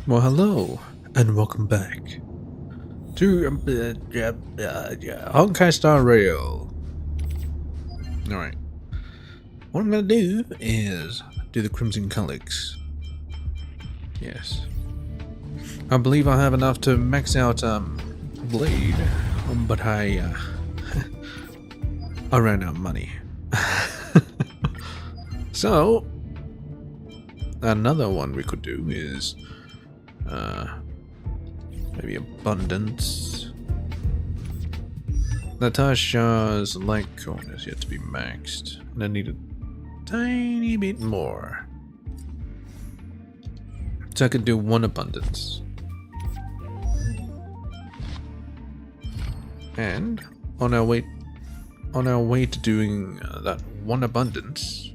Well, hello, and welcome back to Honkai Star Rail. Alright, what I'm gonna do is do the Crimson Calyx. Yes. I believe I have enough to max out Blade, but I ran out of money. So, another one we could do is maybe Abundance. Natasha's light cone is yet to be maxed, and I need a tiny bit more. So I could do one Abundance. And on our way to doing that one Abundance,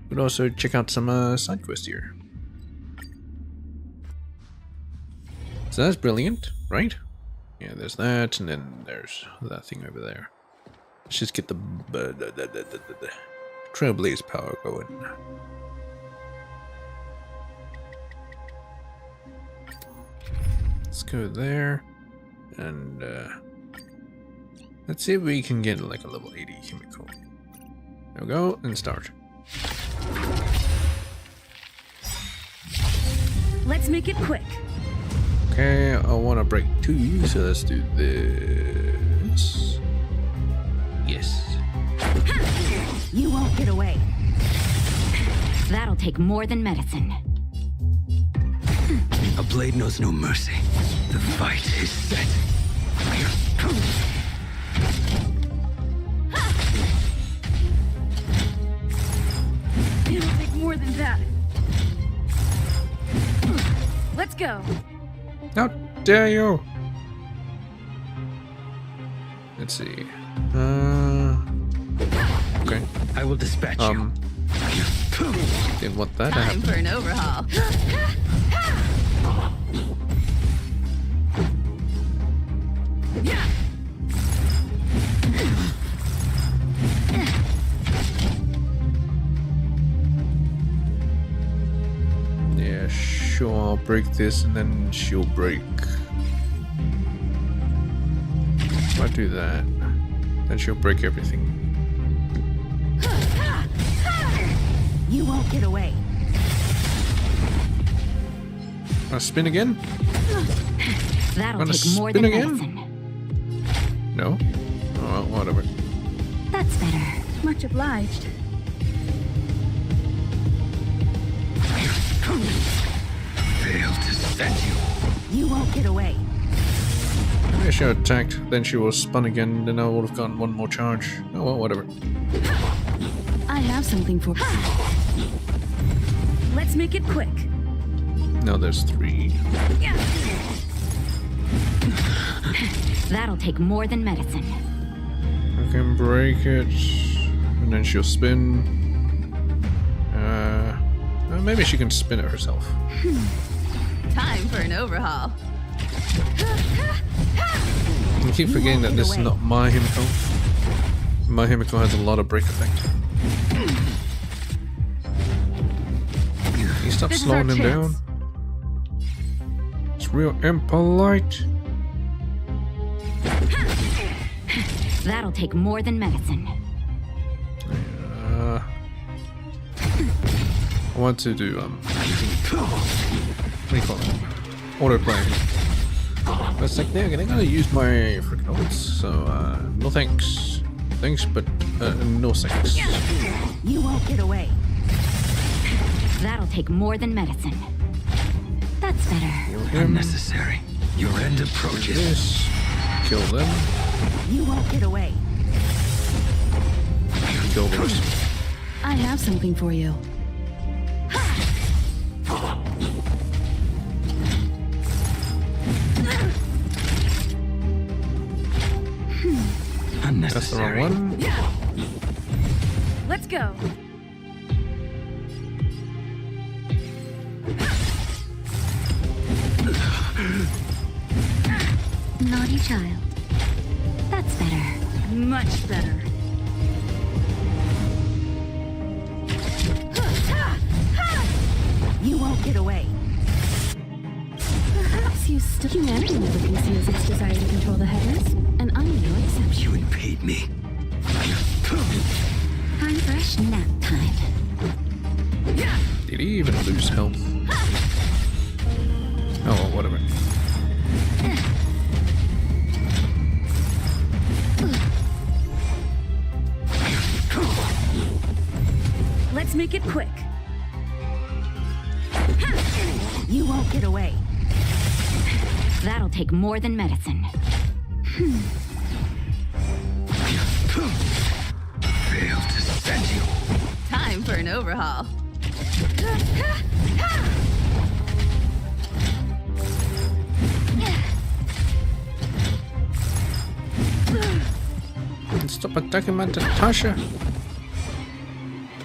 we'd also check out some side quests here. So that's brilliant, right? Yeah, there's that, and then there's that thing over there. Let's just get the Trailblaze power going. Let's go there, and let's see if we can get like a level 80 chemical. There we go, and start. Let's make it quick. Okay, I want to break 2, so let's do this. Yes. You won't get away. That'll take more than medicine. A blade knows no mercy. The fight is set. It'll take more than that. Let's go. How dare you? Let's see. Okay. I will dispatch you. Didn't want that to Time happen. for an overhaul. Yeah, sure, I'll break this and then she'll break. If I do that, then she'll break everything. You won't get away. Wanna spin again? That'll Wanna take more spin than again? medicine. No? Oh, well, whatever. That's better. Much obliged. Failed to set you. You won't get away. Maybe I should have attacked, then she was spun again, then I would have gotten one more charge. Oh well, whatever. I have something for. Let's make it quick. Now there's 3. That'll take more than medicine. I can break it, and then she'll spin. Maybe she can spin it herself. Time for an overhaul. I keep forgetting that this is not my Himiko. My Himiko has a lot of break effect. Can you stop This is slowing our him chance. down? It's real impolite. That'll take more than medicine. I want to do what do you call it? Auto playing. But it's like they're gonna use my freaking ults, so no thanks. Thanks, but no thanks. You won't get away. That'll take more than medicine. That's better. Kill him. Unnecessary. Your end approaches. This. Kill them. You won't get away. Kill the rest. I have something for you. That's the wrong Unnecessary. one. Let's go. Naughty child. That's better. Much better. You won't get away. guess you still... Humanity never conceals its desire to control the heavens, and I'm no exception. You impede me. Time for a nap time. Did he even lose health? Oh, well, whatever. Let's make it quick. You won't get away. That'll take more than medicine. Failed to set you. Time for an overhaul. Stop attacking my Natasha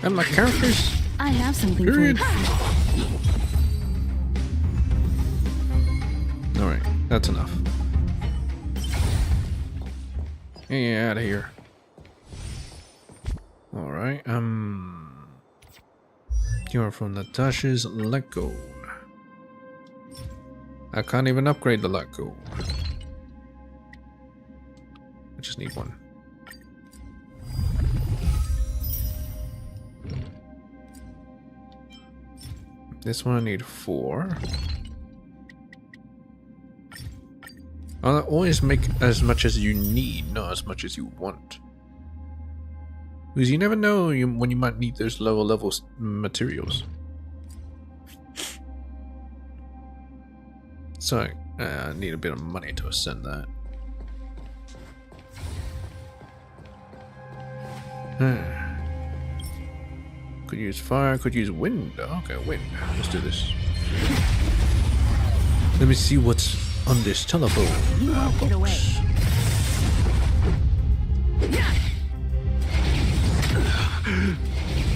and my characters. I have something Period. for you. Alright, that's enough. Get out of here. Alright, you're from Natasha's Let Go. I can't even upgrade the Let Go. I just need one. This one I need 4. I'll always make as much as you need, not as much as you want. Because you never know when you might need those lower level materials. So, I need a bit of money to ascend that. Could use fire, could use wind. Okay, wind. Let's do this. Let me see what's on this telephone. You won't get away.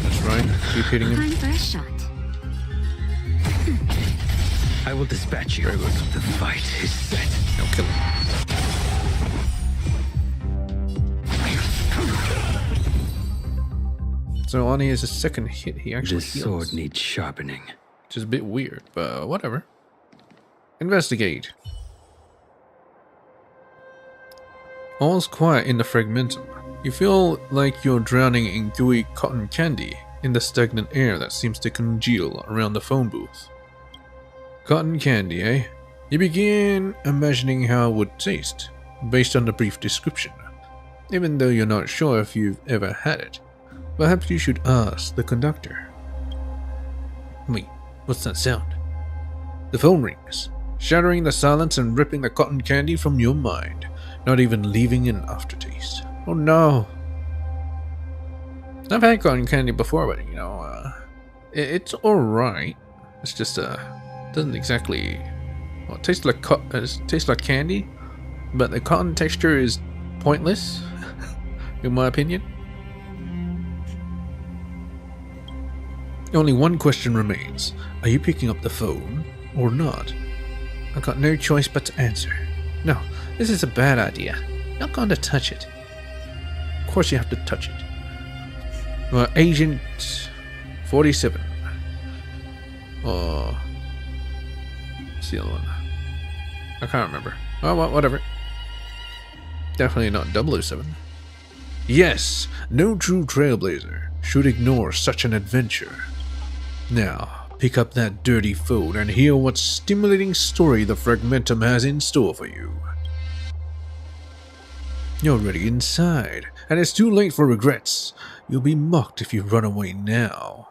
That's right. Keep hitting him. Time for a shot. I will dispatch you. Very good. The fight is set. Now kill him. So on his second hit, he actually This heals. sword needs sharpening. Which is a bit weird, but whatever. Investigate. All's quiet in the fragmentum. You feel like you're drowning in gooey cotton candy in the stagnant air that seems to congeal around the phone booth. Cotton candy, eh? You begin imagining how it would taste, based on the brief description. Even though you're not sure if you've ever had it, perhaps you should ask the conductor. Wait, what's that sound? The phone rings, shattering the silence and ripping the cotton candy from your mind, not even leaving an aftertaste. Oh no. I've had cotton candy before, but you know, it's alright. It's just, doesn't exactly, well, it tastes like candy, but the cotton texture is pointless, in my opinion. Only one question remains. Are you picking up the phone or not? I've got no choice but to answer. No, this is a bad idea. Not going to touch it. Of course you have to touch it. Well, Agent 47. Oh. What's the other one? I can't remember. Oh, well, whatever. Definitely not 007. Yes, no true trailblazer should ignore such an adventure. Now, pick up that dirty phone and hear what stimulating story the Fragmentum has in store for you. You're already inside, and it's too late for regrets. You'll be mocked if you run away now.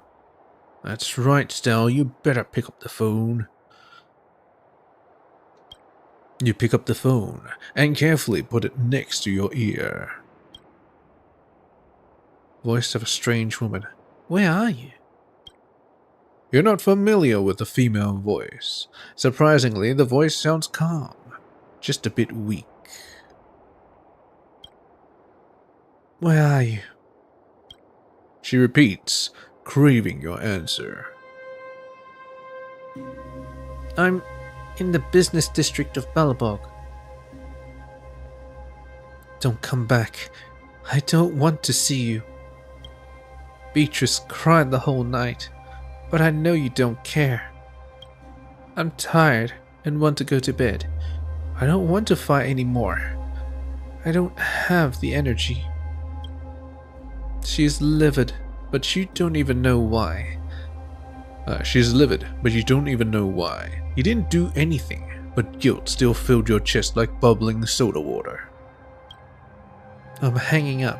That's right, Stal, you better pick up the phone. You pick up the phone, and carefully put it next to your ear. Voice of a strange woman. Where are you? You're not familiar with the female voice. Surprisingly, the voice sounds calm, just a bit weak. Where are you? She repeats, craving your answer. I'm in the business district of Balabog. Don't come back. I don't want to see you. Beatrice cried the whole night, but I know you don't care. I'm tired. and want to go to bed. I don't want to fight anymore. I don't have the energy. She's livid, but you don't even know why. She's livid, but you don't even know why. You didn't do anything, but guilt still filled your chest like bubbling soda water. I'm hanging up.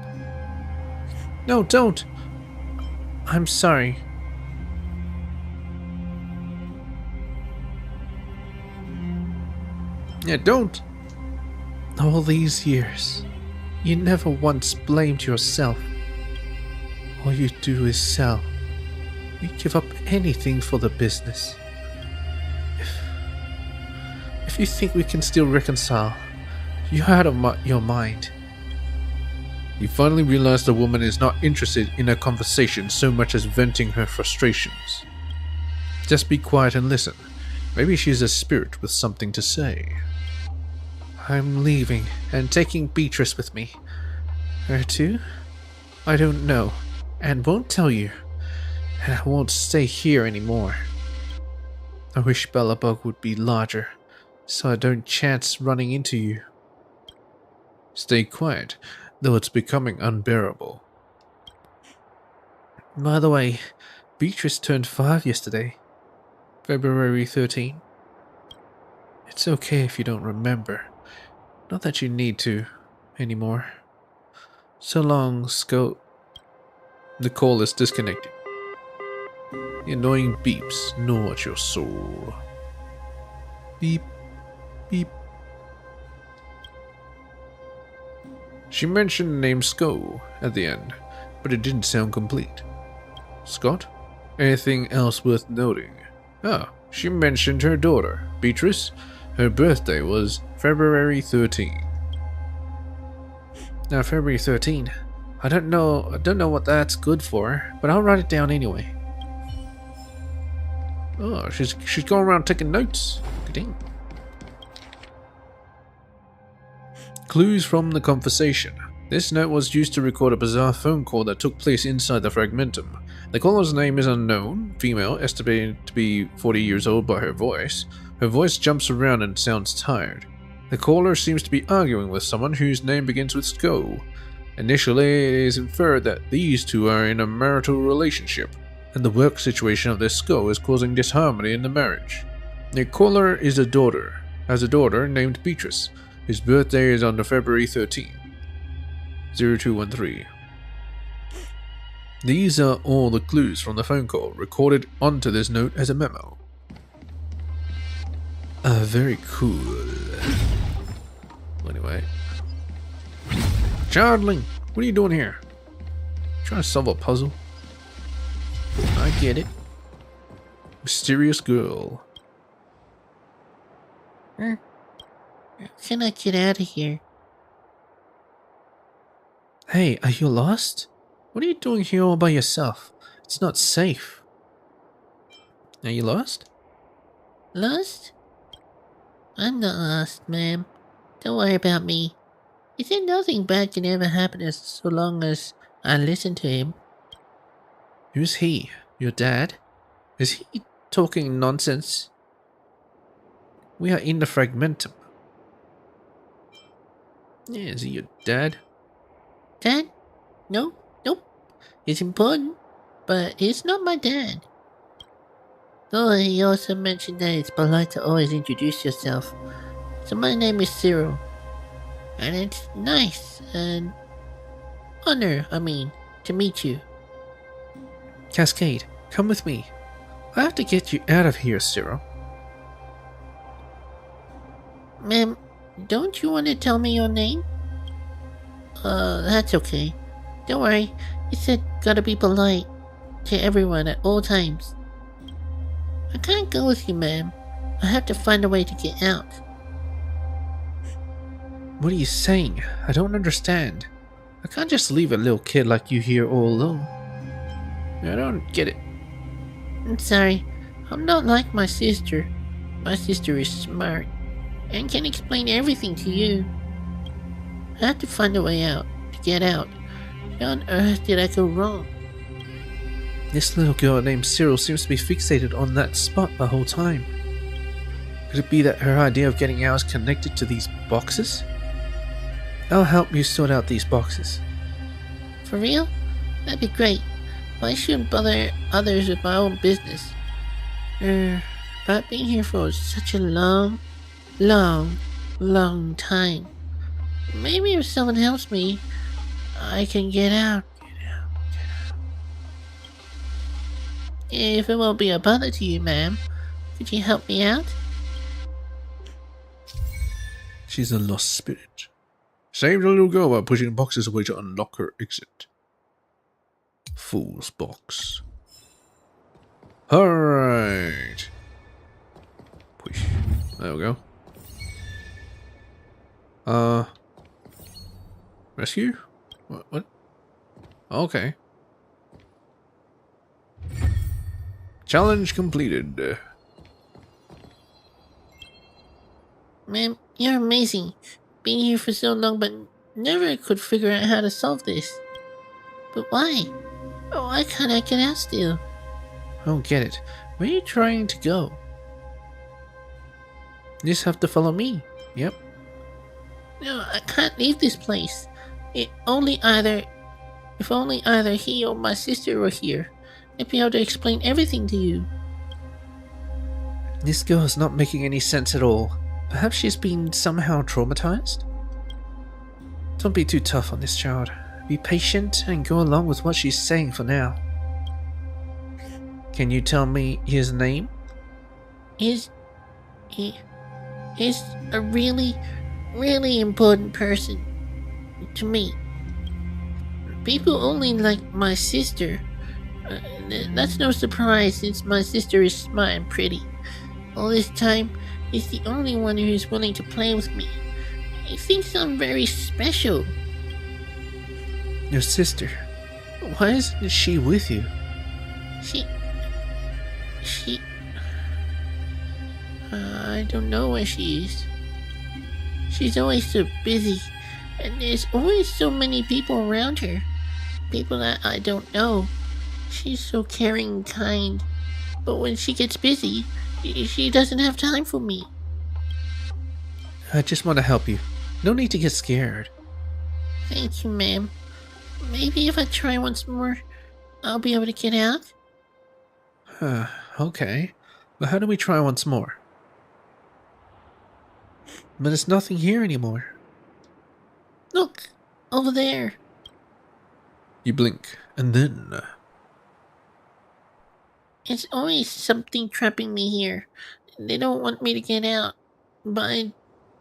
No, don't! I'm sorry. Yeah, don't! All these years, you never once blamed yourself. All you do is sell. You give up anything for the business. If you think we can still reconcile, you're out of your mind. You finally realize the woman is not interested in a conversation so much as venting her frustrations. Just be quiet and listen. Maybe she's a spirit with something to say. I'm leaving and taking Beatrice with me. Her too? I don't know, and won't tell you. And I won't stay here anymore. I wish Bellabug would be larger, so I don't chance running into you. Stay quiet, though it's becoming unbearable. By the way, Beatrice turned 5 yesterday. February 13. It's okay if you don't remember. Not that you need to, anymore. So long, Sco... The call is disconnected. The annoying beeps gnaw at your soul. Beep, beep. She mentioned the name Sko at the end, but it didn't sound complete. Scott? Anything else worth noting? Ah, she mentioned her daughter, Beatrice. Her birthday was February 13. Now, February 13. I don't know what that's good for, but I'll write it down anyway. Oh, she's going around taking notes. Good dang. Clues from the conversation. This note was used to record a bizarre phone call that took place inside the Fragmentum. The caller's name is unknown, female, estimated to be 40 years old by her voice. Her voice jumps around and sounds tired. The caller seems to be arguing with someone whose name begins with Sko. Initially, it is inferred that these two are in a marital relationship, and the work situation of this Sko is causing disharmony in the marriage. The caller has a daughter named Beatrice. His birthday is on February 13. 0213. These are all the clues from the phone call recorded onto this note as a memo. Very cool. Anyway. Chardling, what are you doing here? Trying to solve a puzzle? I get it. Mysterious girl. How can I get out of here? Hey, are you lost? What are you doing here all by yourself? It's not safe. Are you lost? Lost? I'm not lost, ma'am. Don't worry about me. He said nothing bad can ever happen as so long as I listen to him. Who's he? Your dad? Is he talking nonsense? We are in the Fragmentum. Yeah, is he your dad? Dad? No, nope. It's important, but he's not my dad. Oh, he also mentioned that it's polite to always introduce yourself. So my name is Cyril. And it's nice and honor, to meet you. Cascade, come with me. I have to get you out of here, Cyril. Ma'am, don't you want to tell me your name? That's okay. Don't worry. He said gotta be polite to everyone at all times. I can't go with you, ma'am. I have to find a way to get out. What are you saying? I don't understand. I can't just leave a little kid like you here all alone. I don't get it. I'm sorry. I'm not like my sister. My sister is smart and can explain everything to you. I have to find a way out, to get out. How on earth did I go wrong? This little girl named Cyril seems to be fixated on that spot the whole time. Could it be that her idea of getting out is connected to these boxes? I'll help you sort out these boxes. For real? That'd be great. But I shouldn't bother others with my own business. I've been here for such a long time. Maybe if someone helps me, I can get out. If it won't be a bother to you, ma'am, could you help me out? She's a lost spirit. Saved a little girl by pushing boxes away to unlock her exit. Fool's box. Alright. Push. There we go. Rescue? What? Okay. Challenge completed. Ma'am, you're amazing. Been here for so long, but never could figure out how to solve this. But why? Why can't I get out still? I don't get it. Where are you trying to go? You just have to follow me. Yep. No, I can't leave this place. If only either he or my sister were here, I'd be able to explain everything to you. This girl is not making any sense at all. Perhaps she's been somehow traumatized? Don't be too tough on this child. Be patient and go along with what she's saying for now. Can you tell me his name? He's a really important person to me. People only like my sister. That's no surprise since my sister is smart and pretty. All this time, he's the only one who is willing to play with me. He thinks I'm very special. Your sister? Why isn't she with you? I don't know where she is. She's always so busy, and there's always so many people around her. People that I don't know. She's so caring and kind, but when she gets busy, she doesn't have time for me. I just want to help you. No need to get scared. Thank you, ma'am. Maybe if I try once more, I'll be able to get out? Okay. But how do we try once more? But there's nothing here anymore. Look! Over there! You blink, and then... It's always something trapping me here. They don't want me to get out. But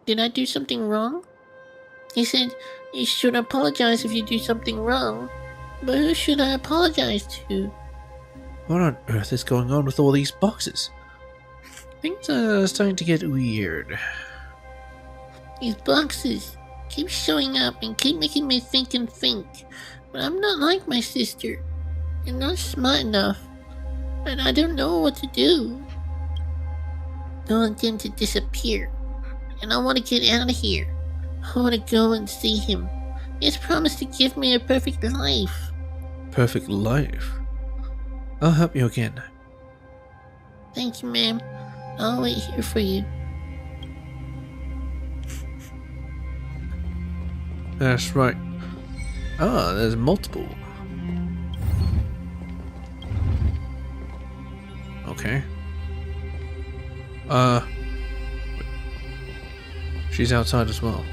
did I do something wrong? He said, you should apologize if you do something wrong. But who should I apologize to? What on earth is going on with all these boxes? Things are starting to get weird. These boxes keep showing up and keep making me think and think. But I'm not like my sister. I'm not smart enough. And I don't know what to do. I want them to disappear. And I want to get out of here. I want to go and see him. He has promised to give me a perfect life. Perfect life? I'll help you again. Thank you, ma'am. I'll wait here for you. That's right. Ah, there's multiple. Okay. She's outside as well.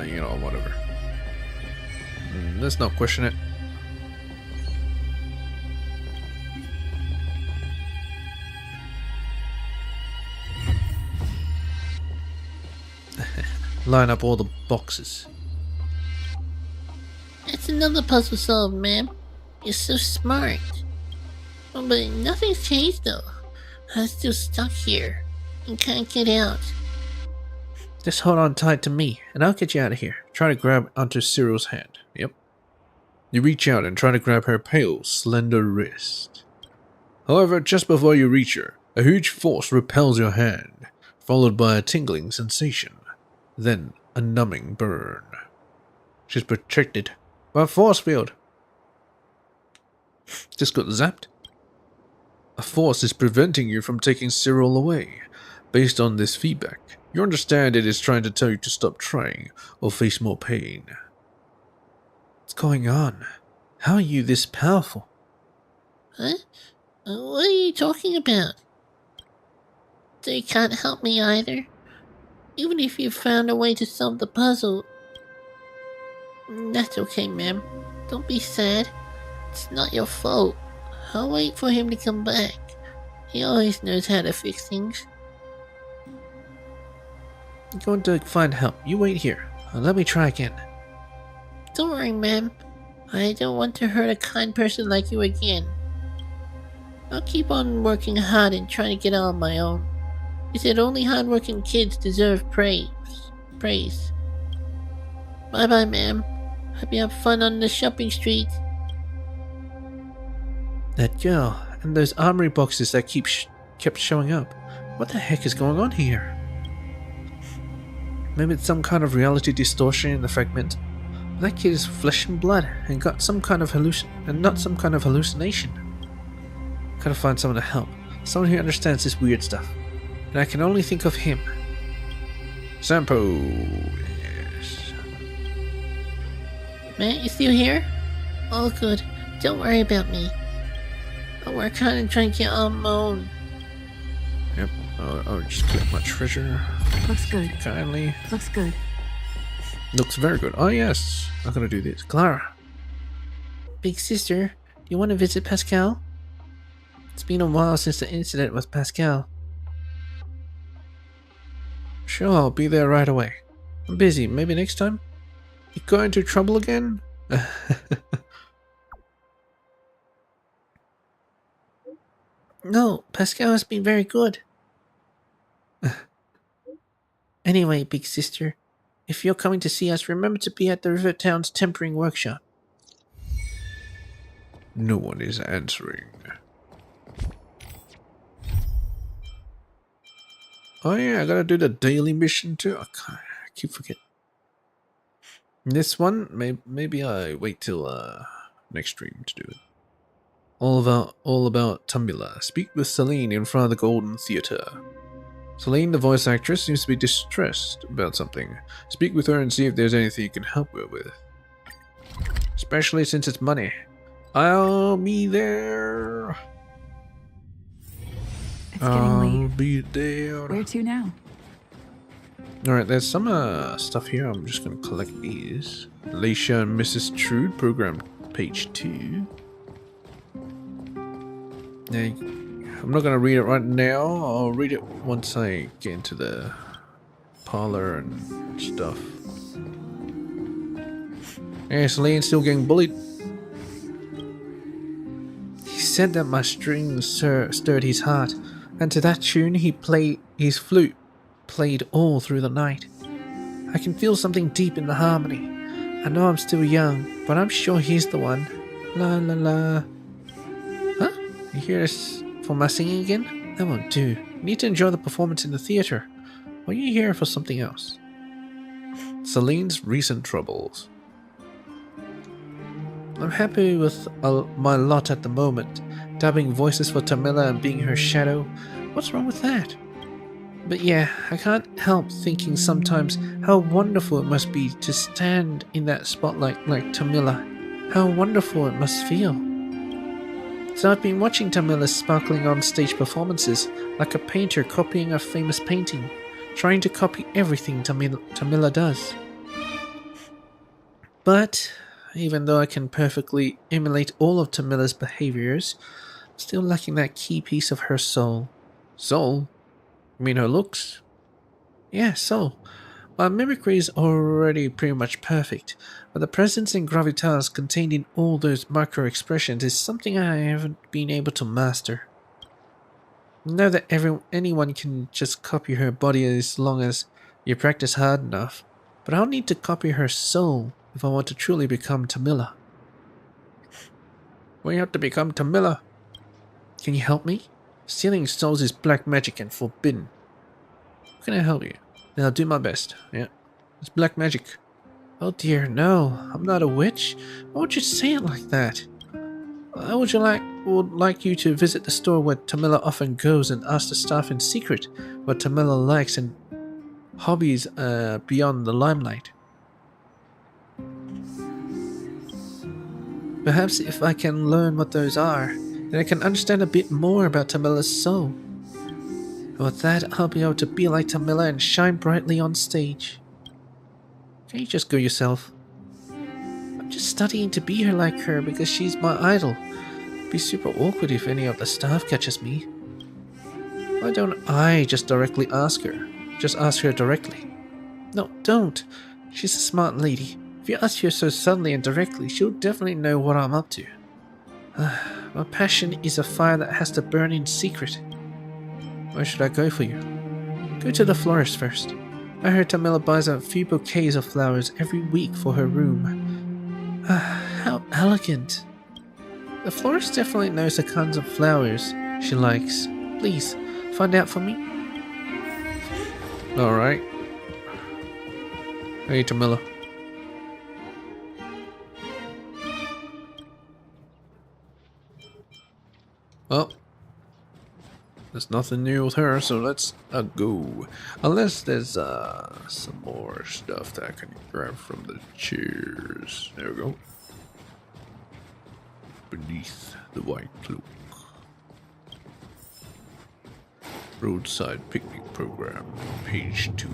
You know, whatever. Let's not question it. Line up all the boxes. That's another puzzle solved, ma'am. You're so smart. Oh, but nothing's changed though. I'm still stuck here and can't get out. Just hold on tight to me, and I'll get you out of here. Try to grab onto Cyril's hand. Yep. You reach out and try to grab her pale, slender wrist. However, just before you reach her, a huge force repels your hand, followed by a tingling sensation, then a numbing burn. She's protected by a force field. Just got zapped. A force is preventing you from taking Cyril away. Based on this feedback, you understand it is trying to tell you to stop trying or face more pain. What's going on? How are you this powerful? Huh? What are you talking about? They can't help me either. Even if you found a way to solve the puzzle. That's okay, ma'am. Don't be sad. It's not your fault. I'll wait for him to come back. He always knows how to fix things. I'm going to find help. You wait here. Let me try again. Don't worry, ma'am. I don't want to hurt a kind person like you again. I'll keep on working hard and trying to get out on my own. He said only hard-working kids deserve praise. Bye-bye, ma'am. Hope you have fun on the shopping street. That girl and those armory boxes that kept showing up. What the heck is going on here? Maybe it's some kind of reality distortion in the fragment. That kid is flesh and blood and got some kind of hallucination. Gotta find someone to help. Someone who understands this weird stuff. And I can only think of him. Sampo. Yes. Matt, you still here? All good. Don't worry about me. I'll work hard and try and get on my own. Yep. I'll just click my treasure. Looks good. Kindly. Looks good. Looks very good. Oh yes. I'm gonna do this. Clara. Big sister, do you want to visit Pascal? It's been a while since the incident with Pascal. Sure, I'll be there right away. I'm busy. Maybe next time? You got into trouble again? No, Pascal has been very good. Anyway, big sister, if you're coming to see us, remember to be at the River Town's tempering workshop. No one is answering. Oh yeah, I gotta do the daily mission too. I keep forgetting. This one, maybe I wait till next stream to do it. All about Tamila. Speak with Celine in front of the Golden Theater. Celine, the voice actress, seems to be distressed about something. Speak with her and see if there's anything you can help her with. Especially since it's money. I'll be there. It's getting late. I'll be there. Where to now? Alright, there's some stuff here. I'm just going to collect these. Leisha and Mrs. Trude, program page 2. I'm not going to read it right now. I'll read it once I get into the parlor and stuff. Yeah, Celine's still getting bullied. He said that my strings stirred his heart, and to that tune his flute played all through the night. I can feel something deep in the harmony. I know I'm still young, but I'm sure he's the one. La la la. Huh? You hear this for my singing again? That won't do. You need to enjoy the performance in the theater. Or are you here for something else? Celine's recent troubles. I'm happy with my lot at the moment. Dubbing voices for Tamila and being her shadow. What's wrong with that? But yeah, I can't help thinking sometimes how wonderful it must be to stand in that spotlight like Tamila. How wonderful it must feel. So I've been watching Tamila's sparkling on-stage performances like a painter copying a famous painting, trying to copy everything Tamila does. But even though I can perfectly emulate all of Tamila's behaviors, I'm still lacking that key piece of her soul. Soul? You mean her looks? Yeah, soul. My mimicry is already pretty much perfect, but the presence and gravitas contained in all those micro-expressions is something I haven't been able to master. I know that anyone can just copy her body as long as you practice hard enough, but I'll need to copy her soul if I want to truly become Tamila. We have to become Tamila. Can you help me? Stealing souls is black magic and forbidden. How can I help you? Then I'll do my best. Yeah, it's black magic. Oh dear, no, I'm not a witch. Why would you say it like that? What would like you to visit the store where Tamila often goes and ask the staff in secret what Tamila likes and hobbies beyond the limelight. Perhaps if I can learn what those are, then I can understand a bit more about Tamila's soul. With that, I'll be able to be like Tamila and shine brightly on stage. Can you just go yourself? I'm just studying to be her like her because she's my idol. It'd be super awkward if any of the staff catches me. Why don't I just directly ask her? Just ask her directly. No, don't. She's a smart lady. If you ask her so suddenly and directly, she'll definitely know what I'm up to. My passion is a fire that has to burn in secret. Where should I go for you? Go to the florist first. I heard Tamila buys a few bouquets of flowers every week for her room. How elegant. The florist definitely knows the kinds of flowers she likes. Please, find out for me. Alright. Hey, Tamila. Well, there's nothing new with her, so let's go. Unless there's some more stuff that I can grab from the chairs. There we go. Beneath the white cloak. Roadside picnic program, page 2.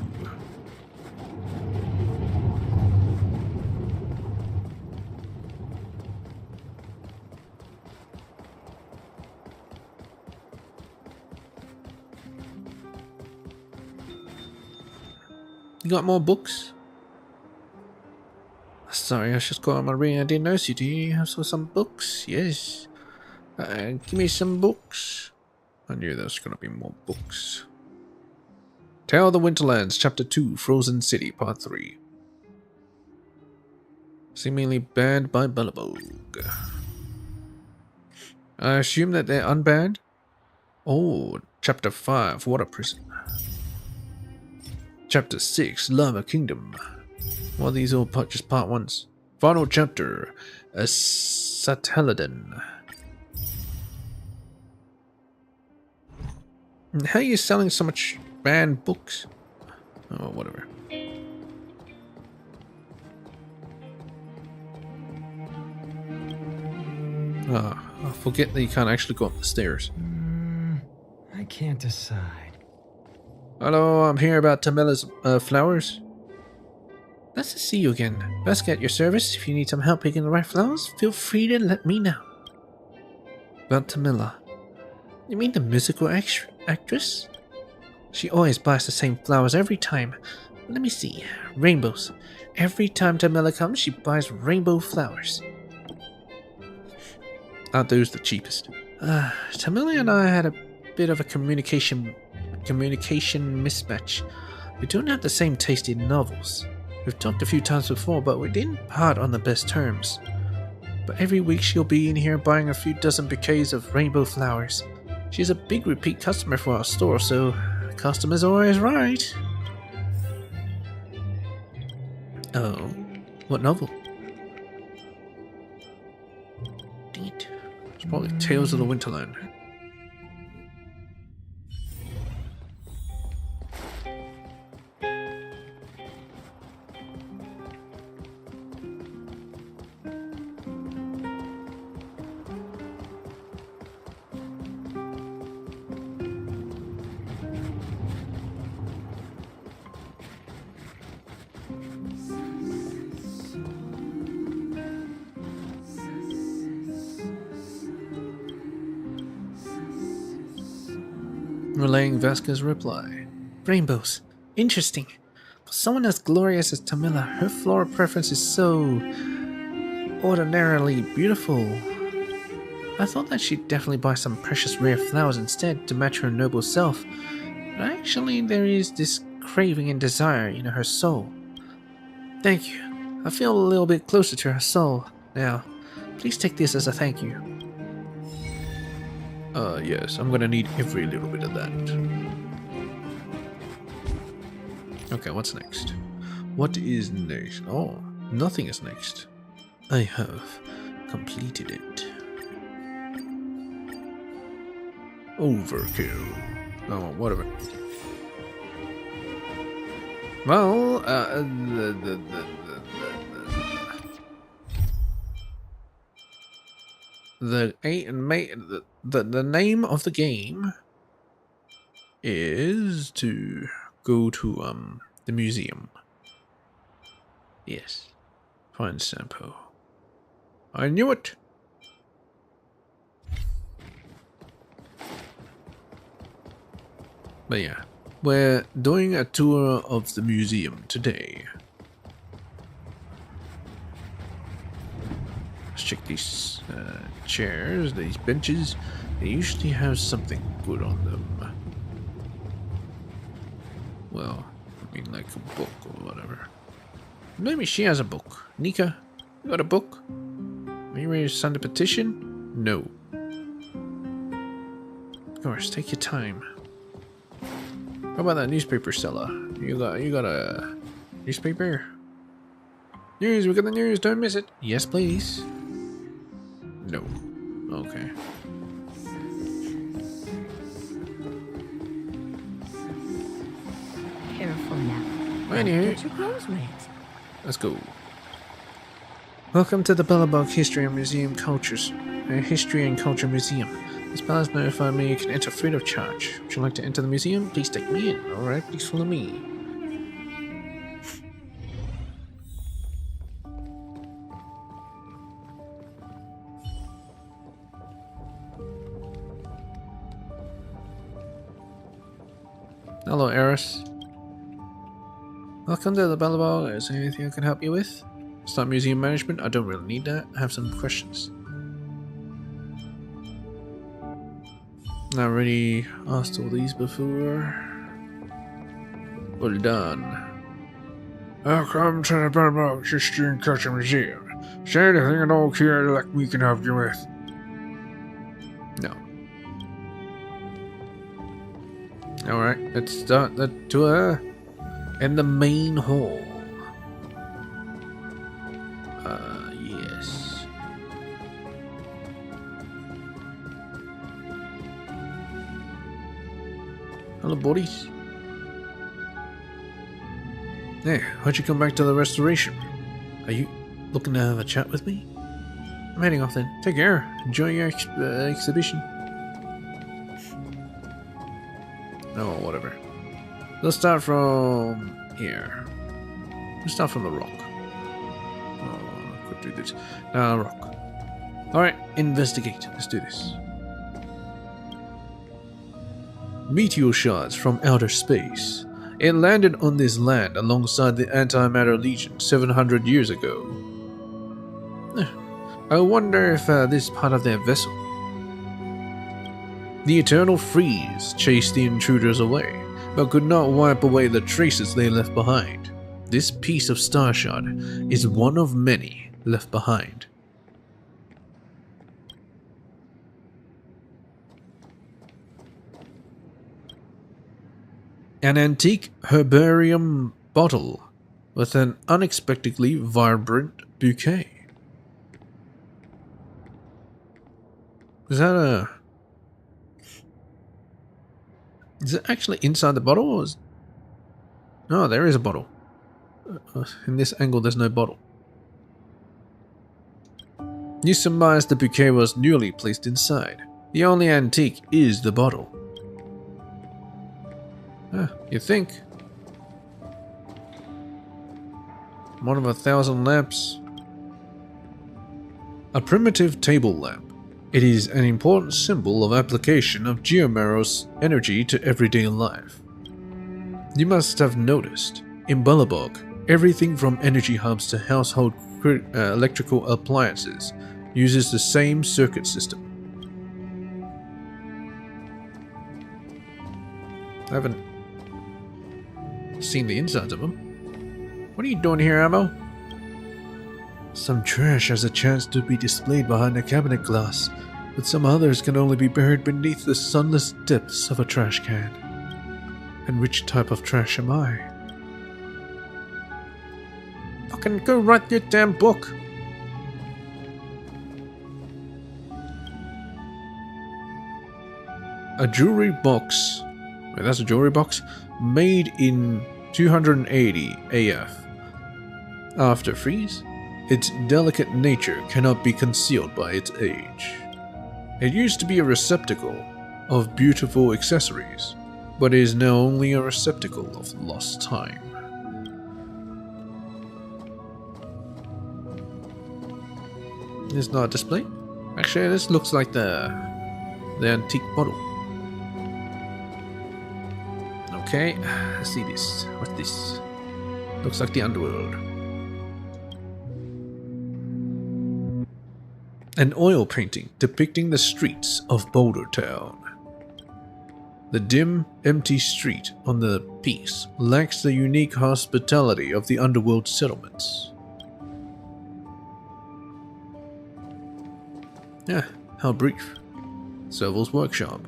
You got more books? Sorry, I was just going on my reading. I didn't notice you. Do you have some books? Yes. Give me some books. I knew there was going to be more books. Tale of the Winterlands, Chapter 2, Frozen City, Part 3. Seemingly banned by Bellabog. I assume that they're unbanned? Oh, Chapter 5, Water Prison. Chapter 6, Lava Kingdom. Well, these all just part 1s. Final chapter, Satelladin. How are you selling so much banned books? Oh, whatever. I forget that you can't actually go up the stairs. I can't decide. Hello, I'm here about Tamila's flowers. Nice to see you again. Best at your service. If you need some help picking the right flowers, feel free to let me know. About Tamila. You mean the musical actress? She always buys the same flowers every time. Let me see. Rainbows. Every time Tamila comes, she buys rainbow flowers. Aren't those the cheapest? Tamila and I had a bit of a communication mismatch. We don't have the same taste in novels. We've talked a few times before, but we didn't part on the best terms. But every week she'll be in here buying a few dozen bouquets of rainbow flowers. She's a big repeat customer for our store, so the customer's always right. Oh, what novel? Dang it. It's probably Tales of the Winterland. Relaying Vasquez's reply. Rainbows. Interesting. For someone as glorious as Tamila, her floral preference is so ordinarily beautiful. I thought that she'd definitely buy some precious rare flowers instead to match her noble self. But actually there is this craving and desire in her soul. Thank you. I feel a little bit closer to her soul now. Please take this as a thank you. Yes, I'm gonna need every little bit of that. Okay, what's next? What is next? Oh, nothing is next. I have completed it. Overkill. Oh, whatever. Well, the name of the game is to go to the museum. Yes, find Sampo. I knew it. But yeah, we're doing a tour of the museum today. Let's check these chairs, these benches. They usually have something good on them. Well, I mean like a book or whatever. Maybe she has a book. Nika, you got a book? Are you ready to sign the petition? No. Of course, take your time. How about that newspaper seller? You got a newspaper? News, we got the news, don't miss it. Yes, please. No. Okay. Careful now. Anywho, Get your clothes wet. let's go. Welcome to the Bellabog History and Museum Cultures. History and Culture Museum. This palace notified me you can enter free of charge. Would you like to enter the museum? Please take me in. Alright, please follow me. Hello, Eris. Welcome to the Bellabog. Is there anything I can help you with? It's not museum management. I don't really need that. I have some questions. I already asked all these before. Well done. Welcome to the Bellabog History and Culture Museum. Is there anything at all here like we can help you with? No. Alright, let's start the tour in the main hall. Yes. Hello, buddies. Hey, why'd you come back to the restoration? Are you looking to have a chat with me? I'm heading off then. Take care. Enjoy your exhibition. Oh, whatever. Let's start from here. Let's start from the rock. Oh, I could do this. Rock. Alright, investigate. Let's do this. Meteor shards from outer space. It landed on this land alongside the Antimatter Legion 700 years ago. I wonder if this is part of their vessel. The Eternal Freeze chased the intruders away, but could not wipe away the traces they left behind. This piece of star shard is one of many left behind. An antique herbarium bottle with an unexpectedly vibrant bouquet. Is that a... Is it actually inside the bottle? Or is... Oh, there is a bottle. In this angle, there's no bottle. You surmise the bouquet was newly placed inside. The only antique is the bottle. You think? One of 1,000 lamps. A primitive table lamp. It is an important symbol of application of Geomeros energy to everyday life. You must have noticed, in Bellabog, everything from energy hubs to household electrical appliances uses the same circuit system. I haven't seen the insides of them. What are you doing here, Ammo? Some trash has a chance to be displayed behind a cabinet glass, but some others can only be buried beneath the sunless depths of a trash can. And which type of trash am I? Fucking go write your damn book! A jewelry box. Wait, that's a jewelry box? Made in 280 AF. After freeze, its delicate nature cannot be concealed by its age. It used to be a receptacle of beautiful accessories, but is now only a receptacle of lost time. It's not a display. Actually, this looks like the antique bottle. Okay, let's see this. What's this? Looks like the underworld. An oil painting depicting the streets of Boulder Town. The dim, empty street on the piece lacks the unique hospitality of the underworld settlements. Yeah, how brief. Serval's workshop.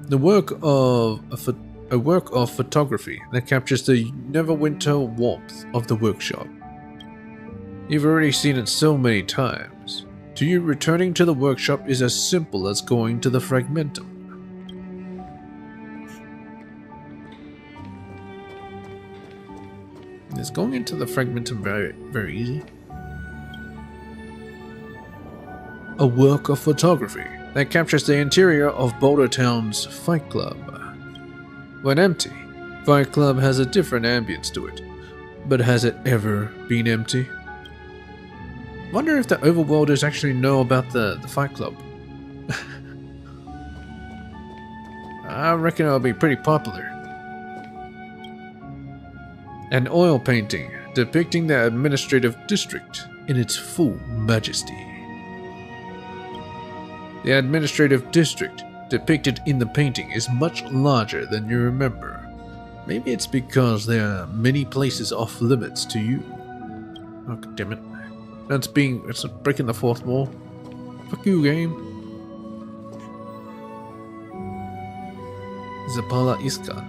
The work of a work of photography that captures the never-winter warmth of the workshop. You've already seen it so many times. To you, returning to the workshop is as simple as going to the Fragmentum. Is going into the Fragmentum very easy? A work of photography that captures the interior of Boulder Town's Fight Club. When empty, Fight Club has a different ambience to it, but has it ever been empty? Wonder if the Overworlders actually know about the Fight Club. I reckon it'll be pretty popular. An oil painting depicting the administrative district in its full majesty. The administrative district depicted in the painting is much larger than you remember. Maybe it's because there are many places off limits to you. Oh, God damn it. It's breaking the fourth wall. Fuck you, game. Zapala Iska.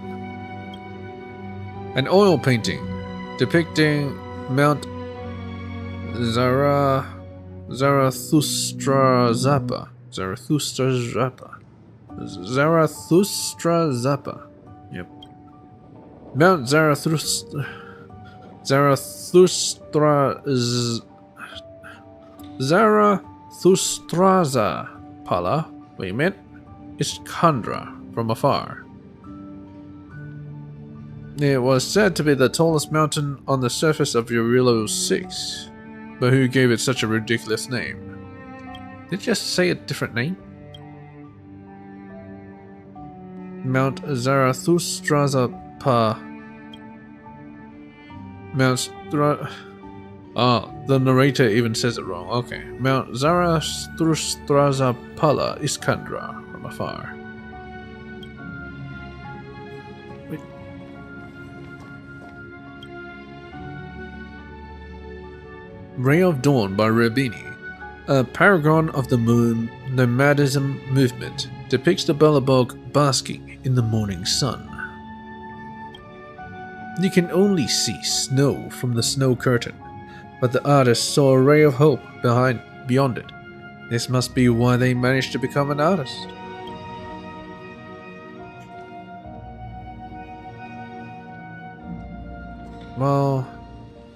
An oil painting depicting Mount Zarathustra Zappa. Zarathustra Zappa. Yep. Mount Zarathustra Zarathustraza Pala. What you meant? Iskandra from afar. It was said to be the tallest mountain on the surface of Eurilo 6, but who gave it such a ridiculous name? Did it just say a different name? Mount Zarathustraza Pa. The narrator even says it wrong. Okay. Mount Zarathustraza Pala Iskandra from afar. Wait. Ray of Dawn by Rabini. A paragon of the nomadism movement, depicts the Bellabog basking in the morning sun. You can only see snow from the snow curtain, but the artist saw a ray of hope beyond it. This must be why they managed to become an artist. Well,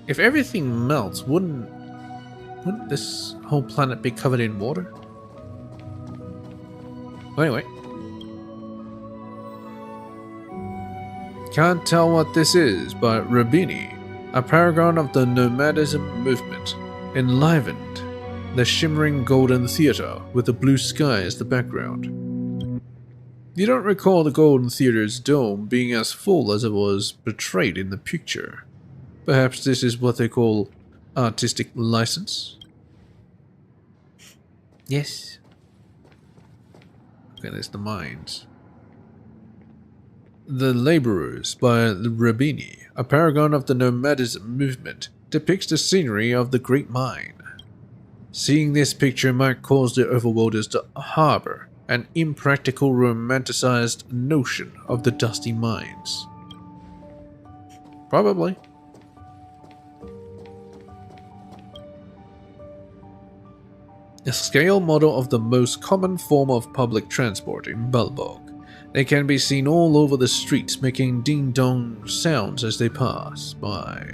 if everything melts, wouldn't this whole planet be covered in water? Anyway. Can't Tell What This Is by Rabini, a paragon of the nomadism movement, enlivened the shimmering golden theater with the blue sky as the background. You don't recall the golden theater's dome being as full as it was portrayed in the picture. Perhaps this is what they call artistic license? Yes. Okay, there's the mines. The Laborers by Rabini, a paragon of the nomadism movement, depicts the scenery of the Great Mine. Seeing this picture might cause the Overworlders to harbor an impractical romanticized notion of the dusty mines. Probably. scale model of the most common form of public transport in Balbog. They can be seen all over the streets making ding-dong sounds as they pass by.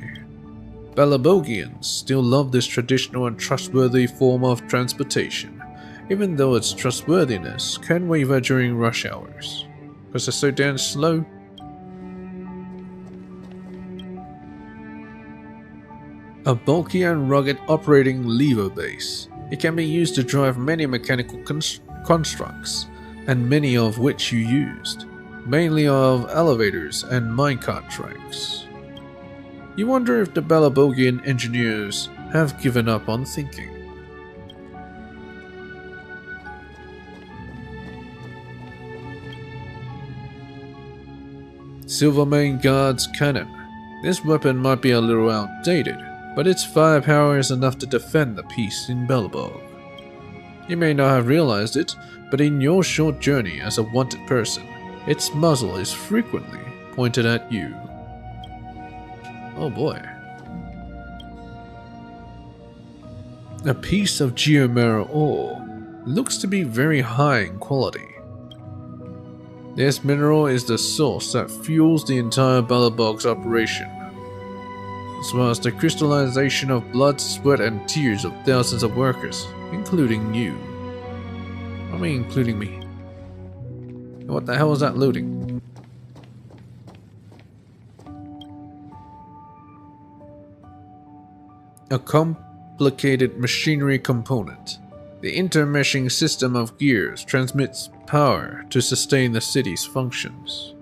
Balabogians still love this traditional and trustworthy form of transportation, even though its trustworthiness can waver during rush hours, because they're so damn slow. A bulky and rugged operating lever base. It can be used to drive many mechanical constructs, and many of which you used, mainly of elevators and minecart tracks. You wonder if the Balabogian engineers have given up on thinking. Silvermane Guard's Cannon. This weapon might be a little outdated, but its firepower is enough to defend the peace in Balbog. You may not have realized it, but in your short journey as a wanted person, its muzzle is frequently pointed at you. Oh boy. A piece of geomarrow ore looks to be very high in quality. This mineral is the source that fuels the entire Balabog's operation, as well as the crystallization of blood, sweat, and tears of thousands of workers, including you. I mean, including me. What the hell is that looting? A complicated machinery component. The intermeshing system of gears transmits power to sustain the city's functions.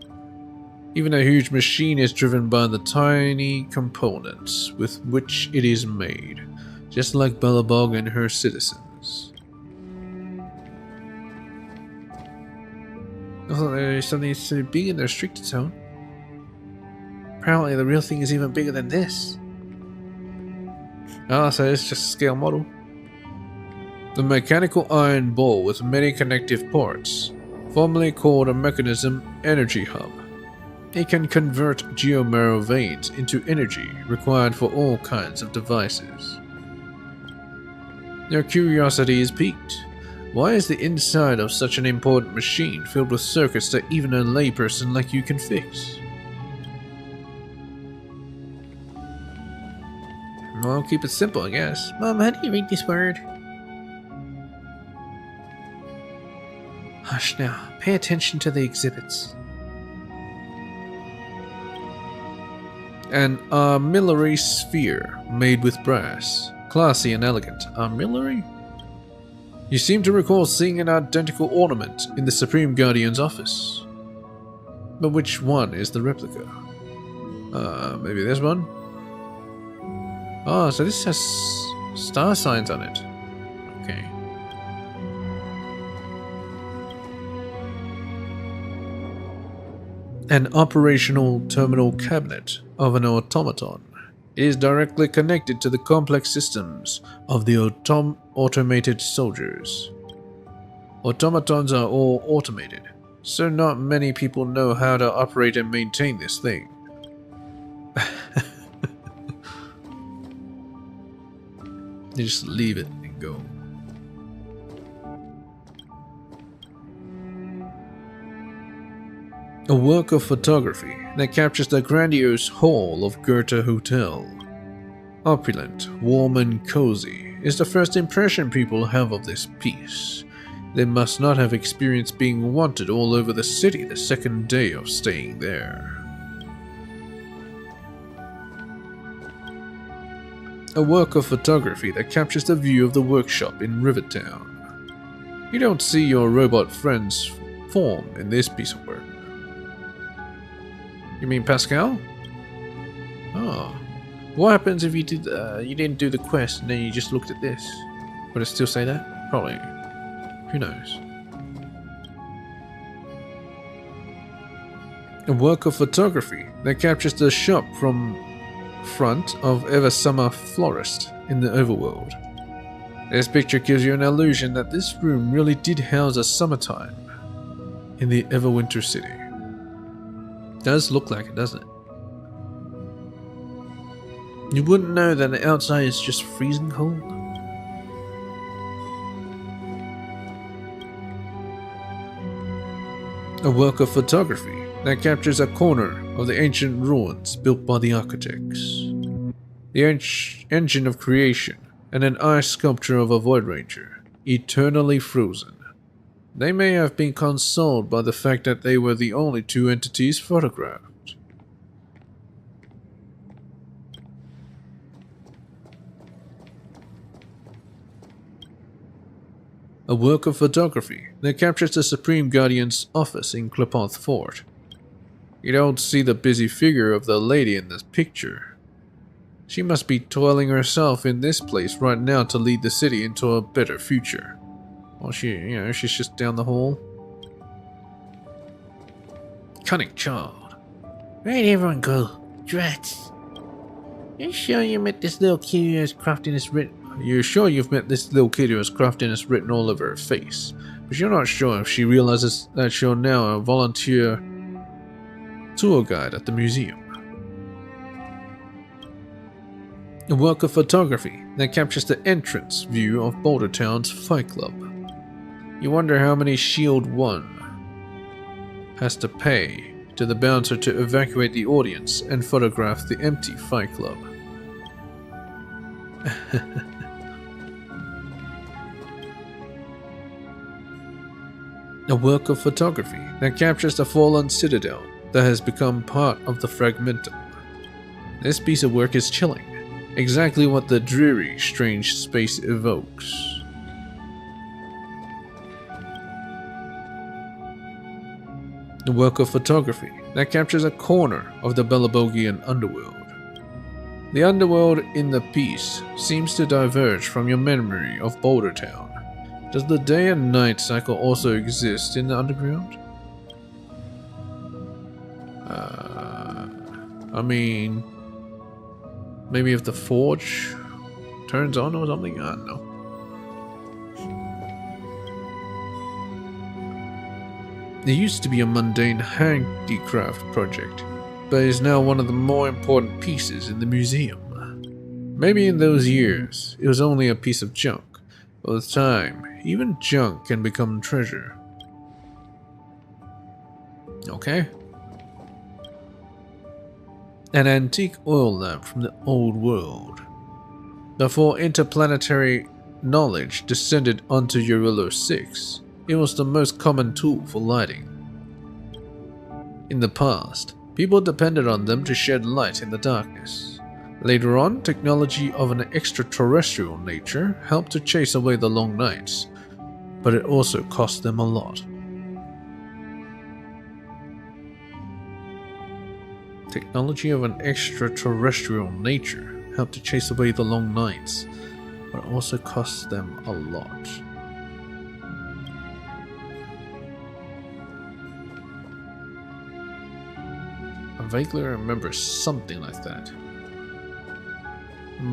Even a huge machine is driven by the tiny components with which it is made, just like Balabog and her citizens. I thought there was something so big in their restricted zone. Apparently the real thing is even bigger than this. Ah, so it's just a scale model. The mechanical iron ball with many connective parts, formerly called a mechanism energy hub. It can convert geomarrow veins into energy required for all kinds of devices. Your curiosity is piqued. Why is the inside of such an important machine filled with circuits that even a layperson like you can fix? Well, keep it simple, I guess. Mom, how do you read this word? Hush now. Pay attention to the exhibits. An armillary sphere made with brass. Classy and elegant. Armillary? You seem to recall seeing an identical ornament in the Supreme Guardian's office. But which one is the replica? Maybe this one? Oh, so this has star signs on it. Okay. An operational terminal cabinet of an automaton. It is directly connected to the complex systems of the automated soldiers. Automatons are all automated, so not many people know how to operate and maintain this thing. You just leave it and go. A work of photography that captures the grandiose hall of Goethe Hotel. Opulent, warm and cozy is the first impression people have of this piece. They must not have experienced being wanted all over the city the second day of staying there. A work of photography that captures the view of the workshop in Rivertown. You don't see your robot friend's form in this piece of work. You mean Pascal? Oh. What happens if you didn't do the quest and then you just looked at this? Would it still say that? Probably. Who knows? A work of photography that captures the shop from front of Eversummer Florist in the overworld. This picture gives you an illusion that this room really did house a summertime in the Everwinter city. Does look like it, doesn't it? You wouldn't know that the outside is just freezing cold. A work of photography that captures a corner of the ancient ruins built by the architects. The engine of creation and an ice sculpture of a Void Ranger, eternally frozen. They may have been consoled by the fact that they were the only two entities photographed. A work of photography that captures the Supreme Guardian's office in Klepoth Fort. You don't see the busy figure of the lady in this picture. She must be toiling herself in this place right now to lead the city into a better future. Well, she's just down the hall. Cunning child. Where'd everyone go? Drats. You sure you met this little kitty who has craftiness written? You're sure you've met this little kid who has craftiness written all over her face, but you're not sure if she realizes that you're now a volunteer tour guide at the museum. A work of photography that captures the entrance view of Boulder Town's Fight Club. You wonder how many Shield 1 has to pay to the bouncer to evacuate the audience and photograph the empty Fight Club. A work of photography that captures the fallen citadel that has become part of the Fragmentum. This piece of work is chilling, exactly what the dreary, strange space evokes. A work of photography that captures a corner of the Belabogian underworld. The underworld in the piece seems to diverge from your memory of Boulder Town. Does the day and night cycle also exist in the underground? I mean, maybe if the forge turns on or something? I don't know. It used to be a mundane handicraft project, but is now one of the more important pieces in the museum. Maybe in those years, it was only a piece of junk, but with time, even junk can become treasure. Okay. An antique oil lamp from the old world. Before interplanetary knowledge descended onto Eurillo 6, it was the most common tool for lighting. In the past, people depended on them to shed light in the darkness. Later on, technology of an extraterrestrial nature helped to chase away the long nights, but it also cost them a lot. Technology of an extraterrestrial nature helped to chase away the long nights, but it also cost them a lot. I vaguely remember something like that,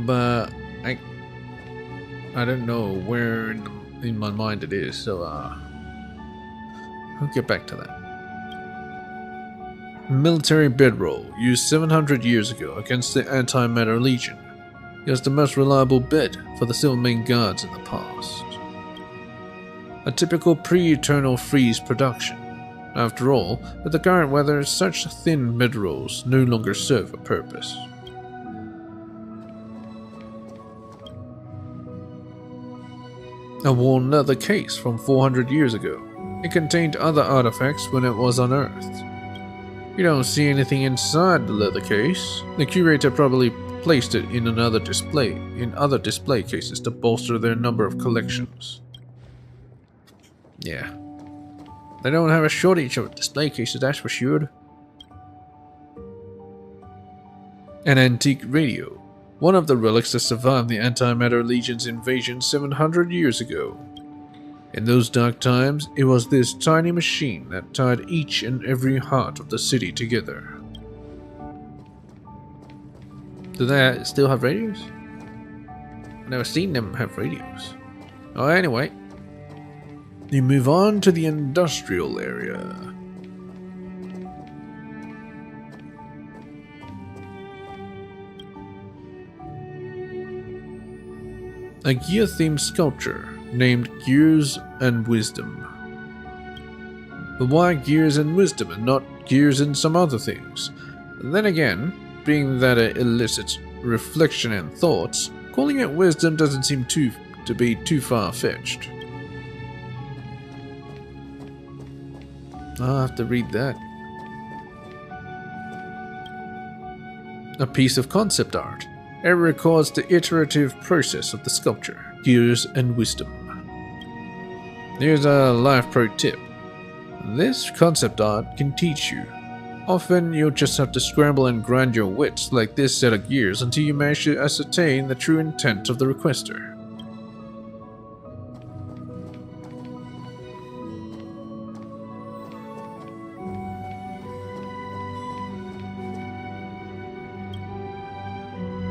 but I don't know where in my mind it is, so I'll get back to that. Military bedroll used 700 years ago against the Antimatter Legion. It was the most reliable bed for the Silvermane Guards in the past. A typical pre-eternal freeze production. After all, with the current weather, such thin bedrolls no longer serve a purpose. A worn leather case from 400 years ago. It contained other artifacts when it was unearthed. You don't see anything inside the leather case. The curator probably placed it in other display cases to bolster their number of collections. Yeah. They don't have a shortage of display cases, that's for sure. An antique radio. One of the relics that survived the Antimatter Legion's invasion 700 years ago. In those dark times, it was this tiny machine that tied each and every heart of the city together. Do they still have radios? I've never seen them have radios. Oh, anyway. You move on to the industrial area. A gear-themed sculpture named Gears and Wisdom. But why gears and wisdom and not gears and some other things? Then again, being that it elicits reflection and thoughts, calling it wisdom doesn't seem to be too far-fetched. I'll have to read that. A piece of concept art. It records the iterative process of the sculpture, gears and wisdom. Here's a life pro tip. This concept art can teach you. Often you'll just have to scramble and grind your wits like this set of gears until you manage to ascertain the true intent of the requester.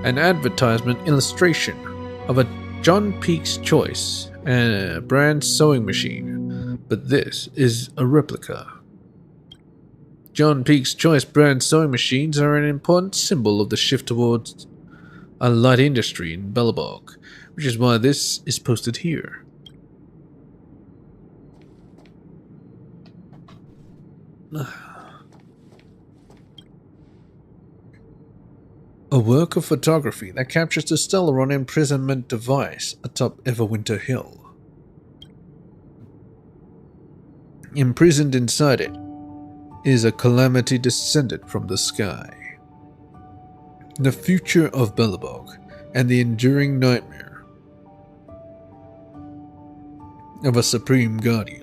An advertisement illustration of a John Peake's Choice and a brand sewing machine, but this is a replica. John Peake's Choice brand sewing machines are an important symbol of the shift towards a light industry in Belobog, which is why this is posted here. A work of photography that captures the Stellaron imprisonment device atop Everwinter Hill. Imprisoned inside it is a calamity descended from the sky. The future of Belobog and the enduring nightmare of a supreme guardian.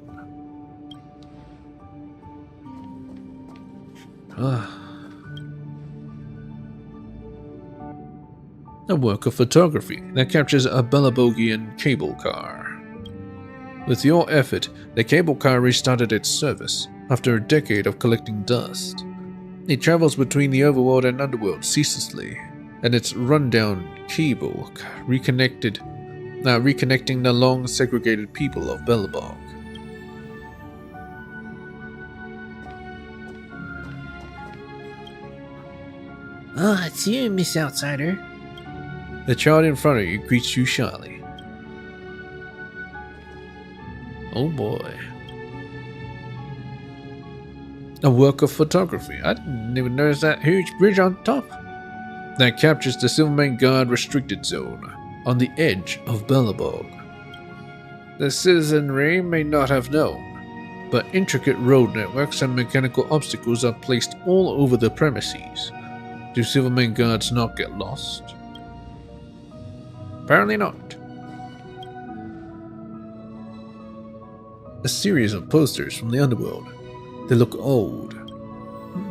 A work of photography that captures a Belabogian cable car. With your effort, the cable car restarted its service after a decade of collecting dust. It travels between the overworld and underworld ceaselessly, and its rundown cable reconnecting the long segregated people of Belobog. Ah, it's you, Miss Outsider. The child in front of you greets you shyly. Oh boy. A work of photography. I didn't even notice that huge bridge on top. That captures the Silvermane Guard restricted zone on the edge of Belobog. The citizenry may not have known, but intricate road networks and mechanical obstacles are placed all over the premises. Do Silvermane Guards not get lost? Apparently not. A series of posters from the underworld. They look old.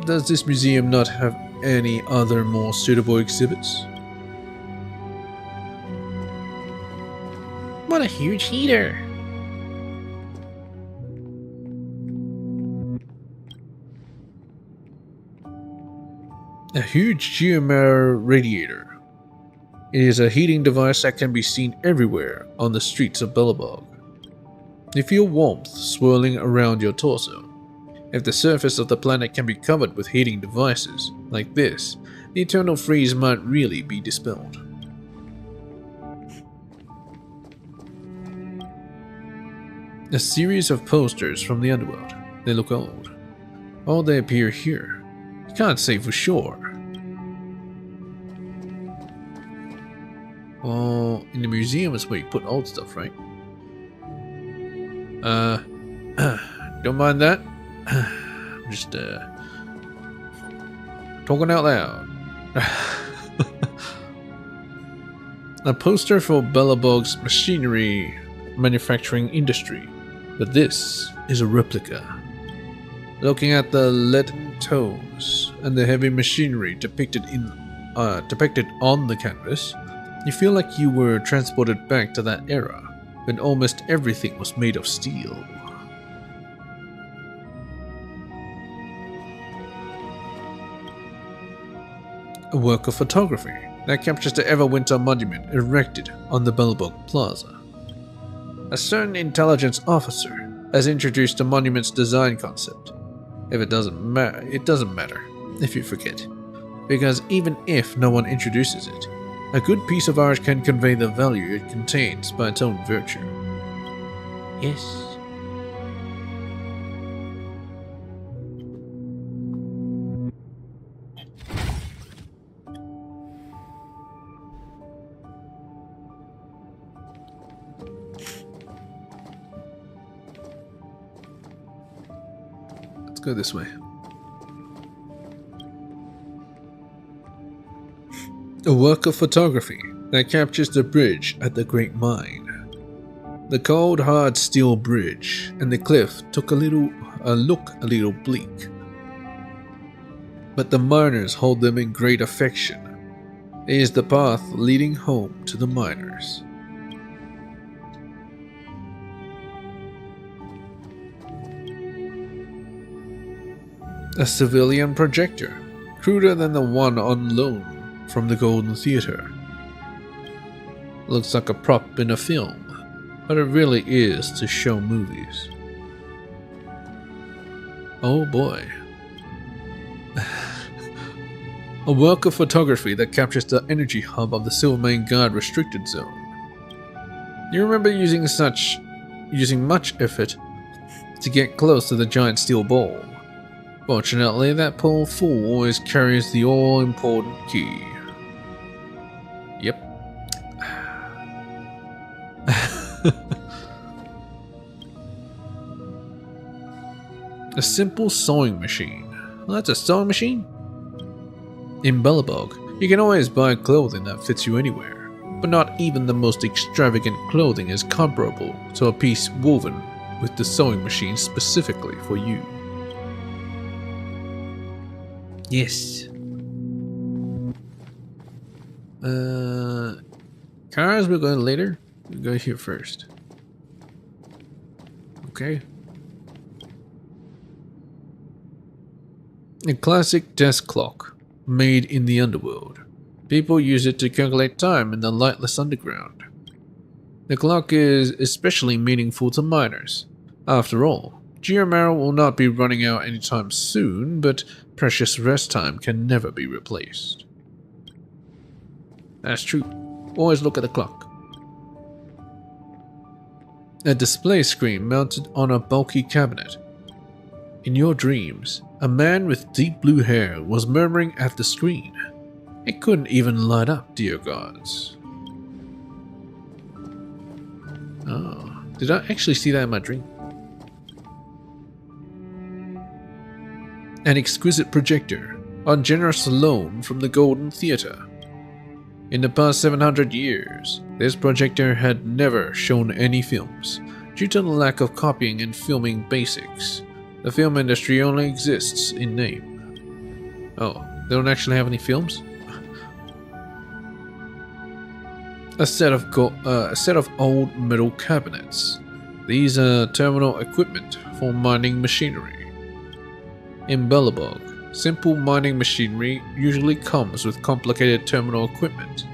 Does this museum not have any other more suitable exhibits? What a huge heater! A huge geomirror radiator. It is a heating device that can be seen everywhere on the streets of Belobog. You feel warmth swirling around your torso. If the surface of the planet can be covered with heating devices like this, the eternal freeze might really be dispelled. A series of posters from the underworld. They look old. All they appear here. You can't say for sure. Well, in the museum is where you put old stuff, right? Don't mind that. I'm just, talking out loud. A poster for Belobog's machinery manufacturing industry, but this is a replica. Looking at the leaden tones and the heavy machinery depicted on the canvas, you feel like you were transported back to that era when almost everything was made of steel. A work of photography that captures the Everwinter monument erected on the Belobog Plaza. A certain intelligence officer has introduced the monument's design concept. If it doesn't matter if you forget, because even if no one introduces it, a good piece of art can convey the value it contains by its own virtue. Yes. Let's go this way. A work of photography that captures the bridge at the Great Mine. The cold, hard steel bridge and the cliff took look a little bleak. But the miners hold them in great affection. It is the path leading home to the miners. A civilian projector, cruder than the one on loan from the Golden Theater. Looks like a prop in a film, but it really is to show movies. Oh boy. A work of photography that captures the energy hub of the Silvermane Guard restricted zone. You remember using much effort to get close to the giant steel ball. Fortunately, that poor fool always carries the all-important key. Yep. A simple sewing machine. Well, that's a sewing machine? In Bellabog, you can always buy clothing that fits you anywhere, but not even the most extravagant clothing is comparable to a piece woven with the sewing machine specifically for you. Yes. Cars we're going later. We'll go here first. Okay. A classic desk clock, made in the underworld. People use it to calculate time in the lightless underground. The clock is especially meaningful to miners. After all, geomarrow will not be running out anytime soon, but precious rest time can never be replaced. That's true. Always look at the clock. A display screen mounted on a bulky cabinet. In your dreams, a man with deep blue hair was murmuring at the screen. It couldn't even light up, dear gods. Oh, did I actually see that in my dream? An exquisite projector, on generous loan from the Golden Theater. In the past 700 years, this projector had never shown any films, due to the lack of copying and filming basics. The film industry only exists in name. Oh, they don't actually have any films? A set of old metal cabinets. These are terminal equipment for mining machinery. In Bellabog, simple mining machinery usually comes with complicated terminal equipment.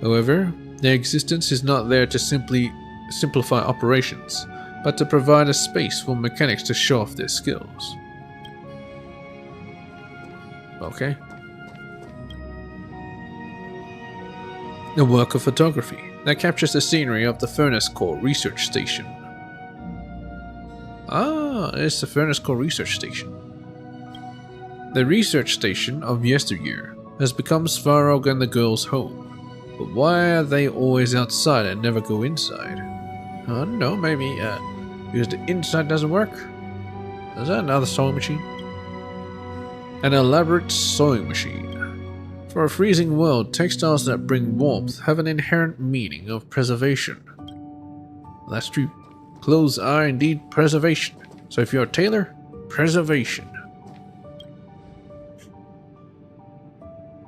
However, their existence is not there to simply simplify operations, but to provide a space for mechanics to show off their skills. Okay. A work of photography that captures the scenery of the Furnace Core Research Station. Ah, it's the Furnace Core Research Station. The research station of yesteryear has become Svarog and the girls' home. But why are they always outside and never go inside? I don't know, maybe because the inside doesn't work? Is that another sewing machine? An elaborate sewing machine. For a freezing world, textiles that bring warmth have an inherent meaning of preservation. That's true. Clothes are indeed preservation. So if you're a tailor, preservation.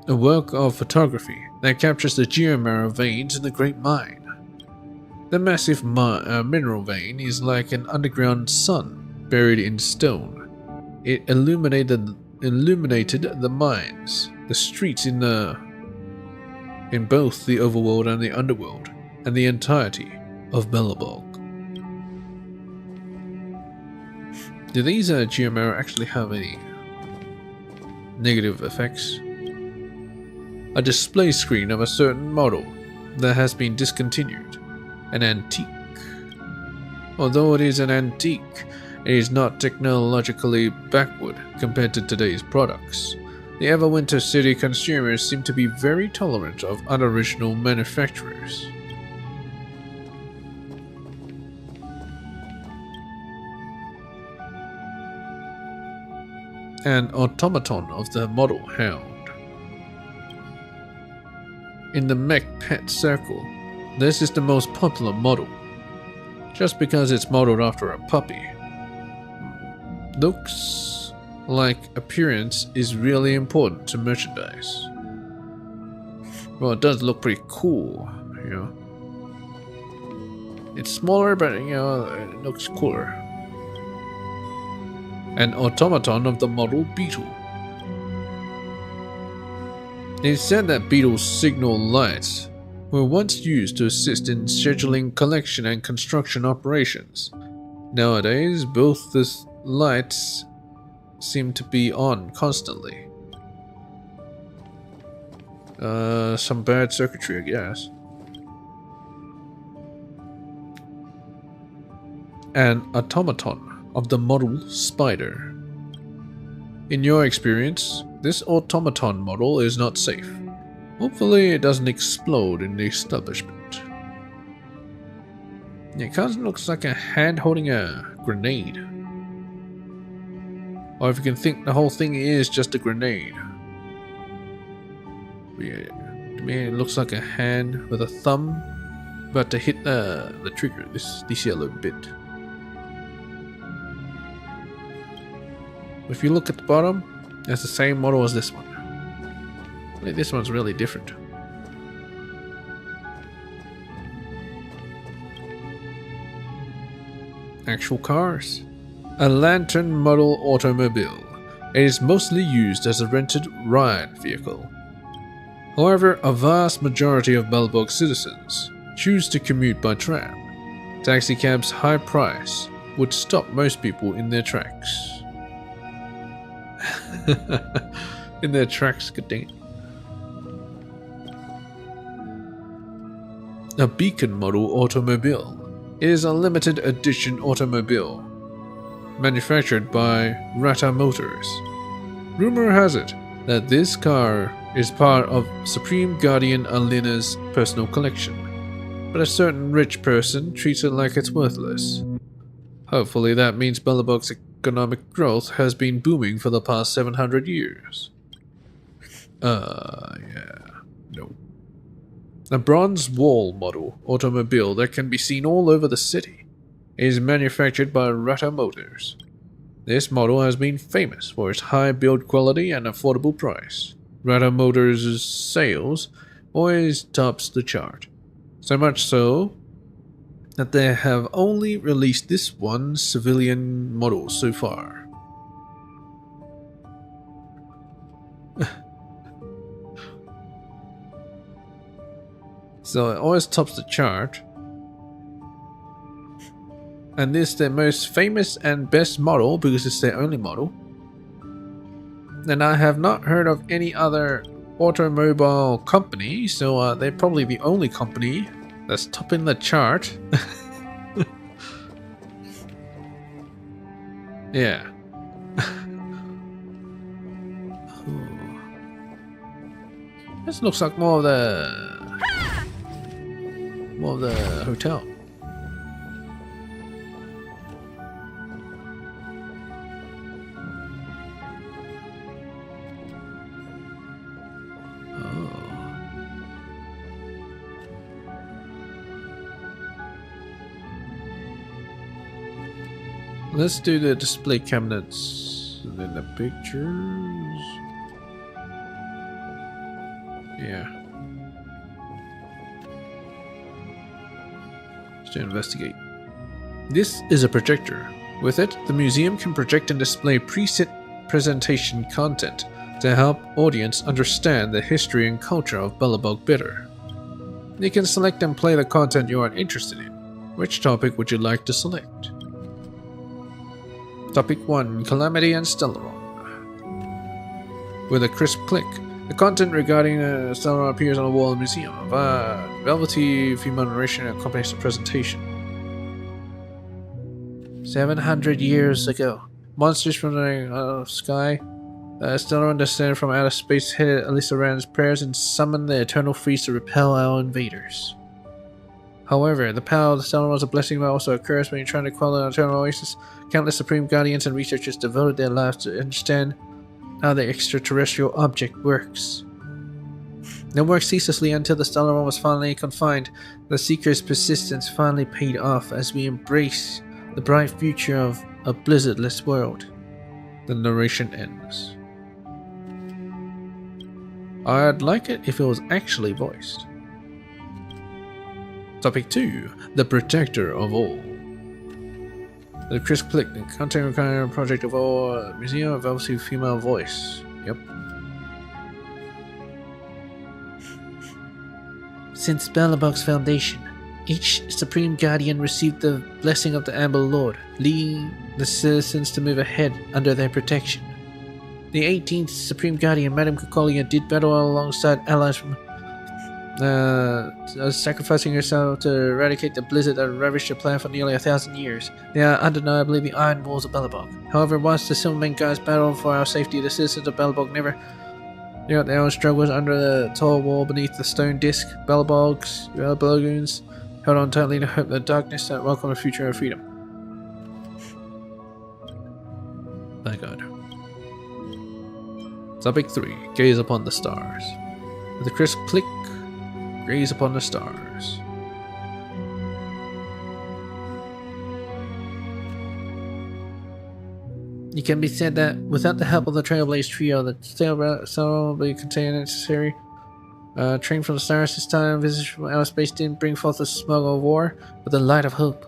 A work of photography that captures the geomarrow veins in the Great Mine. The massive mineral vein is like an underground sun buried in stone. It illuminated the mines, the streets in both the overworld and the underworld, and the entirety of Bellabog. Do these geomarrow actually have any negative effects? A display screen of a certain model that has been discontinued. An antique. Although it is an antique, it is not technologically backward compared to today's products. The Everwinter City consumers seem to be very tolerant of unoriginal manufacturers. An automaton of the model Hound. In the mech pet circle, this is the most popular model, just because it's modeled after a puppy. Looks like appearance is really important to merchandise. Well, it does look pretty cool, you know. It's smaller, but you know, it looks cooler. An automaton of the model Beetle. It is said that Beetle's signal lights were once used to assist in scheduling collection and construction operations. Nowadays, both the lights seem to be on constantly. Some bad circuitry, I guess. An automaton of the model Spider. In your experience, this automaton model is not safe. Hopefully it doesn't explode in the establishment. It kind of looks like a hand holding a grenade. Or if you can think the whole thing is just a grenade. Yeah, to me it looks like a hand with a thumb about to hit the trigger, this yellow bit. If you look at the bottom, it's the same model as this one. Only this one's really different. Actual cars. A lantern model automobile. It is mostly used as a rented ride vehicle. However, a vast majority of Belbog citizens choose to commute by tram. Taxicab's high price would stop most people in their tracks. In their tracks, good dang it. A beacon model automobile. It is a limited edition automobile manufactured by Rata Motors. Rumor has it that this car is part of Supreme Guardian Alina's personal collection, but a certain rich person treats it like it's worthless. Hopefully that means Belobog's economic growth has been booming for the past 700 years. Yeah. No. A bronze wall model automobile that can be seen all over the city is manufactured by Rata Motors. This model has been famous for its high build quality and affordable price. Rata Motors' sales always tops the chart. So much so that they have only released this one civilian model so far. So it always tops the chart. And this is their most famous and best model because it's their only model. And I have not heard of any other automobile company, so they're probably the only company that's topping the chart. Yeah. This looks like more of the hotel. Let's do the display cabinets and then the pictures. Yeah. Let's investigate. This is a projector. With it, the museum can project and display preset presentation content to help audience understand the history and culture of Belobog better. You can select and play the content you are interested in. Which topic would you like to select? Topic 1. Calamity and Stellaron. With a crisp click, the content regarding Stellaron appears on the wall of the museum. A velvety female narration accompanies the presentation. 700 years ago, monsters from the sky, Stellaron descended from outer space, headed Alisaran's prayers, and summoned the Eternal Freeze to repel our invaders. However, the power of the Stellaron was a blessing but also a curse when you're trying to quell the Eternal Oasis. Countless Supreme Guardians and researchers devoted their lives to understand how the extraterrestrial object works. They worked ceaselessly until the stellar one was finally confined. The Seeker's persistence finally paid off as we embrace the bright future of a blizzardless world. The narration ends. I'd like it if it was actually voiced. Topic 2. The Protector of All. The Chris Click, the content requiring project of all museum of obviously female voice. Yep. Since Belobog's foundation, each Supreme Guardian received the blessing of the Amber Lord, leading the citizens to move ahead under their protection. The 18th Supreme Guardian, Madame Cacolia, did battle alongside allies from sacrificing herself to eradicate the blizzard that ravaged the planet for nearly 1,000 years. They are undeniably the iron walls of Belobog. However, whilst the Silvermane guards battled for our safety, the citizens of Belobog never knew their own struggles under the tall wall beneath the stone disc. Belogoons held on tightly to hope the darkness that welcomed a future of freedom. My God. Topic 3. Gaze upon the stars. With a crisp click, gaze upon the stars. It can be said that without the help of the Trailblaze trio, the cell will contain necessary train from the stars this time. Visitors from outer space didn't bring forth the smoke of war, but the light of hope.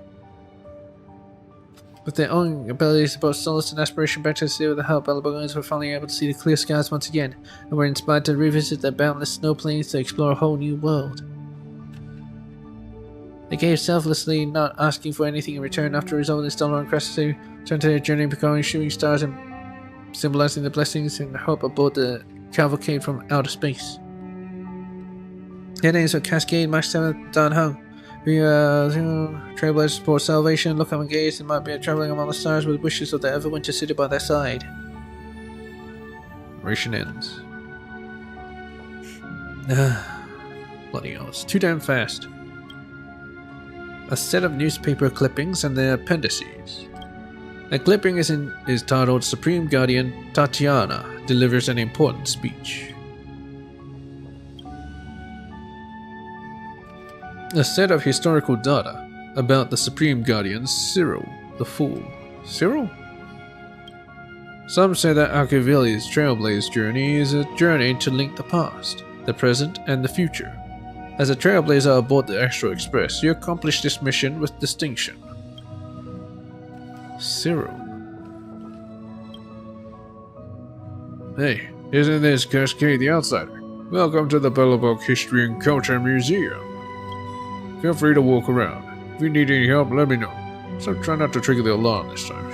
With their own abilities to both solace and aspiration back to the sea with the help, Belobogans were finally able to see the clear skies once again, and were inspired to revisit their boundless snow plains to explore a whole new world. They gave selflessly, not asking for anything in return after resolving the stellar crest to turn to their journey, becoming shooting stars and symbolizing the blessings and hope aboard the cavalcade from outer space. Their names were Cascade, March 7th, Dan Hung. We trailblazers for salvation, look up and gaze, and might be traveling among the stars with wishes of the Everwinter City by their side. Narration ends. Bloody hell, it's too damn fast. A set of newspaper clippings and their appendices. The clipping is titled Supreme Guardian Tatiana delivers an important speech. A set of historical data about the Supreme Guardian Cyril the Fool. Cyril? Some say that Alcavilli's Trailblaze journey is a journey to link the past, the present, and the future. As a trailblazer aboard the Astro Express, you accomplish this mission with distinction. Cyril. Hey, isn't this Cascade the Outsider? Welcome to the Belobog History and Culture Museum. Feel free to walk around. If you need any help, let me know. So try not to trigger the alarm this time.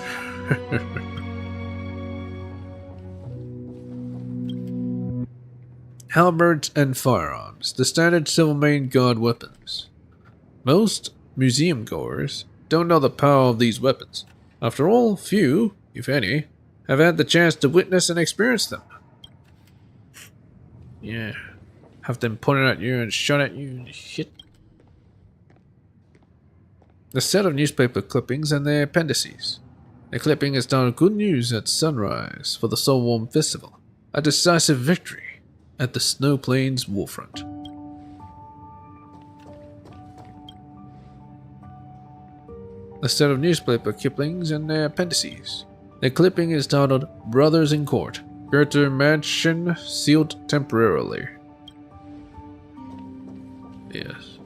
Halberds and firearms, the standard Silvermane Guard weapons. Most museum goers don't know the power of these weapons. After all, few, if any, have had the chance to witness and experience them. Yeah, have them pointed at you and shot at you and shit. A set of newspaper clippings and their appendices. The clipping is titled Good News at Sunrise for the Soulwarm Festival. A decisive victory at the Snow Plains Warfront. A set of newspaper clippings and their appendices. The clipping is titled Brothers in Court. Goethe Mansion sealed temporarily. Yes.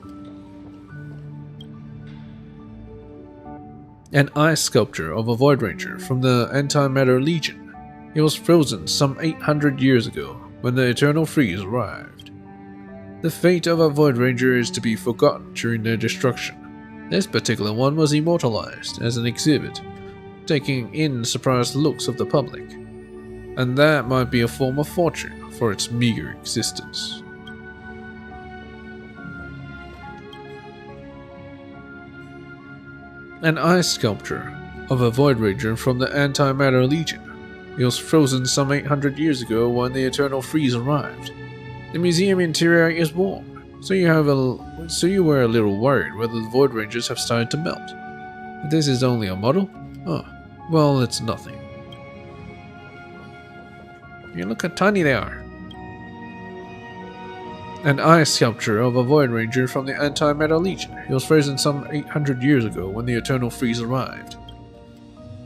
An ice sculpture of a Void Ranger from the Antimatter Legion. It was frozen some 800 years ago when the Eternal Freeze arrived. The fate of a Void Ranger is to be forgotten during their destruction. This particular one was immortalized as an exhibit, taking in surprised looks of the public, and that might be a form of fortune for its meager existence. An ice sculpture of a Void Ranger from the Antimatter Legion. It was frozen some 800 years ago when the Eternal Freeze arrived. The museum interior is warm, so you were a little worried whether the Void Rangers have started to melt. But this is only a model? Oh, well, it's nothing. You look how tiny they are. An eye sculpture of a Void Ranger from the Anti-Matter Legion. It was frozen some 800 years ago when the Eternal Freeze arrived.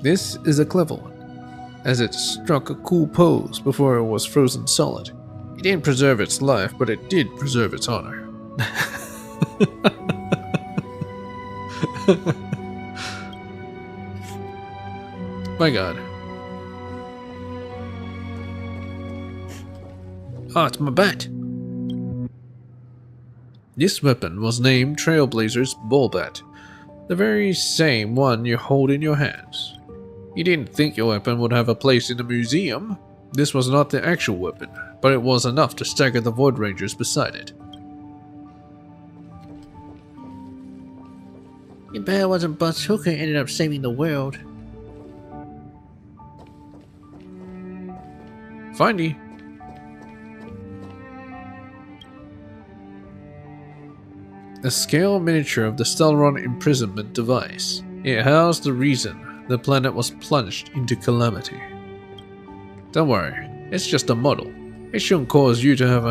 This is a clever one, as it struck a cool pose before it was frozen solid. It didn't preserve its life, but it did preserve its honor. My god. Oh, it's my bat. This weapon was named Trailblazer's Bullbat, the very same one you hold in your hands. You didn't think your weapon would have a place in a museum. This was not the actual weapon, but it was enough to stagger the Void Rangers beside it. You bet it wasn't Buzz Hooker who ended up saving the world. Findy. A scale miniature of the Stellaron imprisonment device. It housed the reason the planet was plunged into calamity. Don't worry, it's just a model. It shouldn't cause you to have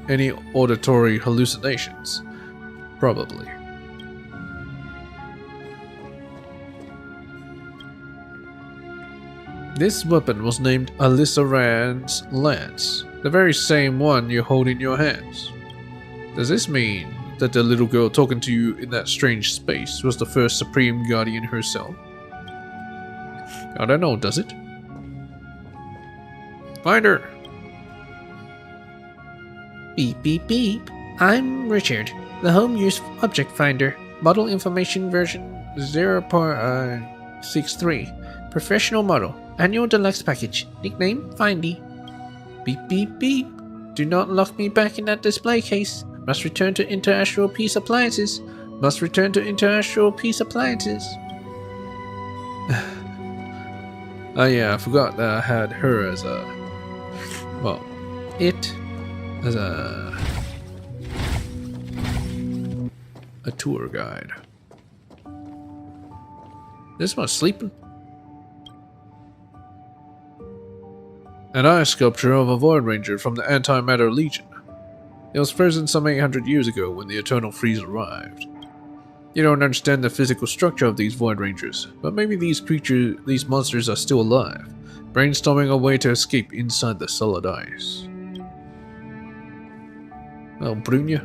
any auditory hallucinations. Probably. This weapon was named Alyssa Rand's Lance, the very same one you hold in your hands. Does this mean that the little girl talking to you in that strange space was the first Supreme Guardian herself? I don't know, does it? Find her! Beep beep beep. I'm Richard, the home use object finder. Model information version 0.63. Professional model. Annual deluxe package. Nickname Findy. Beep beep beep. Do not lock me back in that display case. Must return to Interastral Peace Appliances. Must return to Interastral Peace Appliances. Oh yeah, I forgot that I had her as a... well, it as a tour guide. This one's sleeping. An eye sculpture of a Void Ranger from the Antimatter Legion. It was frozen some 800 years ago when the Eternal Freeze arrived. You don't understand the physical structure of these Void Rangers, but maybe these monsters are still alive, brainstorming a way to escape inside the solid ice. Oh, Brunia.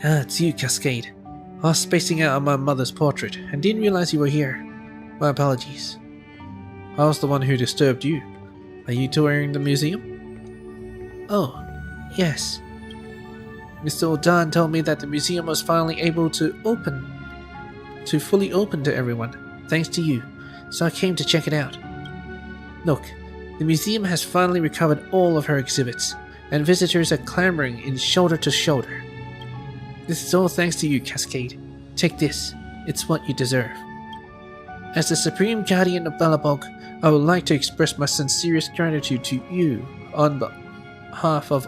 Ah, it's you, Cascade. I was spacing out on my mother's portrait and didn't realize you were here. My apologies. I was the one who disturbed you. Are you touring the museum? Oh, yes. Mr. O'Dan told me that the museum was finally able to fully open to everyone, thanks to you, so I came to check it out. Look, the museum has finally recovered all of her exhibits, and visitors are clamoring in shoulder to shoulder. This is all thanks to you, Cascade. Take this, it's what you deserve. As the Supreme Guardian of Belobog, I would like to express my sincerest gratitude to you on behalf of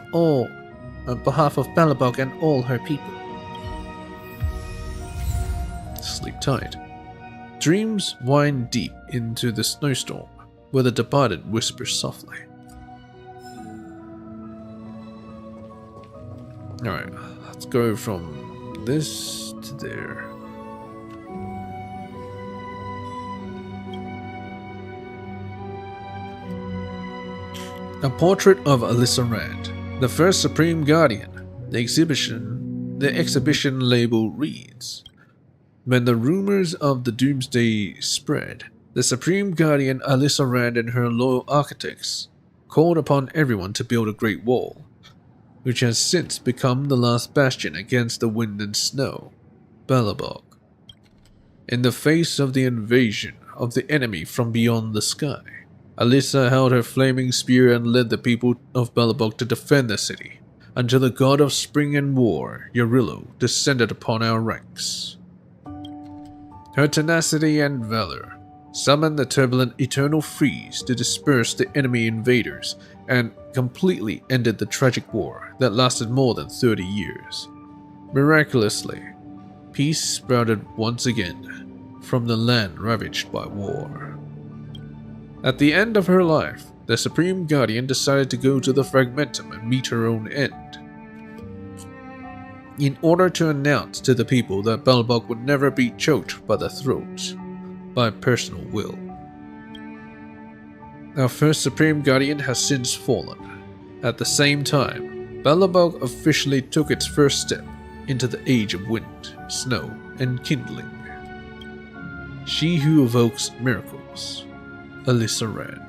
Belobog and all her people. Sleep tight. Dreams wind deep into the snowstorm, where the departed whispers softly. Alright, let's go from this to there. A portrait of Alyssa Rand, the first Supreme Guardian. The exhibition label reads: when the rumors of the Doomsday spread, the Supreme Guardian Alyssa Rand and her loyal architects called upon everyone to build a great wall, which has since become the last bastion against the wind and snow, Belobog. In the face of the invasion of the enemy from beyond the sky, Alyssa held her flaming spear and led the people of Belobog to defend the city, until the god of spring and war, Yarillo, descended upon our ranks. Her tenacity and valor summoned the turbulent Eternal Freeze to disperse the enemy invaders and completely ended the tragic war that lasted more than 30 years. Miraculously, peace sprouted once again from the land ravaged by war. At the end of her life, the Supreme Guardian decided to go to the Fragmentum and meet her own end. In order to announce to the people that Belobog would never be choked by the throats, by personal will. Our first Supreme Guardian has since fallen. At the same time, Belobog officially took its first step into the age of wind, snow, and kindling. She who evokes miracles, Alyssa Rand.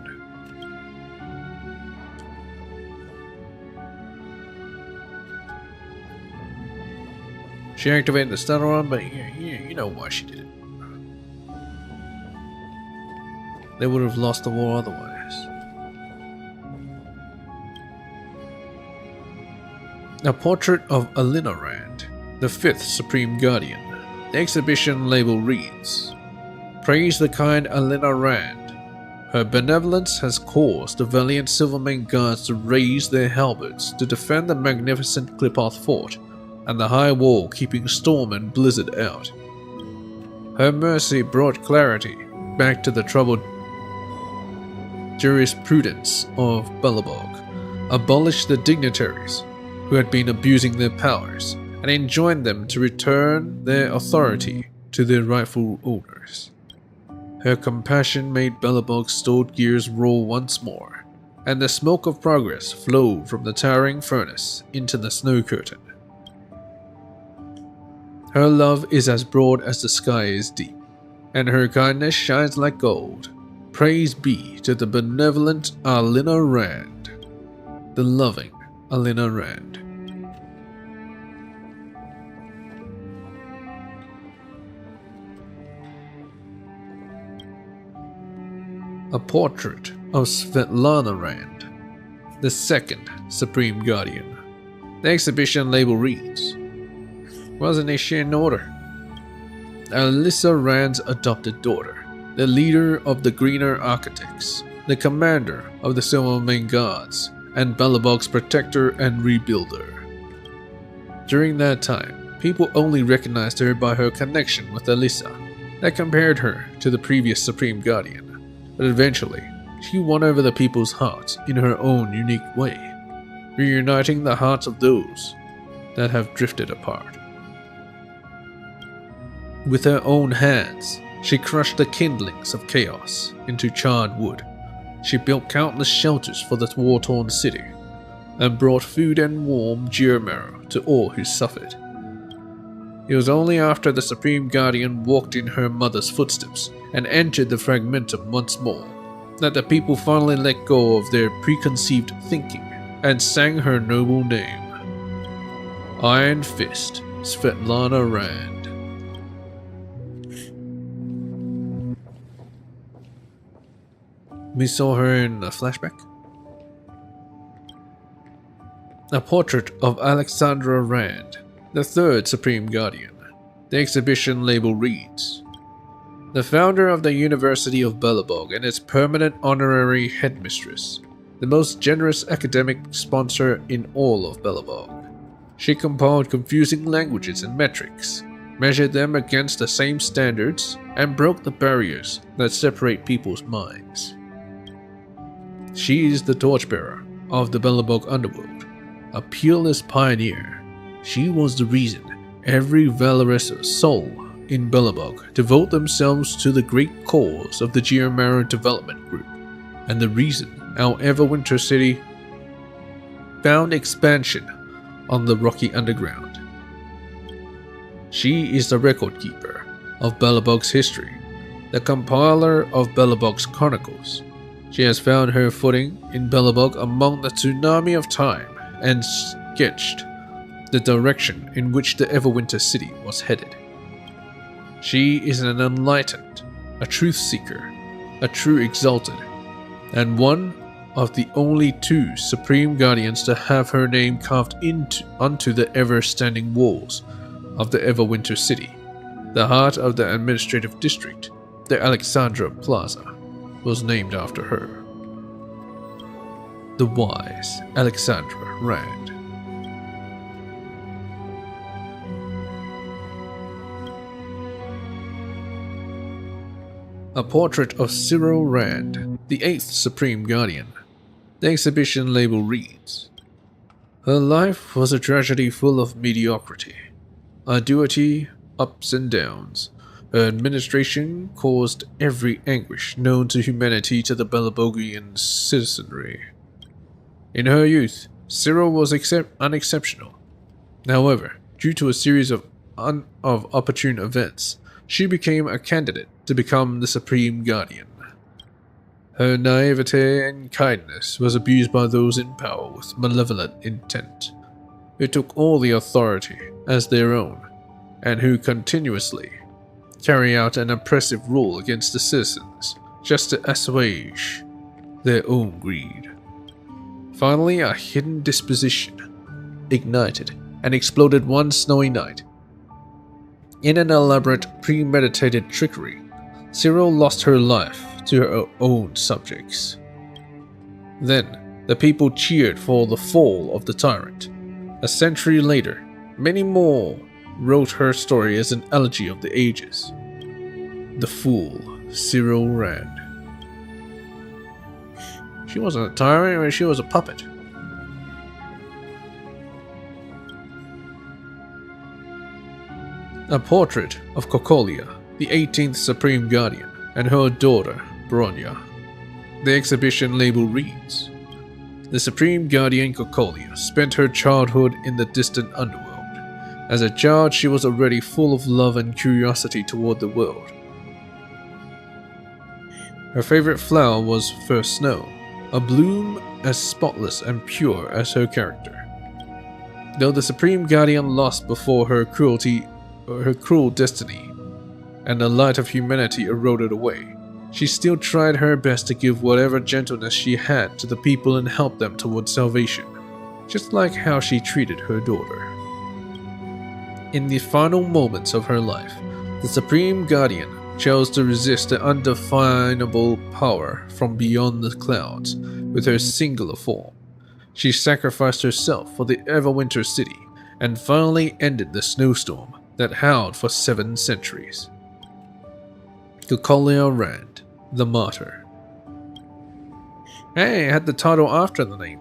She activated the stun run, but you know why she did it. They would have lost the war otherwise. A portrait of Alyssa Rand, the fifth Supreme Guardian. The exhibition label reads, "Praise the kind Alyssa Rand. Her benevolence has caused the valiant Silvermane guards to raise their halberds to defend the magnificent Clipoth fort and the high wall keeping storm and blizzard out. Her mercy brought clarity back to the troubled jurisprudence of Belobog, abolished the dignitaries who had been abusing their powers, and enjoined them to return their authority to their rightful owners. Her compassion made Belobog's stored gears roll once more, and the smoke of progress flowed from the towering furnace into the snow curtain. Her love is as broad as the sky is deep, and her kindness shines like gold. Praise be to the benevolent Alyssa Rand, the loving Alyssa Rand." A portrait of Svetlana Rand, the second Supreme Guardian. The exhibition label reads, "Wasn't she in order?" Alyssa Rand's adopted daughter, the leader of the Greener Architects, the commander of the Silvermane Guards, and Belobog's protector and rebuilder. During that time, people only recognized her by her connection with Alyssa, that compared her to the previous Supreme Guardian. But eventually, she won over the people's hearts in her own unique way, reuniting the hearts of those that have drifted apart. With her own hands, she crushed the kindlings of chaos into charred wood. She built countless shelters for the war-torn city, and brought food and warm deer marrow to all who suffered. It was only after the Supreme Guardian walked in her mother's footsteps and entered the Fragmentum once more that the people finally let go of their preconceived thinking and sang her noble name. Iron Fist, Svetlana Rand. We saw her in a flashback. A portrait of Alexandra Rand, the third Supreme Guardian. The exhibition label reads, "The founder of the University of Belobog and its permanent honorary headmistress, the most generous academic sponsor in all of Belobog. She compiled confusing languages and metrics, measured them against the same standards, and broke the barriers that separate people's minds. She is the torchbearer of the Belobog underworld, a peerless pioneer. She was the reason every valorous soul in Belobog devote themselves to the great cause of the Geomarrow Development Group, and the reason our Everwinter City found expansion on the rocky underground. She is the record keeper of Belobog's history, the compiler of Belobog's chronicles. She has found her footing in Belobog among the tsunami of time and sketched the direction in which the Everwinter City was headed. She is an enlightened, a truth seeker, a true exalted, and one of the only two Supreme Guardians to have her name carved onto the ever-standing walls of the Everwinter City. The heart of the administrative district, the Alexandra Plaza, was named after her. The wise Alexandra Rand." A portrait of Cyril Rand, the 8th Supreme Guardian. The exhibition label reads, "Her life was a tragedy full of mediocrity, arduity, ups and downs. Her administration caused every anguish known to humanity to the Belabogian citizenry. In her youth, Cyril was unexceptional. However, due to a series of opportune events, she became a candidate to become the Supreme Guardian. Her naivete and kindness was abused by those in power with malevolent intent, who took all the authority as their own, and who continuously carry out an oppressive rule against the citizens just to assuage their own greed. Finally, a hidden disposition ignited and exploded one snowy night. In an elaborate, premeditated trickery, Cyril lost her life to her own subjects. Then, the people cheered for the fall of the tyrant. A century later, many more wrote her story as an elegy of the ages. The fool, Cyril Rand. She wasn't a tyrant, she was a puppet. A portrait of Kokolia, the 18th Supreme Guardian, and her daughter, Bronya. The exhibition label reads, "The Supreme Guardian Kokolia spent her childhood in the distant underworld. As a child, she was already full of love and curiosity toward the world. Her favorite flower was first snow, a bloom as spotless and pure as her character. Though the Supreme Guardian lost before her cruel destiny, and the light of humanity eroded away, she still tried her best to give whatever gentleness she had to the people and help them towards salvation, just like how she treated her daughter. In the final moments of her life, the Supreme Guardian chose to resist the undefinable power from beyond the clouds with her singular form. She sacrificed herself for the Everwinter City and finally ended the snowstorm that howled for 7 centuries. Kokolia Rand, the Martyr." Hey, I had the title after the name.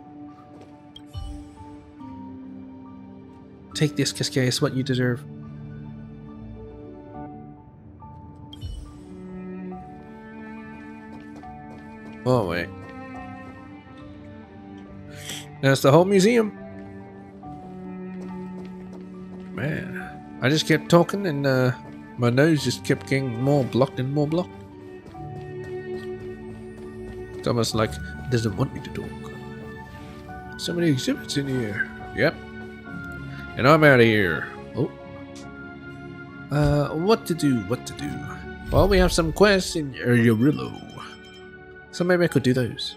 Take this, Cascade, it's what you deserve. Oh, wait. That's the whole museum. Man, I just kept talking and my nose just kept getting more blocked and more blocked. It's almost like it doesn't want me to talk. So many exhibits in here. Yep. And I'm out of here. Oh. What to do? Well, we have some quests in Yorillo. So maybe I could do those.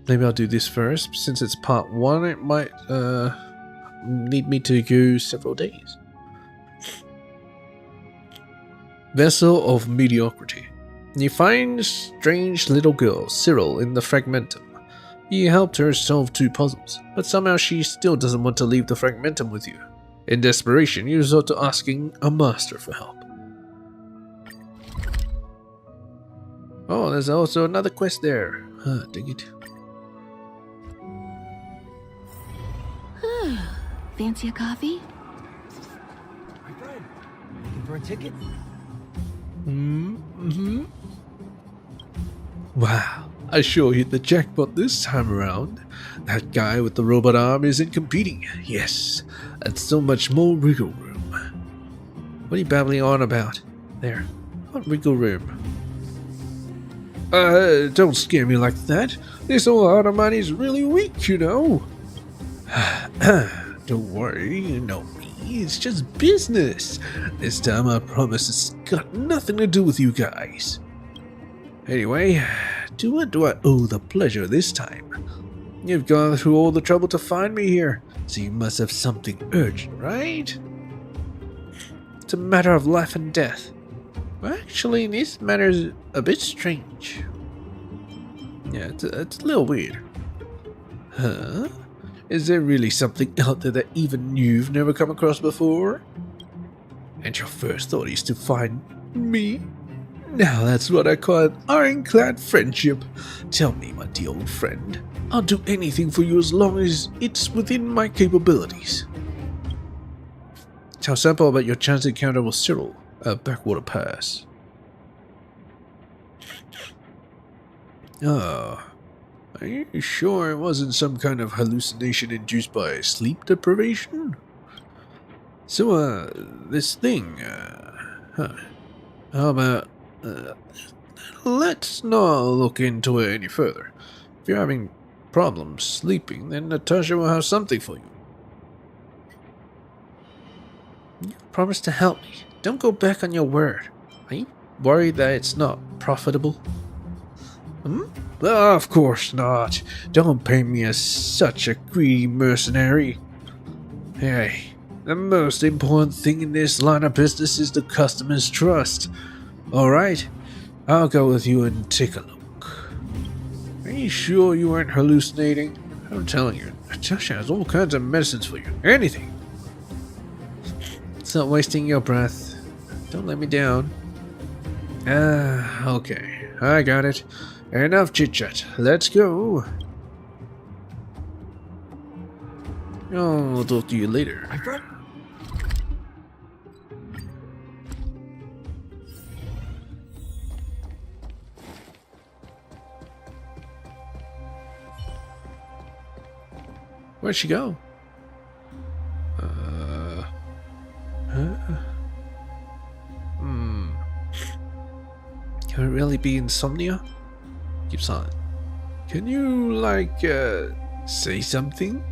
Maybe I'll do this first. Since it's part 1, it might need me to go several days. Vessel of Mediocrity. You find strange little girl, Cyril, in the Fragmentum. You helped her solve 2 puzzles, but somehow she still doesn't want to leave the Fragmentum with you. In desperation, you resort to asking a master for help. Oh, there's also another quest there. Dig it. Fancy a coffee? My friend, looking for a ticket? Mm-hmm. Wow, I sure hit the jackpot this time around. That guy with the robot arm isn't competing. Yes, and so much more wiggle room. What are you babbling on about? There, what wiggle room? Don't scare me like that. This old heart of mine is really weak, you know. Don't worry, you know me. It's just business. This time I promise it's got nothing to do with you guys. Anyway, to what do I owe the pleasure this time? You've gone through all the trouble to find me here, so you must have something urgent, right? It's a matter of life and death. Well, actually, this matter is a bit strange. Yeah, it's a little weird. Huh? Is there really something out there that even you've never come across before? And your first thought is to find me? Now that's what I call an ironclad friendship. Tell me, my dear old friend, I'll do anything for you as long as it's within my capabilities. Tell Sample about your chance encounter with Cyril at Backwater Pass. Ah, are you sure it wasn't some kind of hallucination induced by sleep deprivation? So, this thing, how about, let's not look into it any further. If you're having problems sleeping, then Natasha will have something for you. You promised to help me. Don't go back on your word. Are you worried that it's not profitable? Of course not. Don't paint me as such a greedy mercenary. Hey, the most important thing in this line of business is the customer's trust. Alright, I'll go with you and take a look. Are you sure you weren't hallucinating? I'm telling you, Natasha has all kinds of medicines for you. Anything. Stop wasting your breath. Don't let me down. Okay, I got it. Enough chit-chat. Let's go. I'll talk to you later. My friend. Where'd she go? Can it really be insomnia? Keep silent. Can you, say something?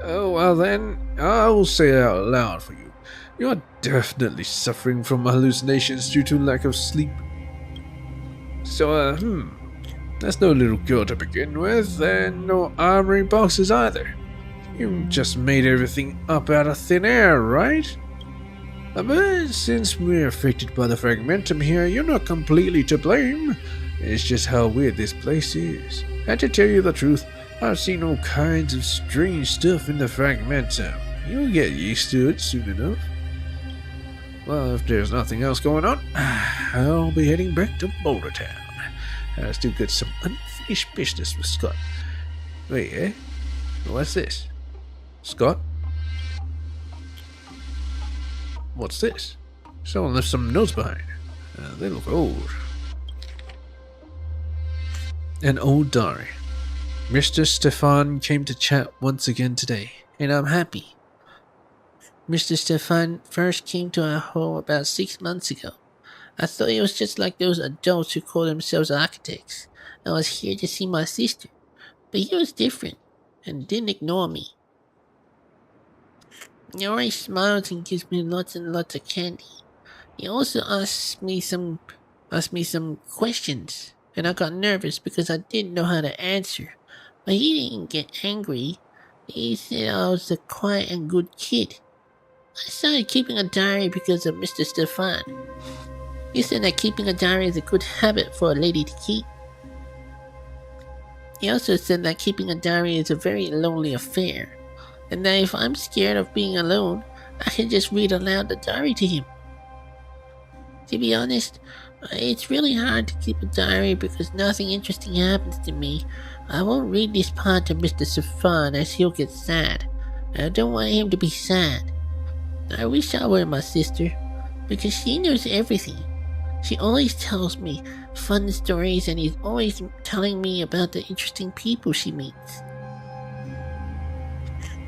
Oh, well then, I will say it out loud for you. You are definitely suffering from hallucinations due to lack of sleep. So, that's no little girl to begin with, and no armory boxes either. You just made everything up out of thin air, right? But since we're affected by the fragmentum here, you're not completely to blame. It's just how weird this place is. And to tell you the truth, I've seen all kinds of strange stuff in the fragmentum. You'll get used to it soon enough. Well, if there's nothing else going on, I'll be heading back to Boulder Town. I still got some unfinished business with Scott. Wait, eh? What's this? Scott? What's this? Someone left some notes behind. They look old. An old diary. Mr. Stefan came to chat once again today, and I'm happy. Mr. Stefan first came to our home about 6 months ago. I thought he was just like those adults who call themselves architects. I was here to see my sister, but he was different and didn't ignore me. He always smiles and gives me lots and lots of candy. He also asked me some questions, and I got nervous because I didn't know how to answer. But he didn't get angry. He said I was a quiet and good kid. I started keeping a diary because of Mr. Stefan. He said that keeping a diary is a good habit for a lady to keep. He also said that keeping a diary is a very lonely affair, and that if I'm scared of being alone, I can just read aloud the diary to him. To be honest, it's really hard to keep a diary because nothing interesting happens to me. I won't read this part to Mr. Stefan as he'll get sad. I don't want him to be sad. I wish I were my sister, because she knows everything. She always tells me fun stories and is always telling me about the interesting people she meets.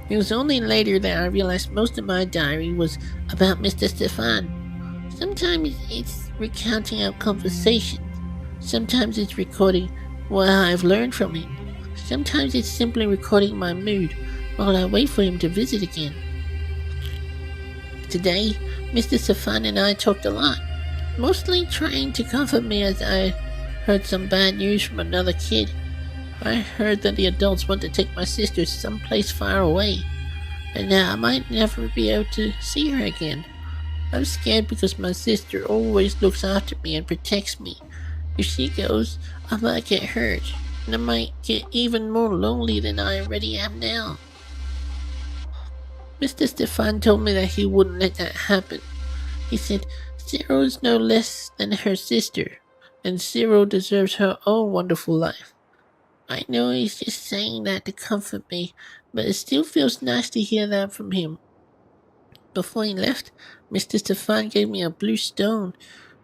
It was only later that I realized most of my diary was about Mr. Stefan. Sometimes it's recounting our conversations. Sometimes it's recording what I've learned from him. Sometimes it's simply recording my mood while I wait for him to visit again. Today, Mr. Stefan and I talked a lot, mostly trying to comfort me as I heard some bad news from another kid. I heard that the adults want to take my sister someplace far away, and that I might never be able to see her again. I'm scared because my sister always looks after me and protects me. If she goes, I might get hurt, and I might get even more lonely than I already am now. Mr. Stefan told me that he wouldn't let that happen. He said Zero is no less than her sister, and Zero deserves her own wonderful life. I know he's just saying that to comfort me, but it still feels nice to hear that from him. Before he left, Mr. Stefan gave me a blue stone,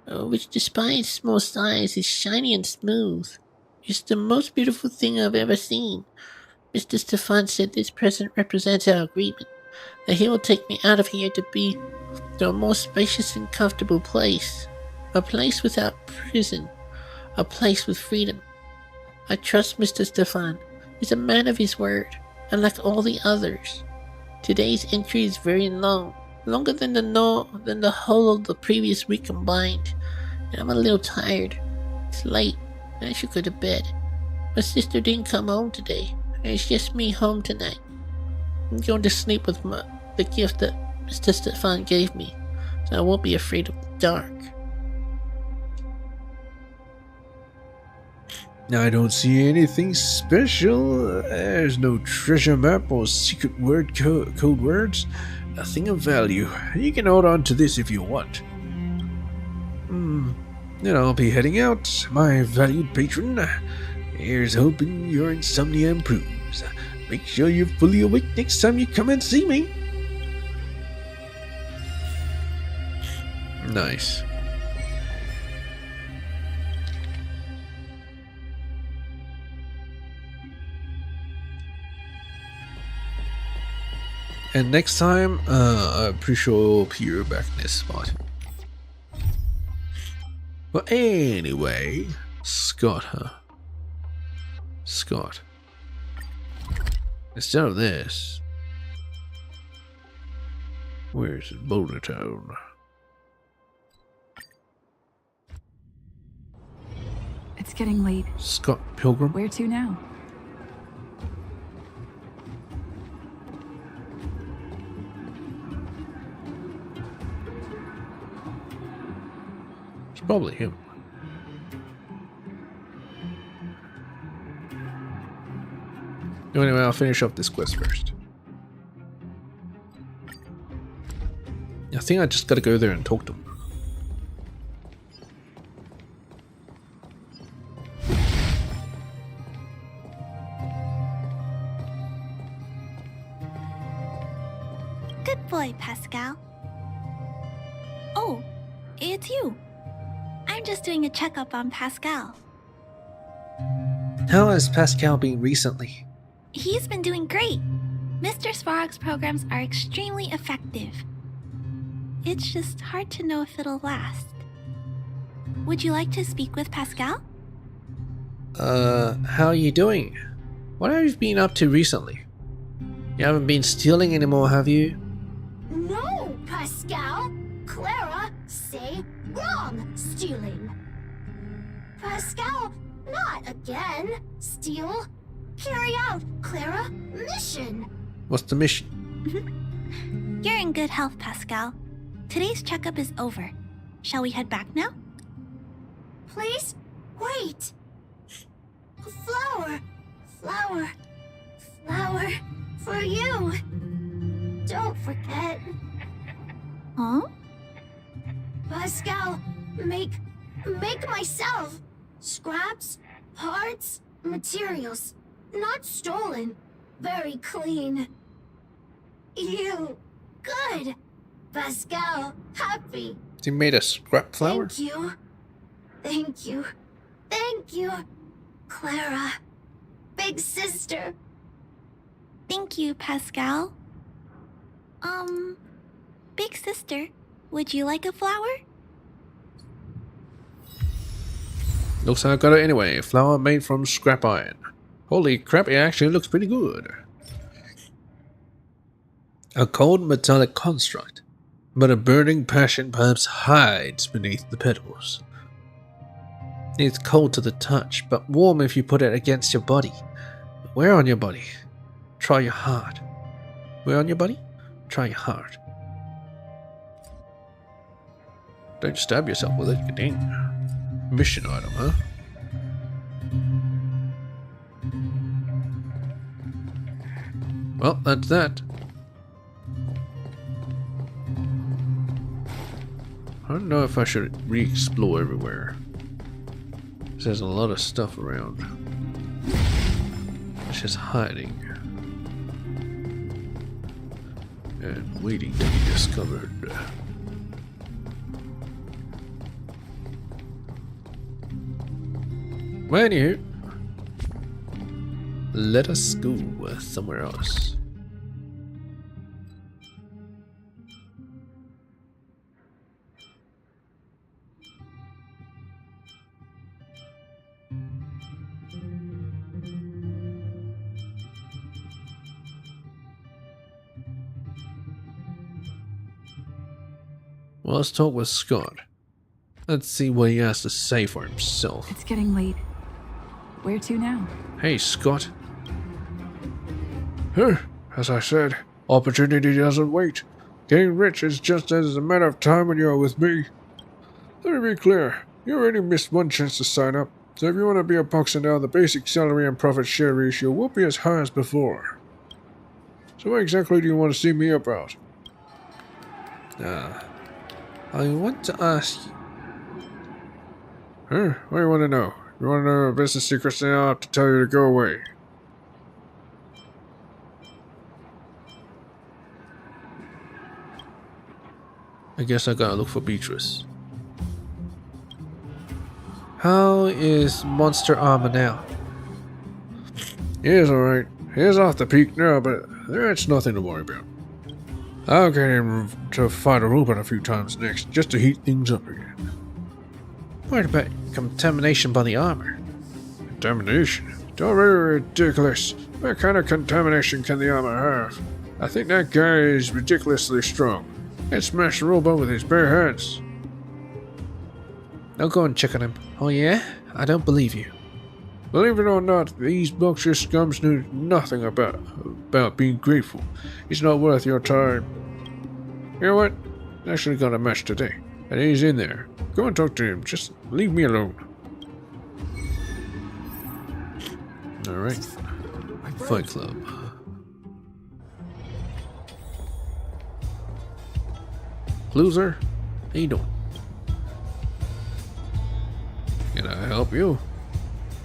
which despite its small size is shiny and smooth. It's the most beautiful thing I've ever seen. Mr. Stefan said this present represents our agreement, that he will take me out of here to be to a more spacious and comfortable place. A place without prison. A place with freedom. I trust Mr. Stefan. He's a man of his word, unlike all the others. Today's entry is very long, longer than the whole of the previous week combined, and I'm a little tired. It's late, and I should go to bed. My sister didn't come home today, and it's just me home tonight. I'm going to sleep with the gift that Mr. Stefan gave me, so I won't be afraid of the dark. I don't see anything special. There's no treasure map or secret word code words. Nothing of value. You can hold on to this if you want. Then I'll be heading out, my valued patron. Here's hoping your insomnia improves. Make sure you're fully awake next time you come and see me. Nice. And next time, I'm pretty sure I'll appear back in this spot. Well, anyway, Scott, huh? Scott. Instead of this, where's Boulder Town? It's getting late. Scott Pilgrim? Where to now? It's probably him. Anyway, I'll finish off this quest first. I think I just gotta go there and talk to him. Good boy, Pascal. Oh, it's you. I'm just doing a checkup on Pascal. How has Pascal been recently? He's been doing great. Mr. Svarog's programs are extremely effective. It's just hard to know if it'll last. Would you like to speak with Pascal? How are you doing? What have you been up to recently? You haven't been stealing anymore, have you? No, Pascal! Clara, say wrong stealing. Pascal, not again. Steal. Carry out Clara mission. What's the mission? You're in good health, Pascal. Today's checkup is over. Shall we head back now? Please, wait. Flower, flower, flower for you. Don't forget. Huh? Pascal, make myself. Scraps, parts, materials. Not stolen. Very clean. You. Good. Pascal, happy. You made a scrap flower? Thank you. Thank you. Thank you. Clara. Big sister. Thank you, Pascal. Big sister, would you like a flower? Looks like I got it anyway. Flower made from scrap iron. Holy crap, it actually looks pretty good. A cold metallic construct, but a burning passion perhaps hides beneath the petals. It's cold to the touch, but warm if you put it against your body. Where on your body? Try your heart. Where on your body? Try your heart. Don't stab yourself with it, ding. Mission item, huh? Well, that's that. don't know if I should re-explore everywhere. There's a lot of stuff around. It's just hiding. And waiting to be discovered. Well, anywho, let us go somewhere else. Well, let's talk with Scott. Let's see what he has to say for himself. It's getting late. Where to now? Hey, Scott. As I said, opportunity doesn't wait. Getting rich is just as a matter of time when you're with me. Let me be clear. You already missed one chance to sign up. So if you want to be a boxer now, the basic salary and profit share ratio won't be as high as before. So what exactly do you want to see me about? I want to ask you. What do you want to know? You want to know business secrets, then I'll have to tell you to go away. I guess I gotta look for Beatrice. How is Monster Armor now? He is alright. He is off the peak now, but that's nothing to worry about. I'll get him to fight a robot a few times next, just to heat things up again. What about contamination by the armor? Contamination? Don't be ridiculous. What kind of contamination can the armor have? I think that guy is ridiculously strong. He'd smash the robot with his bare hands. I'll go and check on him. Oh yeah? I don't believe you. Believe it or not, these boxer scums knew nothing about being grateful. He's not worth your time. You know what? I actually got a match today, and he's in there. Go and talk to him. Just leave me alone. Alright. Fight Club. Loser, how you doing? Can I help you?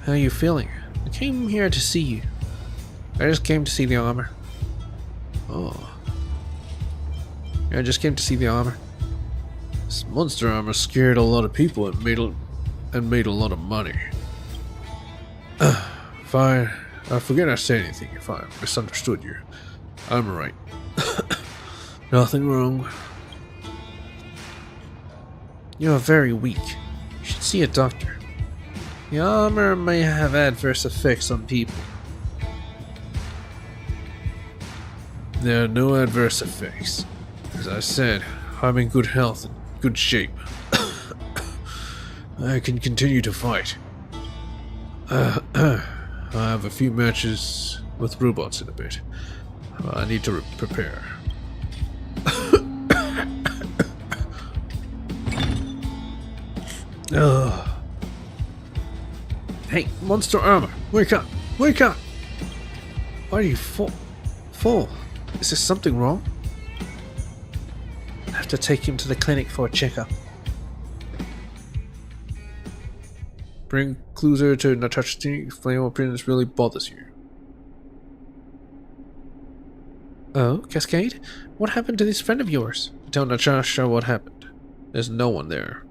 How are you feeling? I came here to see you. I just came to see the armor. Oh. Yeah, I just came to see the armor. This monster armor scared a lot of people and made a lot of money. Fine. I forget I said anything if I misunderstood you. I'm right. Nothing wrong. You are very weak. You should see a doctor. The armor may have adverse effects on people. There are no adverse effects. As I said, I'm in good health and good shape. I can continue to fight. I have a few matches with robots in a bit. I need to prepare. Hey, monster armor, wake up! Wake up! Why do you fall? Is there something wrong? I have to take him to the clinic for a checkup. Bring Closer to Natasha. Flame appearance really bothers you. Oh, Cascade? What happened to this friend of yours? Tell Natasha what happened. There's no one there.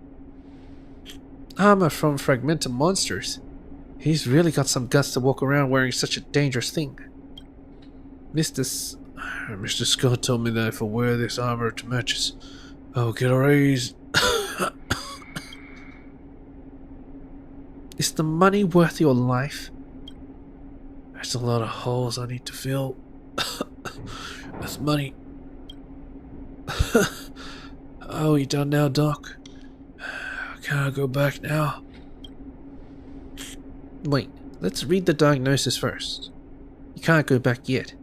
Armor from Fragmented Monsters. He's really got some guts to walk around wearing such a dangerous thing. Mr. Scott told me that if I wear this armor to matches, I'll get a raise. Is the money worth your life? There's a lot of holes I need to fill. With money. Oh, you done now, Doc? Can I go back now? Wait, let's read the diagnosis first. You can't go back yet.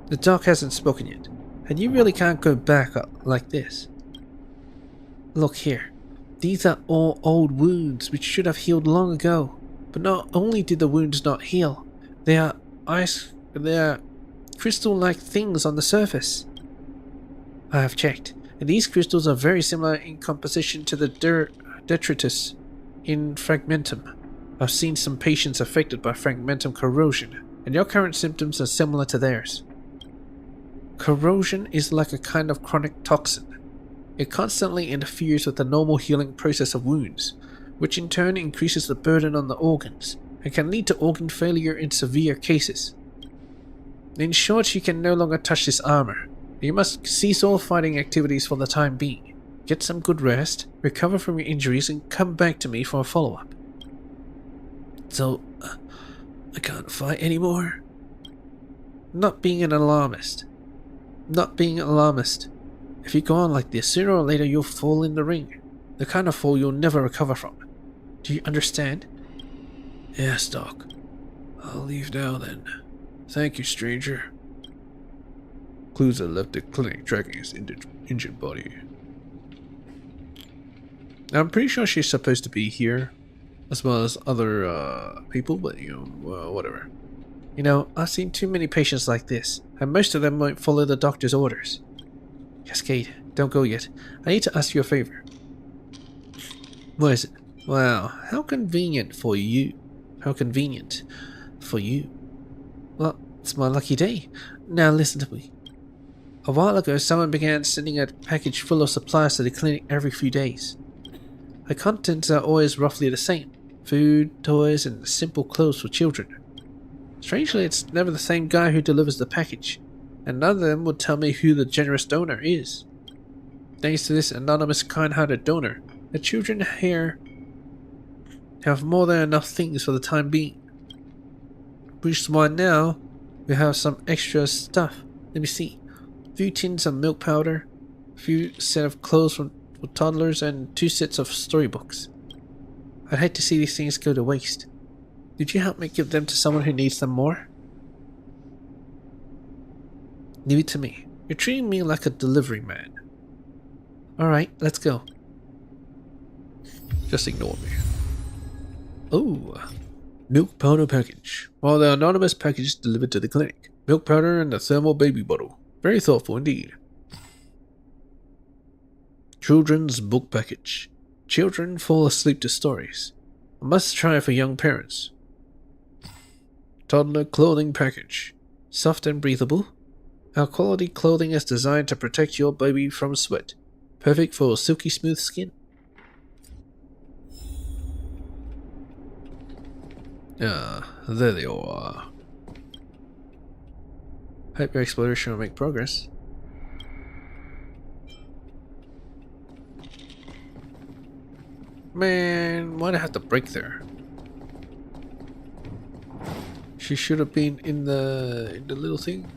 The doc hasn't spoken yet, and you really can't go back like this. Look here. These are all old wounds which should have healed long ago. But not only did the wounds not heal, they are crystal-like things on the surface. I have checked. and these crystals are very similar in composition to the detritus in fragmentum. I've seen some patients affected by fragmentum corrosion, and your current symptoms are similar to theirs. Corrosion is like a kind of chronic toxin. It constantly interferes with the normal healing process of wounds, which in turn increases the burden on the organs, and can lead to organ failure in severe cases. In short, you can no longer touch this armor. You must cease all fighting activities for the time being. Get some good rest, recover from your injuries, and come back to me for a follow-up. So, I can't fight anymore? Not being an alarmist. If you go on like this, sooner or later you'll fall in the ring. The kind of fall you'll never recover from. Do you understand? Yes, Doc. I'll leave now then. Thank you, stranger. Cluza left the clinic tracking his injured body. I'm pretty sure she's supposed to be here, as well as other people, but whatever. I've seen too many patients like this, and most of them won't follow the doctor's orders. Cascade, don't go yet. I need to ask you a favor. What is it? Wow, how convenient for you. Well, it's my lucky day. Now listen to me. A while ago, someone began sending a package full of supplies to the clinic every few days. The contents are always roughly the same. Food, toys, and simple clothes for children. Strangely, it's never the same guy who delivers the package, and none of them would tell me who the generous donor is. Thanks to this anonymous kind-hearted donor, the children here have more than enough things for the time being. Which is why now we have some extra stuff. Let me see. A few tins of milk powder, a few set of clothes for toddlers, and 2 sets of storybooks. I'd hate to see these things go to waste. Did you help me give them to someone who needs them more? Leave it to me. You're treating me like a delivery man. Alright, let's go. Just ignore me. Oh, milk powder package. Well, the anonymous package delivered to the clinic. Milk powder and a thermal baby bottle. Very thoughtful indeed. Children's book package. Children fall asleep to stories. A must try for young parents. Toddler clothing package. Soft and breathable. Our quality clothing is designed to protect your baby from sweat. Perfect for silky smooth skin. There they all are. Hope your exploration will make progress. Man, why'd I have to break there? She should have been in the little thing.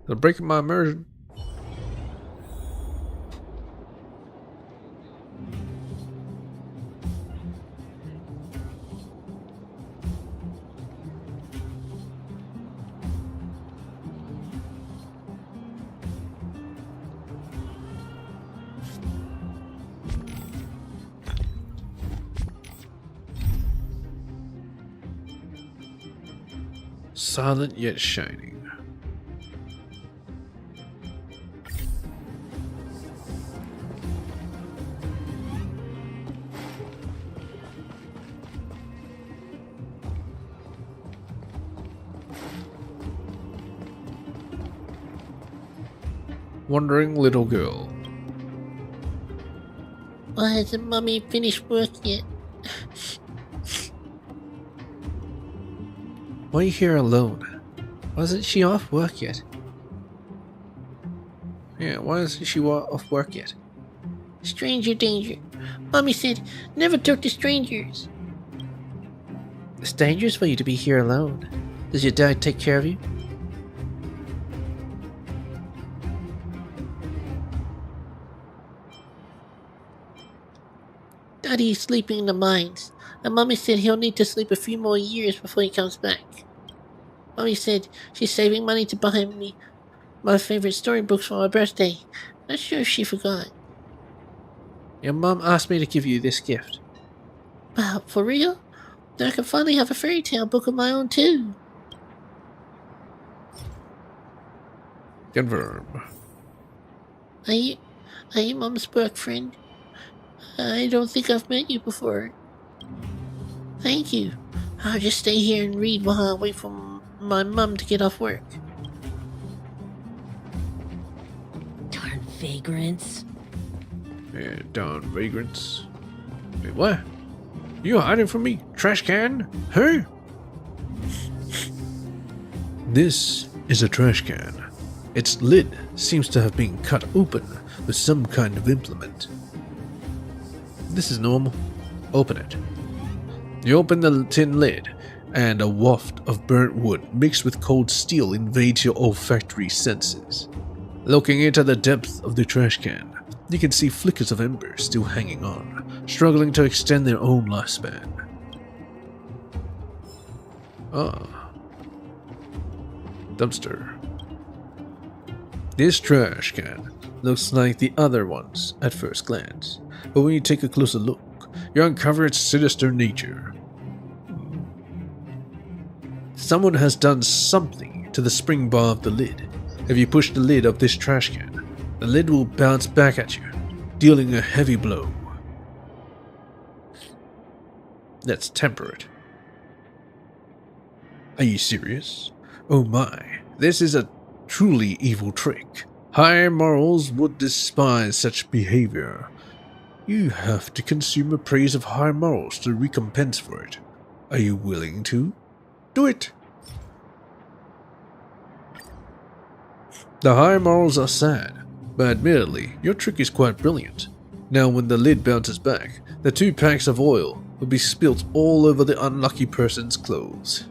They're breaking my immersion. Silent yet shining. Wandering little girl. Why hasn't Mommy finished work yet? Why are you here alone? Wasn't she off work yet? Yeah, why isn't she off work yet? Stranger danger. Mommy said, never talk to strangers. It's dangerous for you to be here alone. Does your dad take care of you? Daddy is sleeping in the mines, and Mommy said he'll need to sleep a few more years before he comes back. Mommy said she's saving money to buy me my favorite storybooks for my birthday. Not sure if she forgot. Your mom asked me to give you this gift. Wow, for real? Then I can finally have a fairy tale book of my own too. Confirm. Are you Mom's boyfriend? I don't think I've met you before. Thank you. I'll just stay here and read while I wait for my mum to get off work. Darn vagrants. Yeah, darn vagrants. Wait, what? You hiding from me, trash can? Huh? This is a trash can. Its lid seems to have been cut open with some kind of implement. This is normal. Open it. You open the tin lid, and a waft of burnt wood mixed with cold steel invades your olfactory senses. Looking into the depth of the trash can, you can see flickers of embers still hanging on, struggling to extend their own lifespan. Ah. Dumpster. This trash can looks like the other ones at first glance, but when you take a closer look, you uncover its sinister nature. Someone has done something to the spring bar of the lid. If you push the lid of this trash can, the lid will bounce back at you, dealing a heavy blow. Let's temper it. Are you serious? Oh my, this is a truly evil trick. Higher morals would despise such behavior. You have to consume a praise of high morals to recompense for it. Are you willing to? Do it! The high morals are sad, but admittedly, your trick is quite brilliant. Now when the lid bounces back, the 2 packs of oil will be spilt all over the unlucky person's clothes.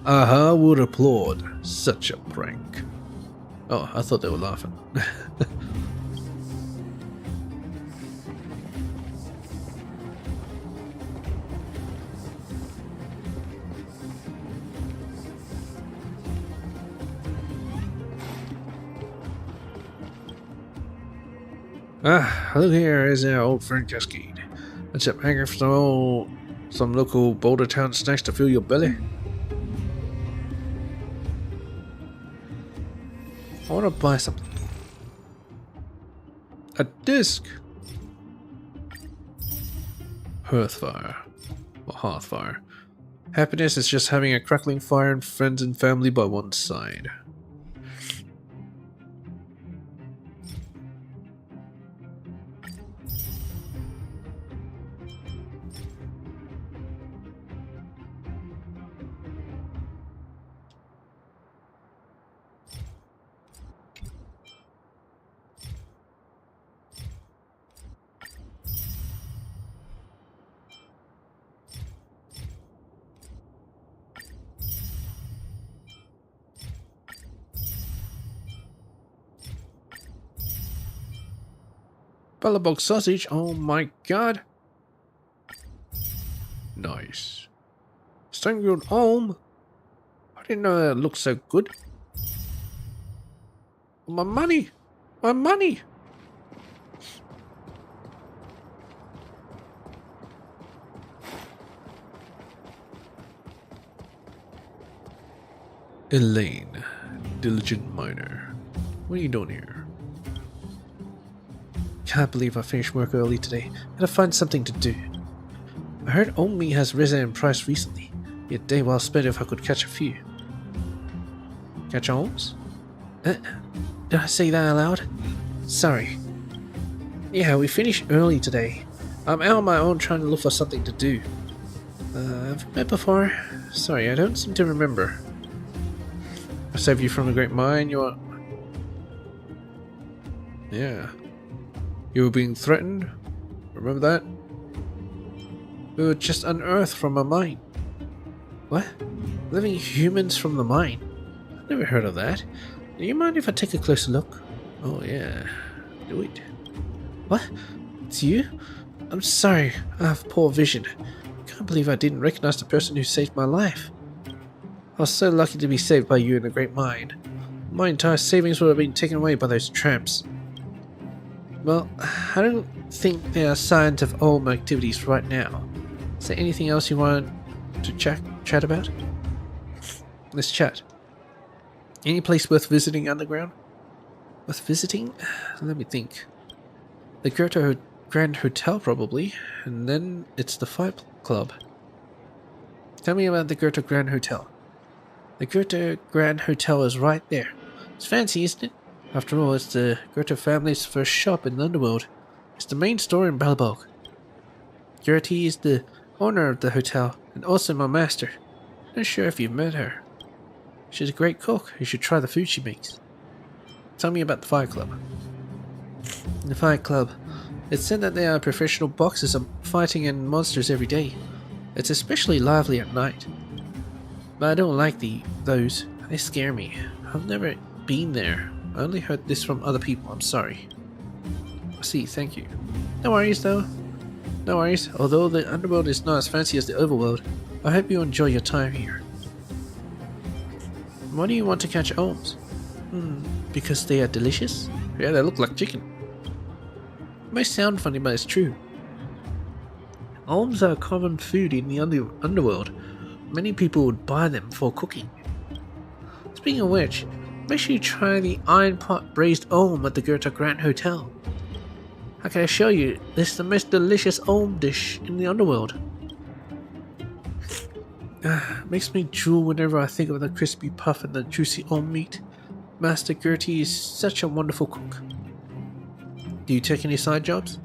Aha would applaud such a prank. Oh, I thought they were laughing. Look here is our old friend Cascade. Let's up hanging for some local Boulder Town snacks to fill your belly. I want to buy something. A disc. Hearthfire. Or Hearthfire. Happiness is just having a crackling fire and friends and family by one's side. Butterbog sausage, oh my god. Nice. Stone-grilled alm. I didn't know that looked so good. My money! My money! Elaine, diligent miner. What are you doing here? Can't believe I finished work early today. Gotta find something to do. I heard old meat has risen in price recently. Be a day well spent if I could catch a few. Catch alms? Did I say that out loud? Sorry. Yeah, we finished early today. I'm out on my own trying to look for something to do. Have we met before? Sorry, I don't seem to remember. I saved you from a great mine, you are... Yeah. You were being threatened? Remember that? We were just unearthed from a mine. What? Living humans from the mine? I've never heard of that. Do you mind if I take a closer look? Oh yeah. Do it. What? It's you? I'm sorry. I have poor vision. Can't believe I didn't recognize the person who saved my life. I was so lucky to be saved by you in the Great Mine. My entire savings would have been taken away by those tramps. Well, I don't think there are signs of Ulm activities right now. Is there anything else you want to chat about? Let's chat. Any place worth visiting underground? With visiting? Let me think. The Goethe Grand Hotel, probably. And then it's the Fight Club. Tell me about the Goethe Grand Hotel. The Goethe Grand Hotel is right there. It's fancy, isn't it? After all, it's the Goethe family's first shop in the underworld. It's the main store in Belbog. Goethe is the owner of the hotel, and also my master. Not sure if you've met her. She's a great cook. You should try the food she makes. Tell me about the Fight Club. The Fight Club. It's said that they are professional boxers fighting in monsters every day. It's especially lively at night. But I don't like those. They scare me. I've never been there. I only heard this from other people. I'm sorry. I see, thank you. No worries though. No worries. Although the underworld is not as fancy as the overworld, I hope you enjoy your time here. Why do you want to catch ohms? Because they are delicious? Yeah, they look like chicken. It may sound funny, but it's true. Ohms are a common food in the underworld. Many people would buy them for cooking. Speaking of which, make sure you try the iron pot braised ohm at the Goethe Grand Hotel. How can I show you? This is the most delicious ohm dish in the underworld. Makes me drool whenever I think of the crispy puff and the juicy ohm meat. Master Goethe is such a wonderful cook. Do you take any side jobs?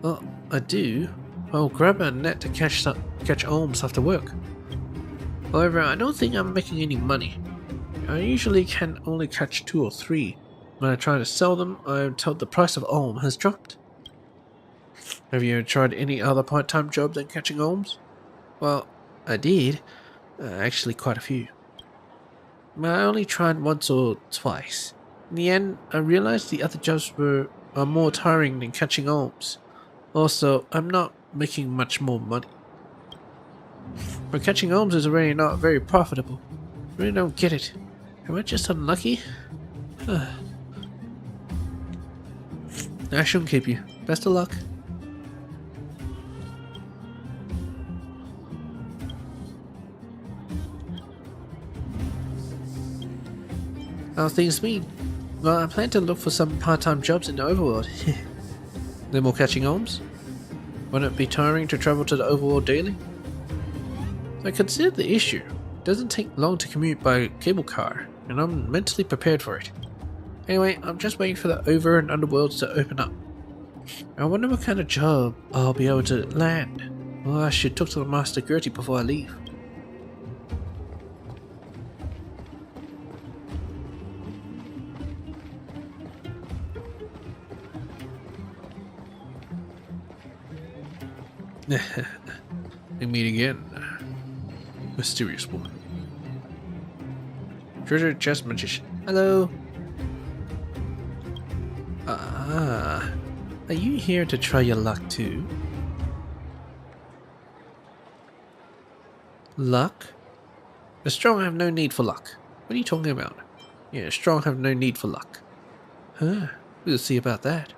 Well, I do. I'll grab a net to catch ohms after work. However, I don't think I'm making any money. I usually can only catch 2 or 3. When I try to sell them, I'm told the price of ohm has dropped. Have you tried any other part-time job than catching ohms? Well, I did. Actually, quite a few. But I only tried once or twice. In the end, I realized the other jobs are more tiring than catching ohms. Also, I'm not making much more money. But catching ohms is already not very profitable. I really don't get it. Am I just unlucky? I shouldn't keep you. Best of luck. How things been? Well, I plan to look for some part-time jobs in the overworld. No more catching ohms? Wouldn't it be tiring to travel to the overworld daily? I consider the issue. It doesn't take long to commute by cable car, and I'm mentally prepared for it. Anyway, I'm just waiting for the over and underworlds to open up. I wonder what kind of job I'll be able to land. Well, I should talk to the Master Goethe before I leave. We meet again. Mysterious woman. Treasure chest magician. Hello. Are you here to try your luck too? Luck? The strong have no need for luck. What are you talking about? Yeah, strong have no need for luck. Huh, we'll see about that.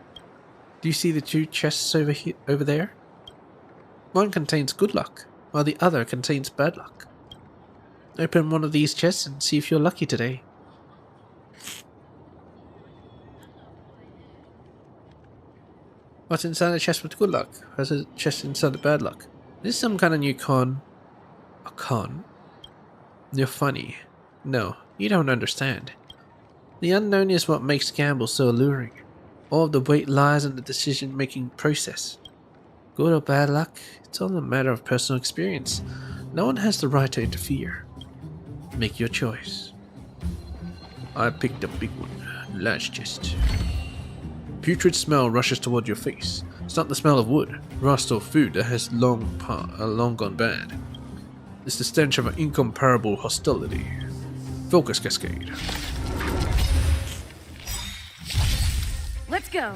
Do you see the 2 chests over there? One contains good luck, while the other contains bad luck. Open one of these chests and see if you're lucky today. What's inside the chest with good luck? What's the chest inside the bad luck? This is some kind of new con. A con? You're funny. No, you don't understand. The unknown is what makes gambles so alluring. All of the weight lies in the decision-making process. Good or bad luck, it's all a matter of personal experience. No one has the right to interfere. Make your choice. I picked a big one. Large chest. Putrid smell rushes toward your face. It's not the smell of wood, rust or food that has long gone bad. It's the stench of an incomparable hostility. Focus cascade. Let's go.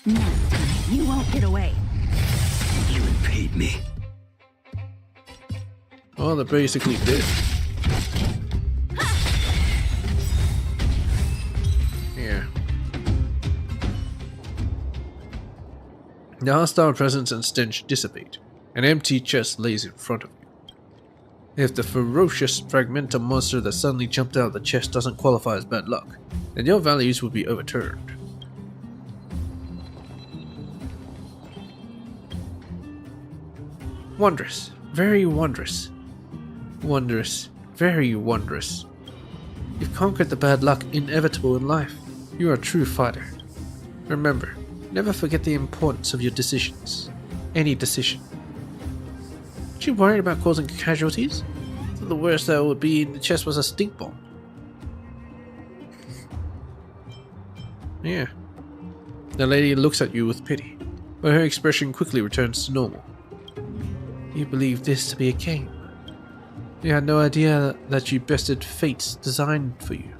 No, you won't get away. You repaid me. Well, they're basically dead. Yeah. The hostile presence and stench dissipate. An empty chest lays in front of you. If the ferocious fragmental monster that suddenly jumped out of the chest doesn't qualify as bad luck, then your values will be overturned. Wondrous. Very wondrous. Wondrous. Very wondrous. You've conquered the bad luck inevitable in life. You are a true fighter. Remember, never forget the importance of your decisions. Any decision. Aren't you worried about causing casualties? The worst that would be in the chest was a stink bomb. Yeah. The lady looks at you with pity, but her expression quickly returns to normal. You believe this to be a game. You had no idea that you bested fates designed for you.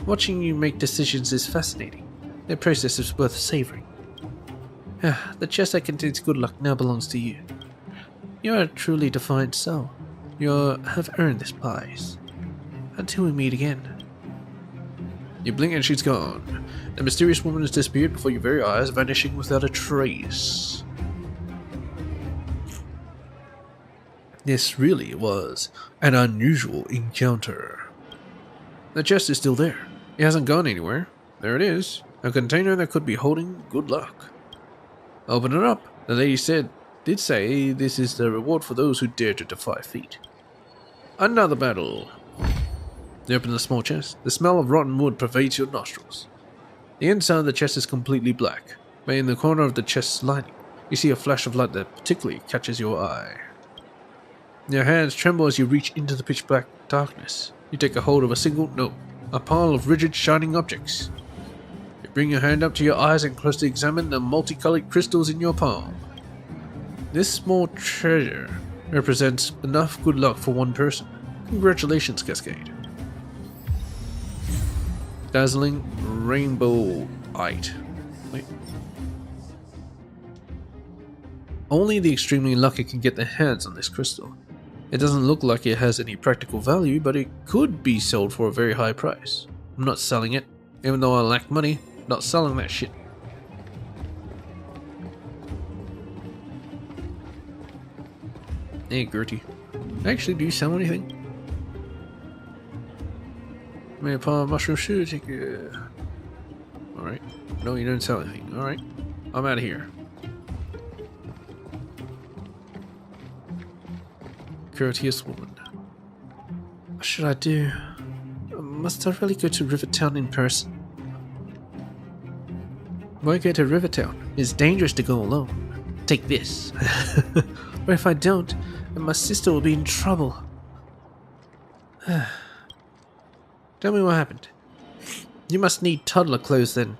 Watching you make decisions is fascinating. The process is worth savoring. The chest that contains good luck now belongs to you. You are a truly defiant soul. You have earned this prize. Until we meet again. You blink and she's gone. The mysterious woman has disappeared before your very eyes, vanishing without a trace. This really was an unusual encounter. The chest is still there. It hasn't gone anywhere. There it is. A container that could be holding good luck. Open it up. The lady did say this is the reward for those who dare to defy fate. Another battle. You open the small chest. The smell of rotten wood pervades your nostrils. The inside of the chest is completely black, but in the corner of the chest's lining, you see a flash of light that particularly catches your eye. Your hands tremble as you reach into the pitch black darkness. You take a hold of a pile of rigid, shining objects. You bring your hand up to your eyes and closely examine the multicolored crystals in your palm. This small treasure represents enough good luck for one person. Congratulations, Cascade. Dazzling rainbow-ite. Wait. Only the extremely lucky can get their hands on this crystal. It doesn't look like it has any practical value, but it could be sold for a very high price. I'm not selling it. Even though I lack money, I'm not selling that shit. Hey, Gertie. Actually, do you sell anything? Made a pile of mushroom shoes. Alright. No, you don't sell anything. Alright. I'm out of here. Courteous woman. What should I do? Must I really go to Rivertown in person? Why go to Rivertown? It's dangerous to go alone. Take this. But if I don't, then my sister will be in trouble. Tell me what happened. You must need toddler clothes then.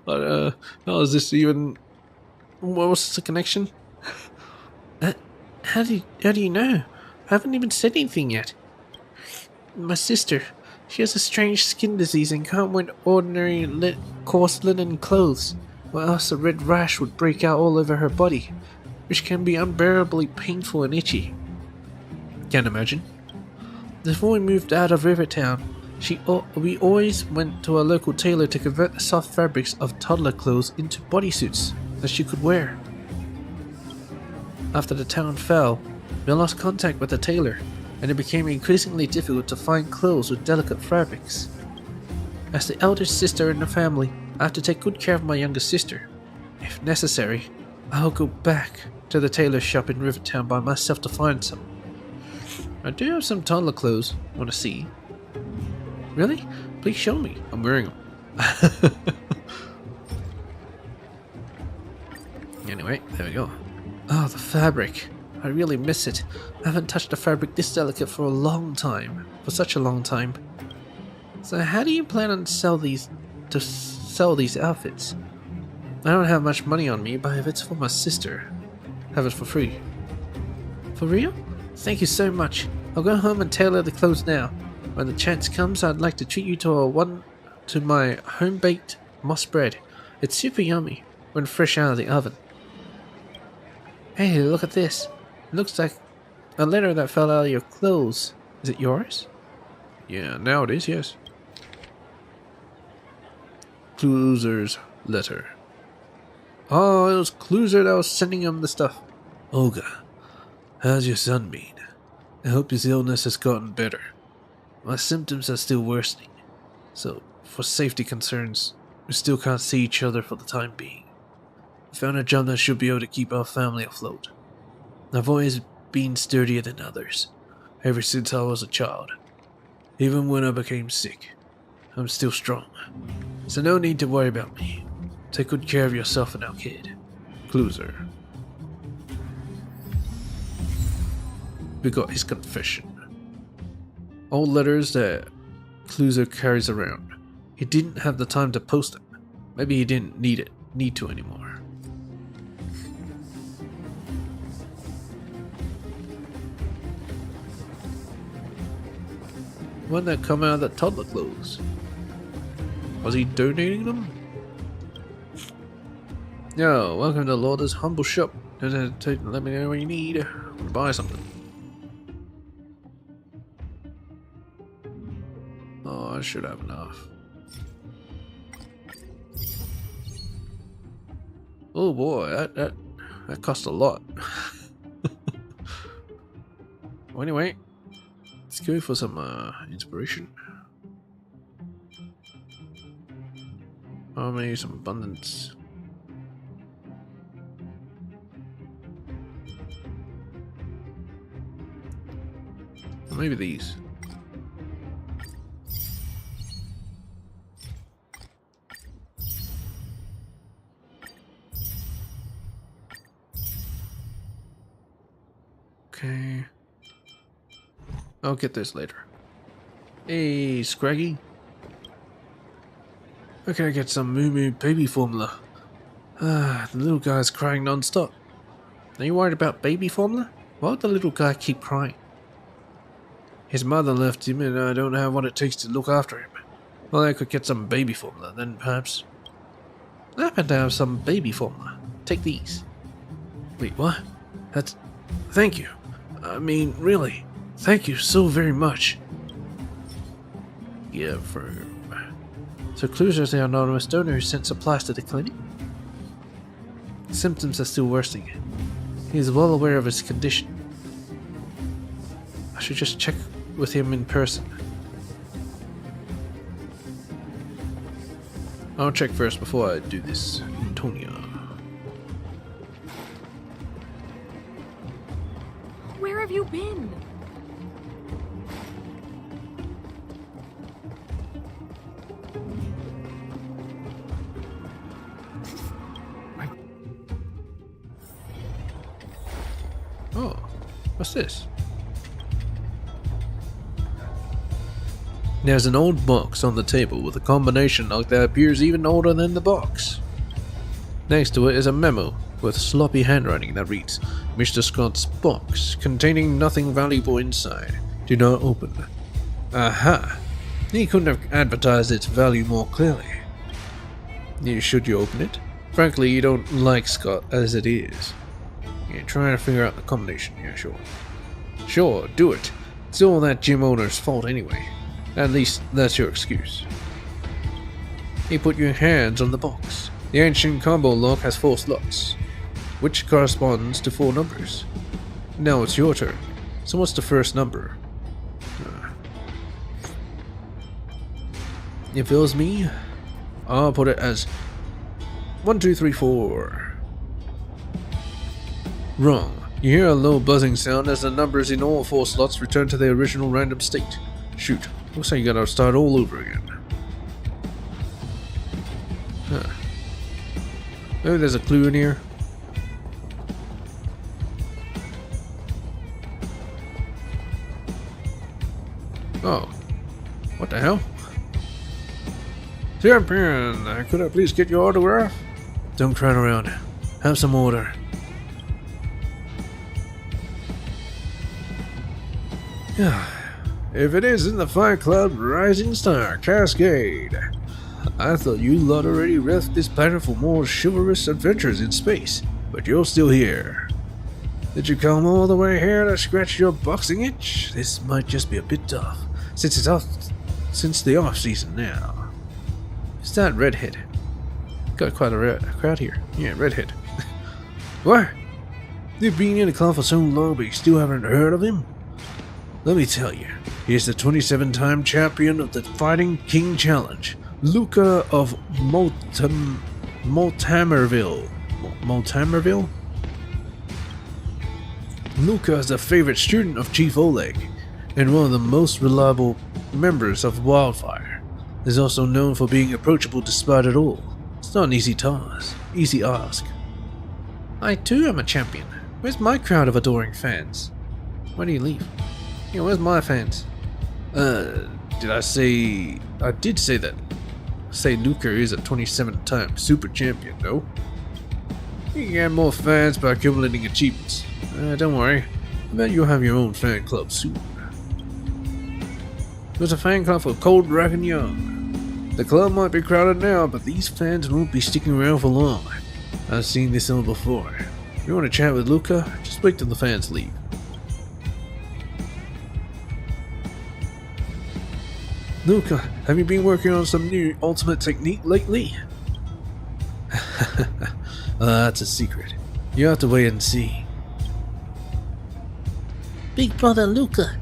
But, how is this even... What was the connection? How do you know? I haven't even said anything yet. My sister, she has a strange skin disease and can't wear ordinary coarse linen clothes, or else a red rash would break out all over her body, which can be unbearably painful and itchy. Can't imagine. Before we moved out of Rivertown, we always went to a local tailor to convert the soft fabrics of toddler clothes into bodysuits that she could wear. After the town fell, we lost contact with the tailor, and it became increasingly difficult to find clothes with delicate fabrics. As the eldest sister in the family, I have to take good care of my younger sister. If necessary, I'll go back to the tailor shop in Rivertown by myself to find some. I do have some toddler clothes I want to see. Really? Please show me. I'm wearing them. Anyway, there we go. Oh, the fabric. I really miss it. I haven't touched a fabric this delicate for a long time. For such a long time. So how do you plan on sell these outfits? I don't have much money on me, but if it's for my sister, have it for free. For real? Thank you so much. I'll go home and tailor the clothes now. When the chance comes, I'd like to treat you to my home-baked moss bread. It's super yummy when fresh out of the oven. Hey, look at this. It looks like a letter that fell out of your clothes. Is it yours? Yeah, now it is, yes. Closer's letter. Oh, it was Cluser that was sending him the stuff. Olga, how's your son been? I hope his illness has gotten better. My symptoms are still worsening, so for safety concerns, we still can't see each other for the time being. I found a job that should be able to keep our family afloat. I've always been sturdier than others, ever since I was a child. Even when I became sick, I'm still strong. So no need to worry about me. Take good care of yourself and our kid. Cluser. We got his confession. Old letters that Cluser carries around. He didn't have the time to post them. Maybe he didn't need to anymore. When that come out of the toddler clothes? Was he donating them? Yo, welcome to Lorda's humble shop. Don't hesitate to let me know what you need. I want to buy something. Oh, I should have enough. Oh boy, that cost a lot. Well, anyway, let's go for some inspiration. Harmony, some abundance. Or maybe these. Okay. I'll get this later. Hey, Scraggy. Okay, get some Moo Moo baby formula. The little guy's crying non-stop. Are you worried about baby formula? Why would the little guy keep crying? His mother left him and I don't have what it takes to look after him. Well, I could get some baby formula, then perhaps... I happen to have some baby formula. Take these. Wait, what? That's... Thank you. I mean, really. Thank you so very much. Yeah, So Cluser's the anonymous donor who sent supplies to the clinic? Symptoms are still worsening. He is well aware of his condition. I should just check with him in person. I'll check first before I do this. Antonia. Where have you been? Oh, what's this? There's an old box on the table with a combination lock that appears even older than the box. Next to it is a memo with sloppy handwriting that reads, Mr. Scott's box, containing nothing valuable inside. Do not open. Aha! He couldn't have advertised its value more clearly. Should you open it? Frankly, you don't like Scott as it is. You're trying to figure out the combination. Yeah, sure. Sure, do it. It's all that gym owner's fault anyway. At least that's your excuse. He put your hands on the box. The ancient combo lock has 4 slots, which corresponds to 4 numbers. Now it's your turn. So what's the first number? If it was me, I'll put it as 1, 2, 3, 4. Wrong. You hear a low buzzing sound as the numbers in all 4 slots return to their original random state. Shoot. Looks like you gotta start all over again. Huh. Maybe there's a clue in here. Oh. What the hell? Champion, could I please get your autograph? Don't crowd around. Have some order. Yeah. If it isn't the Fight Club Rising Star Cascade. I thought you lot already left this planet for more chivalrous adventures in space, but you're still here. Did you come all the way here to scratch your boxing itch? This might just be a bit tough, since the off season now. It's that redhead. Got quite a crowd here. Yeah, redhead. What? You've been in the club for so long, but you still haven't heard of him? Let me tell you, he's the 27-time champion of the Fighting King Challenge, Luca of Multamerville. Multamerville? Luca is a favorite student of Chief Oleg, and one of the most reliable members of Wildfire. He's also known for being approachable despite it all. It's not an easy ask. I too am a champion. Where's my crowd of adoring fans? Why do you leave? Yeah, where's my fans? Did I say... I did say that. Say Luca is a 27-time super champion, no? You can get more fans by accumulating achievements. Don't worry. I bet you'll have your own fan club soon. There's a fan club for Cold Dragon Young. The club might be crowded now, but these fans won't be sticking around for long. I've seen this all before. If you want to chat with Luca, just wait till the fans leave. Luca, have you been working on some new ultimate technique lately? That's a secret. You have to wait and see. Big brother Luca,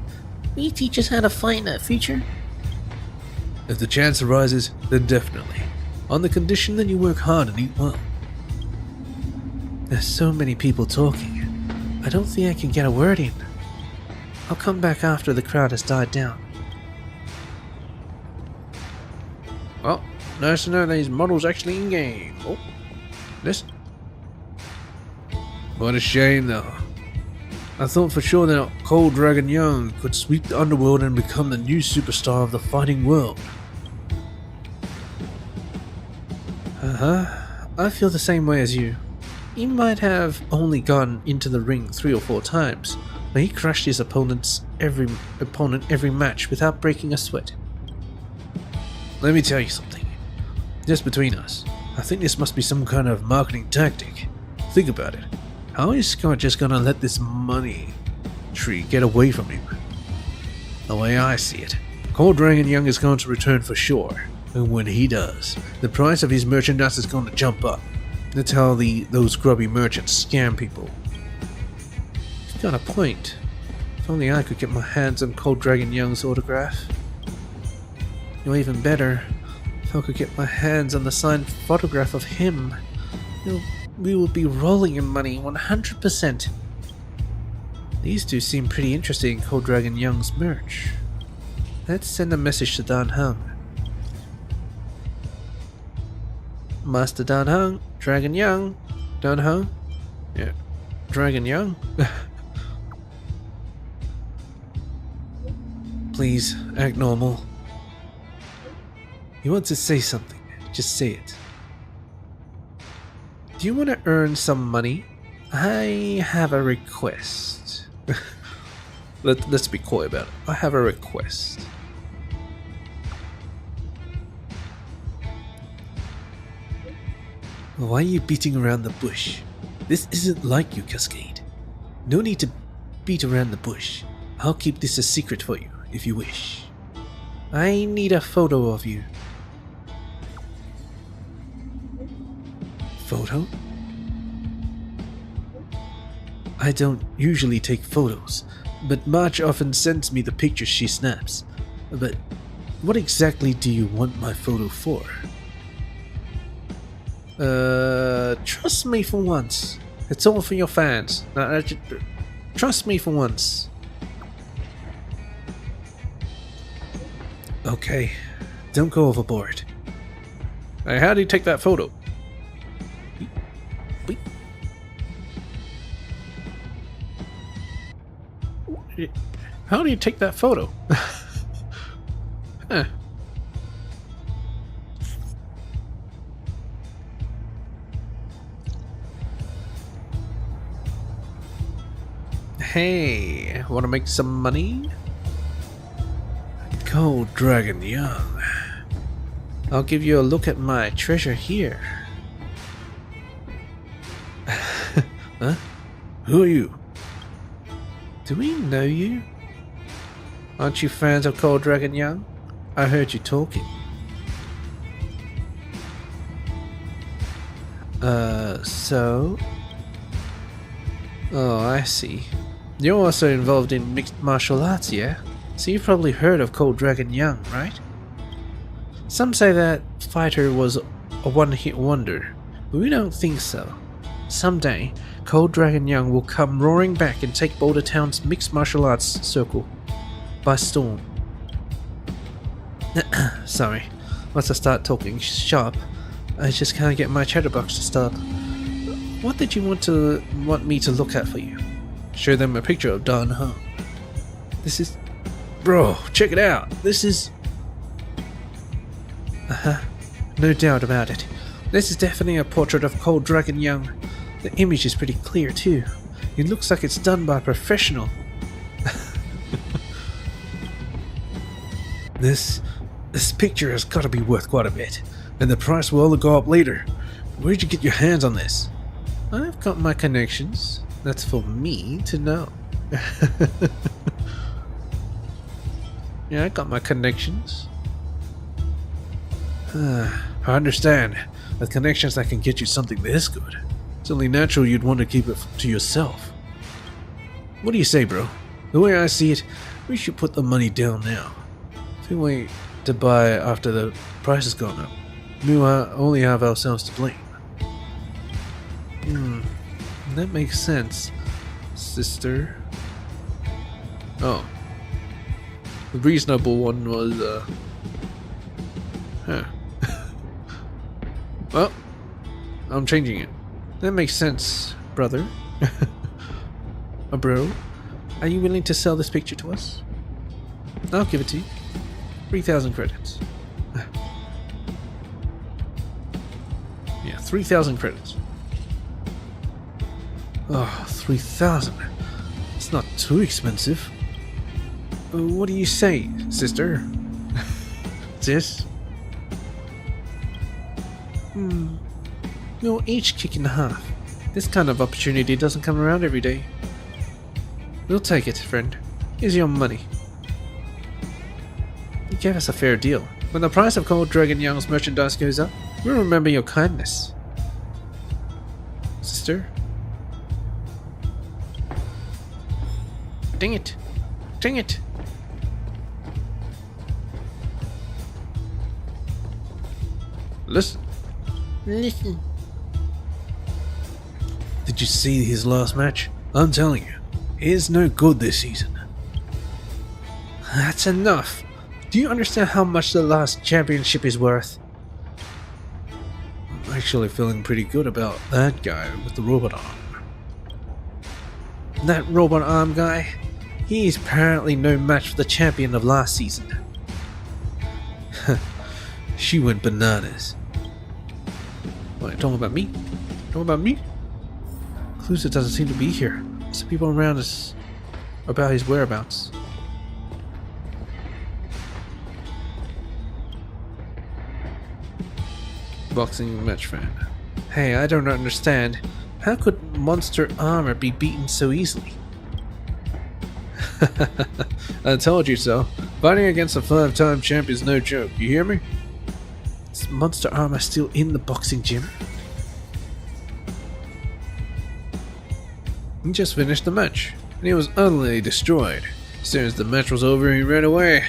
will you teach us how to fight in that future? If the chance arises, then definitely. On the condition that you work hard and eat well. There's so many people talking. I don't think I can get a word in. I'll come back after the crowd has died down. Well, nice to know these models actually in game. Oh, listen. What a shame though. I thought for sure that Cold Dragon Young could sweep the underworld and become the new superstar of the fighting world. I feel the same way as you. He might have only gone into the ring 3 or 4 times, but he crushed his opponent every match without breaking a sweat. Let me tell you something. Just between us, I think this must be some kind of marketing tactic. Think about it. How is Scott just gonna let this money tree get away from him? The way I see it, Cold Dragon Young is going to return for sure. And when he does, the price of his merchandise is going to jump up. That's how those grubby merchants scam people. He's got a point. If only I could get my hands on Cold Dragon Young's autograph. Or even better, if I could get my hands on the signed photograph of him, we would be rolling in money 100%. These two seem pretty interested in Cold Dragon Young's merch. Let's send a message to Dan Hung. Master Dan Hung, Dragon Young. Dan Hung? Yeah, Dragon Young? Please, act normal. You want to say something, just say it. Do you want to earn some money? I have a request. Let's be coy about it. I have a request. Why are you beating around the bush? This isn't like you, Cascade. No need to beat around the bush. I'll keep this a secret for you, if you wish. I need a photo of you. Photo? I don't usually take photos, but Marge often sends me the pictures she snaps. But what exactly do you want my photo for? Trust me for once. It's all for your fans. Trust me for once. Okay, don't go overboard. Hey, how do you take that photo? How do you take that photo? Huh. Hey, wanna make some money? Cold Dragon Young. I'll give you a look at my treasure here. Huh? Who are you? Do we know you? Aren't you fans of Cold Dragon Young? I heard you talking. So? Oh, I see. You're also involved in mixed martial arts, yeah? So you've probably heard of Cold Dragon Young, right? Some say that fighter was a one-hit wonder, but we don't think so. Someday, Cold Dragon Young will come roaring back and take Boulder Town's mixed martial arts circle by storm. Sorry, once I start talking sharp, I just can't get my chatterbox to stop. What did you want me to look at for you? Show them a picture of Don Ho. This is... Bro, check it out! This is... No doubt about it. This is definitely a portrait of Cold Dragon Young. The image is pretty clear too. It looks like it's done by a professional. This picture has got to be worth quite a bit, and the price will only go up later. Where'd you get your hands on this? I've got my connections. That's for me to know. Yeah, I got my connections. I understand. With connections that can get you something this good, it's only natural you'd want to keep it to yourself. What do you say, bro? The way I see it, we should put the money down now. If we wait to buy after the price has gone up, we will only have ourselves to blame. That makes sense, sister. Oh. The reasonable one was, Well, I'm changing it. That makes sense, brother. Bro, are you willing to sell this picture to us? I'll give it to you. 3,000 credits. Yeah, 3,000 credits. Oh, 3,000. It's not too expensive. What do you say, sister? Sis? We'll each kick in half. This kind of opportunity doesn't come around every day. We'll take it, friend. Here's your money. You gave us a fair deal. When the price of Cold Dragon Young's merchandise goes up, we'll remember your kindness. Sister? Dang it! Dang it! Listen. Listen. Did you see his last match? I'm telling you, he is no good this season. That's enough. Do you understand how much the last championship is worth? I'm actually feeling pretty good about that guy with the robot arm. That robot arm guy? He's apparently no match for the champion of last season. She went bananas. What, talking about me? Talking about me? Clusa doesn't seem to be here. Some people around us about his whereabouts. Boxing match fan. Hey, I don't understand. How could Monster Armor be beaten so easily? I told you so. Fighting against a 5-time champ is no joke, you hear me? Is Monster Armor still in the boxing gym? He just finished the match, and he was utterly destroyed. As soon as the match was over, he ran away.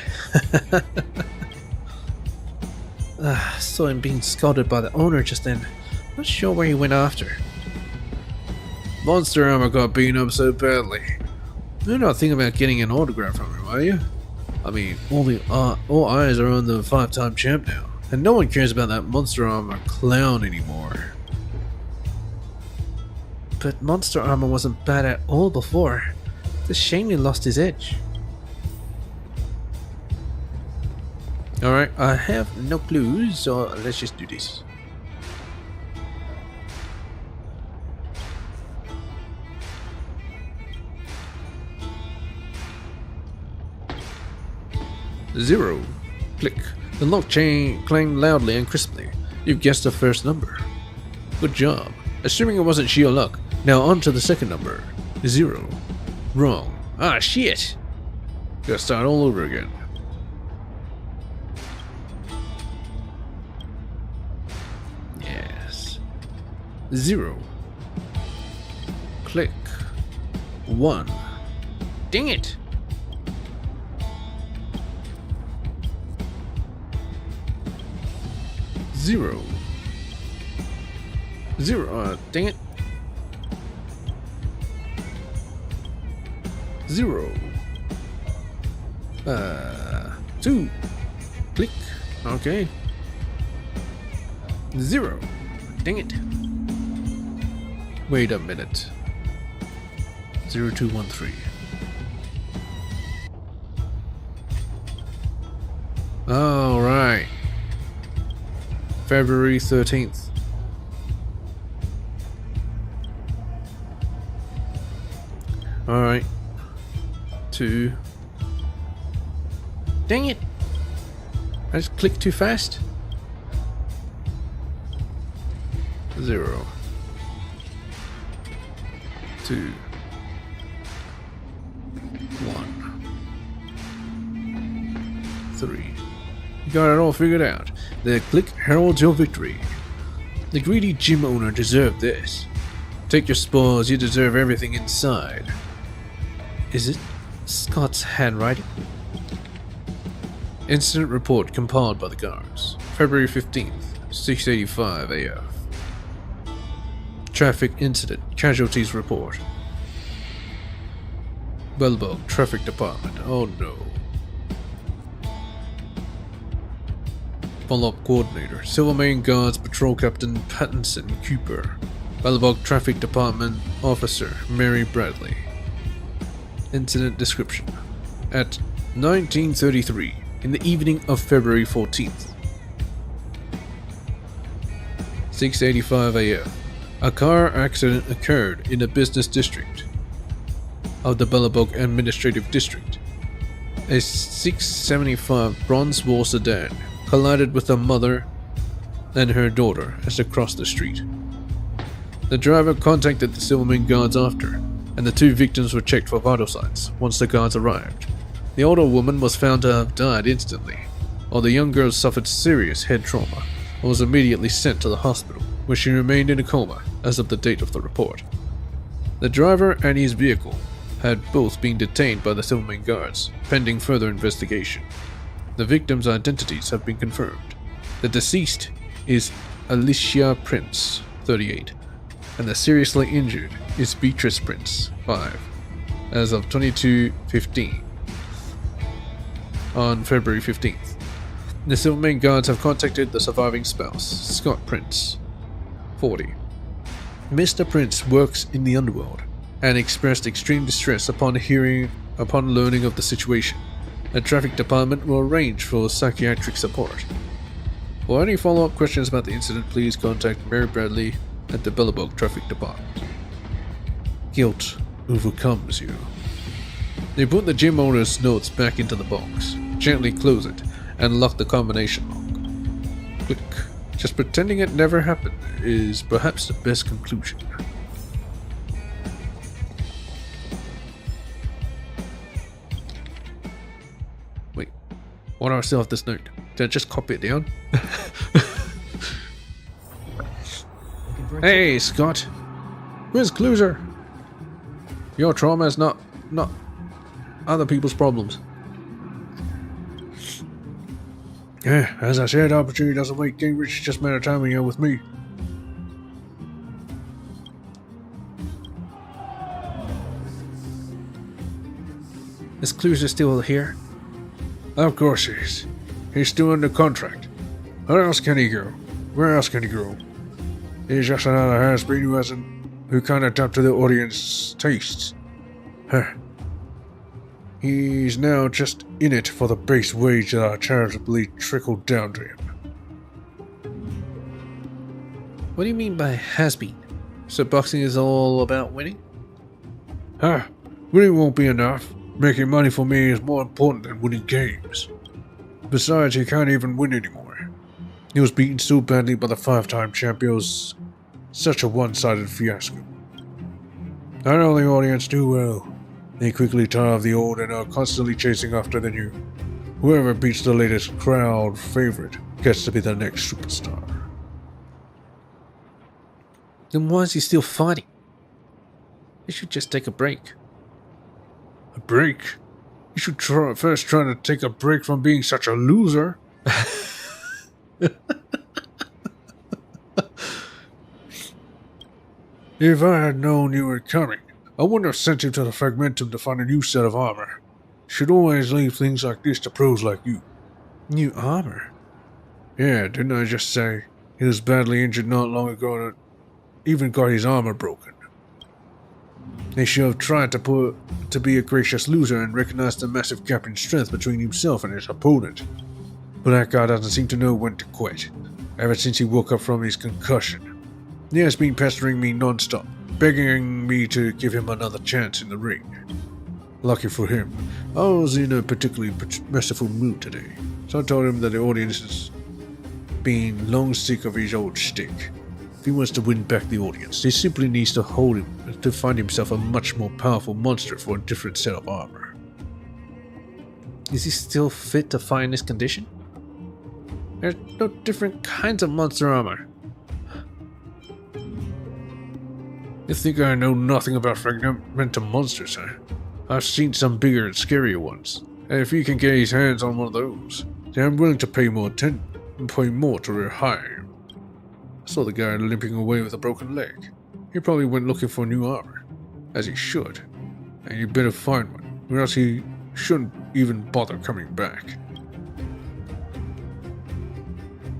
Saw him being scalded by the owner just then. Not sure where he went after. Monster Armor got beaten up so badly. You're not thinking about getting an autograph from him, are you? I mean, all eyes are on the 5-time champ now, and no one cares about that Monster Armor clown anymore. But Monster Armor wasn't bad at all before. It's a shame he lost his edge. Alright, I have no clues, so let's just do this. Zero. Click. The lock chain clanged loudly and crisply. You've guessed the first number. Good job. Assuming it wasn't sheer luck. Now on to the second number. 0. Wrong. Ah, shit! Gotta start all over again. 0. Click. 1. Dang it! 0. 0. Dang it. 0. 2. Click. Okay. 0. Dang it. Wait a minute. 0213. All right. February 13th. All right. 2. Dang it. I just clicked too fast. 0. 2. 1. 3. You got it all figured out. The click heralds your victory. The greedy gym owner deserved this. Take your spoils, you deserve everything inside. Is it Scott's handwriting? Incident report compiled by the guards. February 15th, 6:85 AF. Traffic incident. Casualties report. Bellbog Traffic Department. Oh no. Follow-up coordinator. Silvermane Guards Patrol Captain Pattinson Cooper. Bellbog Traffic Department Officer Mary Bradley. Incident description. At 1933, in the evening of February 14th. 6:85 AF. A car accident occurred in the business district of the Bellabog Administrative District. A 675 bronze wall sedan collided with a mother and her daughter as they crossed the street. The driver contacted the Silvermane Guards after, and the two victims were checked for vital signs once the guards arrived. The older woman was found to have died instantly, while the young girl suffered serious head trauma and was immediately sent to the hospital, where she remained in a coma as of the date of the report. The driver and his vehicle had both been detained by the Silvermane Guards, pending further investigation. The victims' identities have been confirmed. The deceased is Alicia Prince, 38, and the seriously injured is Beatrice Prince, 5, as of 22:15 on February 15th. The Silvermane Guards have contacted the surviving spouse, Scott Prince, 40. Mr. Prince works in the underworld and expressed extreme distress upon learning of the situation. The traffic department will arrange for psychiatric support. For any follow-up questions about the incident, please contact Mary Bradley at the Bellabog Traffic Department. Guilt overcomes you. They put the gym owner's notes back into the box, gently close it, and lock the combination lock. Click. Just pretending it never happened is perhaps the best conclusion. Wait, why do I still have this note? Did I just copy it down? Hey, Scott. Where's Closer? Your trauma is not other people's problems. Yeah, as I said, opportunity doesn't wait. Getting rich is just a matter of time when you're with me. Is Closer still here? Of course he is. He's still under contract. Where else can he go? Where else can he go? He's just another has-been who can't adapt to the audience's tastes. Huh. He's now just in it for the base wage that I charitably trickled down to him. What do you mean by has-been? So boxing is all about winning? Huh. Winning won't be enough. Making money for me is more important than winning games. Besides, he can't even win anymore. He was beaten so badly by the 5-time champion. It was such a one-sided fiasco. I know the audience too well. They quickly tire of the old and are constantly chasing after the new. Whoever beats the latest crowd favorite gets to be the next superstar. Then why is he still fighting? He should just take a break. A break? You should first try to take a break from being such a loser. If I had known you were coming, I wouldn't have sent you to the Fragmentum to find a new set of armor. Should always leave things like this to pros like you. New armor? Yeah, didn't I just say he was badly injured not long ago and even got his armor broken? They should have tried to be a gracious loser and recognize the massive gap in strength between himself and his opponent. But that guy doesn't seem to know when to quit, ever since he woke up from his concussion. He has been pestering me non-stop, begging me to give him another chance in the ring. Lucky for him, I was in a particularly merciful mood today, so I told him that the audience has been long sick of his old shtick. If he wants to win back the audience, he simply needs to hold him to find himself a much more powerful monster for a different set of armor. Is he still fit to fight in this condition? There's no different kinds of monster armor. You think I know nothing about fragmentum monsters, huh? I've seen some bigger and scarier ones, and if he can get his hands on one of those, then I'm willing to pay more to hire him. I saw the guy limping away with a broken leg. He probably went looking for new armor, as he should, and you better find one, or else he shouldn't even bother coming back.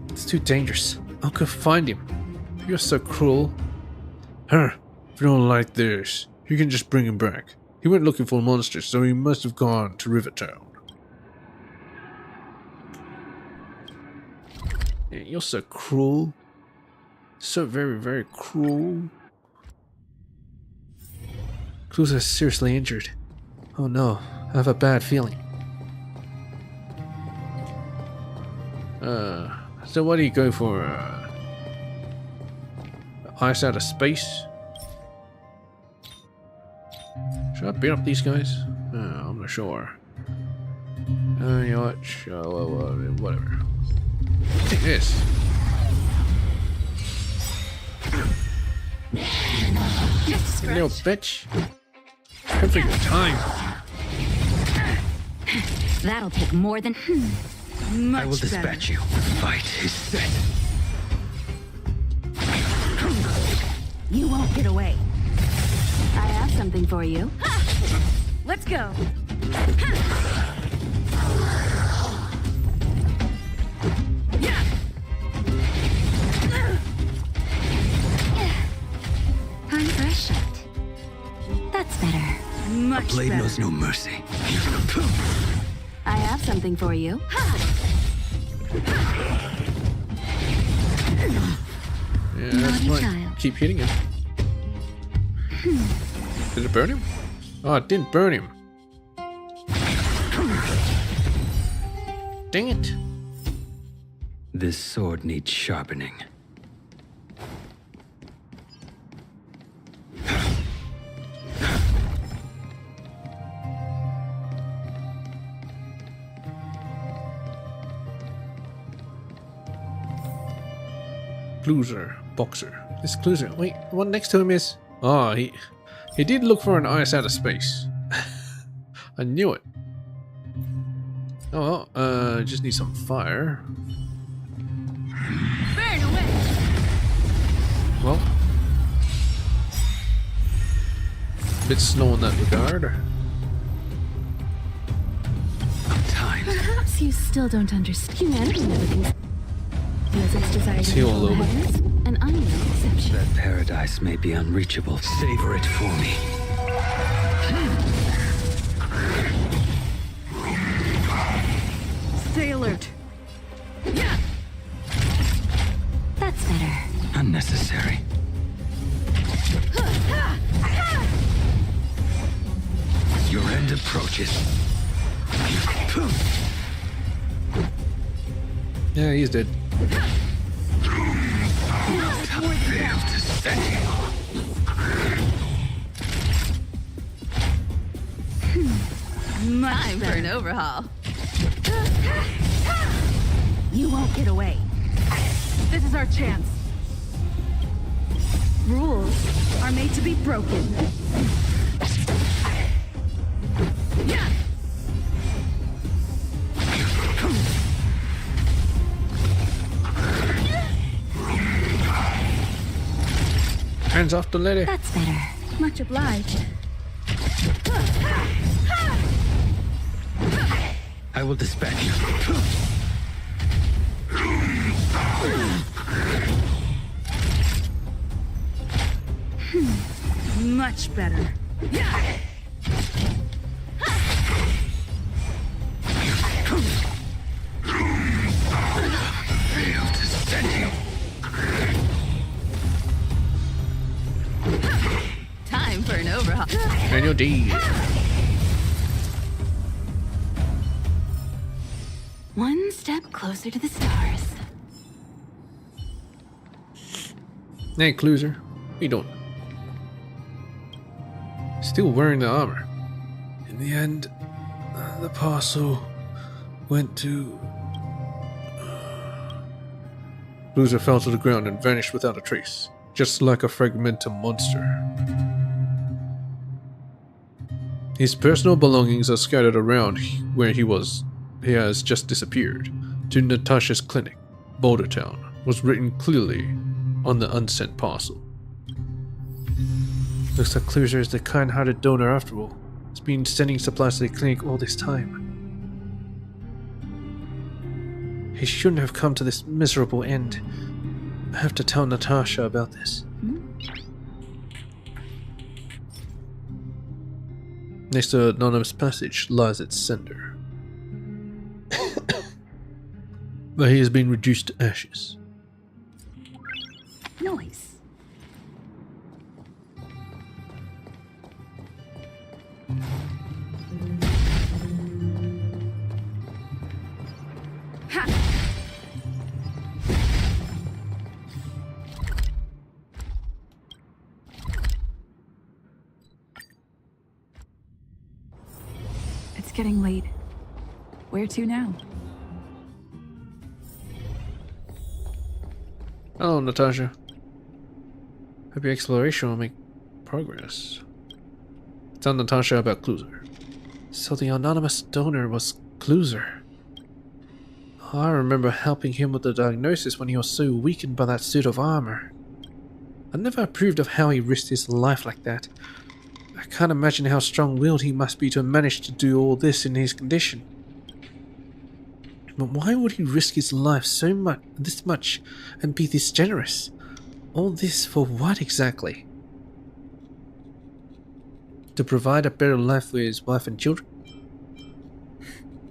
It's too dangerous. I'll go find him. You're so cruel. Huh. If you don't like this, you can just bring him back. He went looking for monsters, so he must have gone to Rivertown. Yeah, you're so cruel. So very, very cruel. Cluza's seriously injured. Oh no, I have a bad feeling. So what do you go for? Ice out of space? Should I beat up these guys? I'm not sure. You know what? Whatever. Take this. You little bitch. Come for your time. That'll take more than... Much I will dispatch you. The fight is set. You won't get away. I have something for you. Let's go. Time for a shot. That's better. Much Blade better. knows no mercy. I have something for you. Yeah, that's Naughty fine. child. Keep hitting him. Did it burn him? Oh, it didn't burn him. Dang it. This sword needs sharpening. Cluzer, boxer. This Cluzer. Wait, the one next to him is... Oh, he did look for an ice out of space. I knew it. Oh, well, just need some fire. Burn away. Well, a bit slow in that regard. Time. Perhaps you still don't understand. Humanity never conceals its desire Let's to heal a control the little bit. heavens, and I am no exception. That paradise may be unreachable. Savor it for me. Stay alert. That's better. Unnecessary. Your end approaches. Yeah, he's dead. Failed to stay. Time for an overhaul. You won't get away. This is our chance. Rules are made to be broken. Hands off the lady. That's better. Much obliged. I will dispatch you. Much better. Failed to send you. Time for an overhaul. And your D. One step closer to the stars. Hey, Cluser. What you doing? Still wearing the armor. In the end, the parcel went to... Cluser fell to the ground and vanished without a trace, just like a fragmentum monster. His personal belongings are scattered around where he has just disappeared. To Natasha's clinic, Boulder Town, was written clearly on the unsent parcel. Looks like Cluser is the kind-hearted donor after all. He's been sending supplies to the clinic all this time. He shouldn't have come to this miserable end. I have to tell Natasha about this. Next to an anonymous passage lies its sender. But he has been reduced to ashes. Noise. It's getting late. Where to now? Hello, Natasha. Hope your exploration will make progress. Tell Natasha about Cluser. So the anonymous donor was Cluser. I remember helping him with the diagnosis when he was so weakened by that suit of armor. I never approved of how he risked his life like that. I can't imagine how strong-willed he must be to manage to do all this in his condition. But why would he risk his life this much, and be this generous? All this for what exactly? To provide a better life for his wife and children?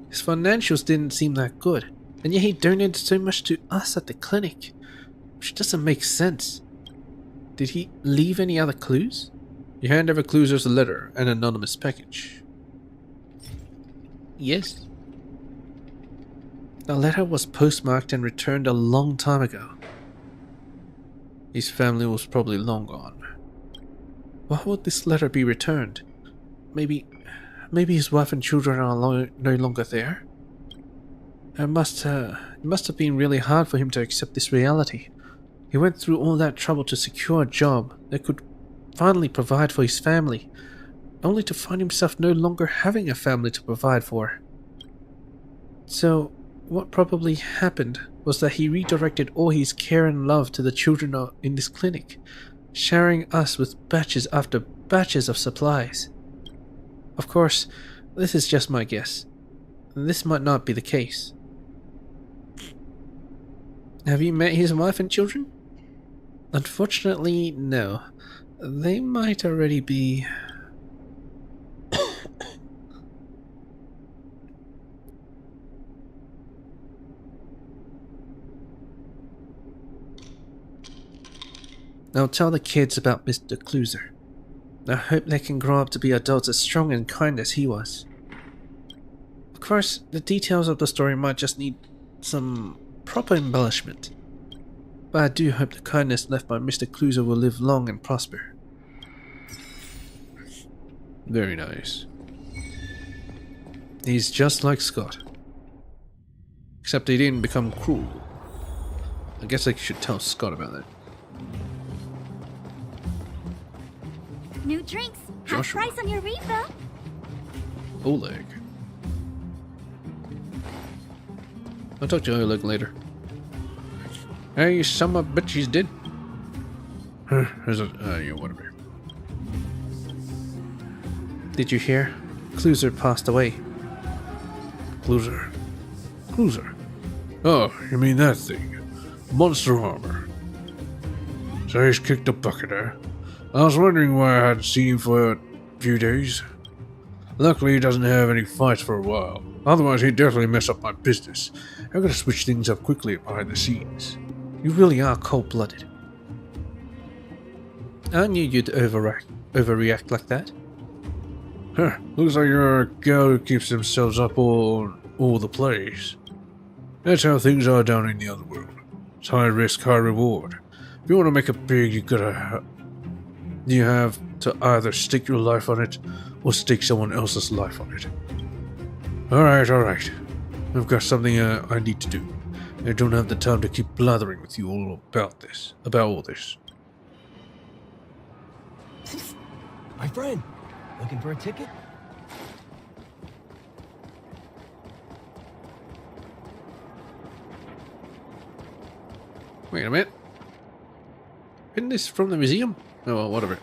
His financials didn't seem that good, and yet he donated so much to us at the clinic, which doesn't make sense. Did he leave any other clues? You hand over Cluser's letter and anonymous package. Yes. The letter was postmarked and returned a long time ago. His family was probably long gone. Why would this letter be returned? Maybe his wife and children are no longer there? It must have been really hard for him to accept this reality. He went through all that trouble to secure a job that could finally provide for his family, only to find himself no longer having a family to provide for. So, what probably happened was that he redirected all his care and love to the children in this clinic, showering us with batches after batches of supplies. Of course, this is just my guess. This might not be the case. Have you met his wife and children? Unfortunately, no. They might already be... I'll tell the kids about Mr. Cluser. I hope they can grow up to be adults as strong and kind as he was. Of course, the details of the story might just need some proper embellishment. But I do hope the kindness left by Mr. Cluser will live long and prosper. Very nice. He's just like Scott. Except he didn't become cruel. I guess I should tell Scott about that. New drinks. Half Joshua. price on your refill. Oleg. I'll talk to Oleg later. Hey, some of bitches did. There's a, yeah, whatever. Did you hear? Cluser passed away. Cluser? Cluser? Oh, you mean that thing? Monster armor. So he's kicked a bucket, eh? I was wondering why I hadn't seen him for a few days. Luckily he doesn't have any fights for a while. Otherwise he'd definitely mess up my business. I'm gonna switch things up quickly behind the scenes. You really are cold-blooded. I knew you'd overreact like that. Huh, looks like you're a guy who keeps themselves up all the place. That's how things are down in the other world. It's high risk, high reward. If you want to make it big, you have to either stake your life on it, or stake someone else's life on it. Alright. I've got something I need to do. I don't have the time to keep blathering with you all about all this. My friend, looking for a ticket? Wait a minute. Isn't this from the museum? Oh, well, whatever.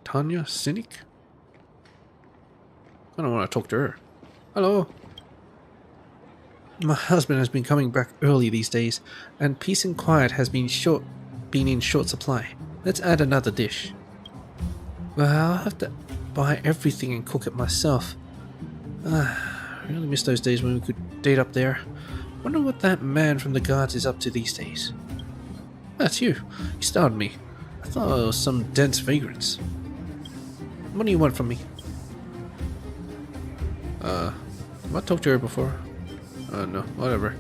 Tanya Cynic? I don't want to talk to her. Hello. My husband has been coming back early these days, and peace and quiet has been in short supply. Let's add another dish. Well, I'll have to buy everything and cook it myself. I really miss those days when we could date up there. Wonder what that man from the guards is up to these days. That's you. You startled me. I thought it was some dense vagrants. What do you want from me? Have I talked to her before? No, whatever.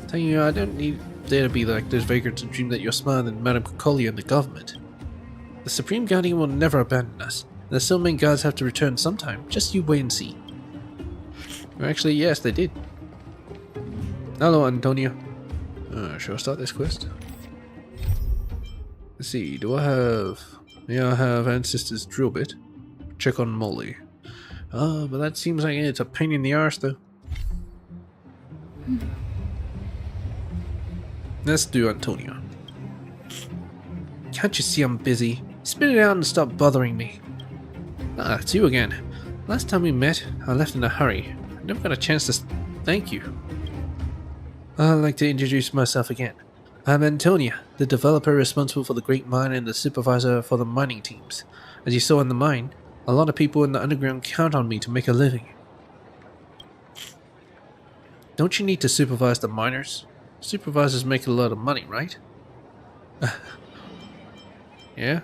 Tell you, I don't need there to be like those vagrants and dream that you're smarter than Madame Collier and the government. The Supreme Guardian will never abandon us. The Silmain guards have to return sometime. Just you wait and see. Actually, yes, they did. Hello, Antonio. Shall I start this quest? Let's see, do I have... Yeah, I have Ancestors Drill Bit. Check on Molly. But that seems like it's a pain in the arse, though. Let's do Antonio. Can't you see I'm busy? Spit it out and stop bothering me. Ah, it's you again. Last time we met, I left in a hurry. I never got a chance to thank you. I'd like to introduce myself again. I'm Antonia, the developer responsible for the Great Mine and the supervisor for the mining teams. As you saw in the mine, a lot of people in the underground count on me to make a living. Don't you need to supervise the miners? Supervisors make a lot of money, right? Yeah?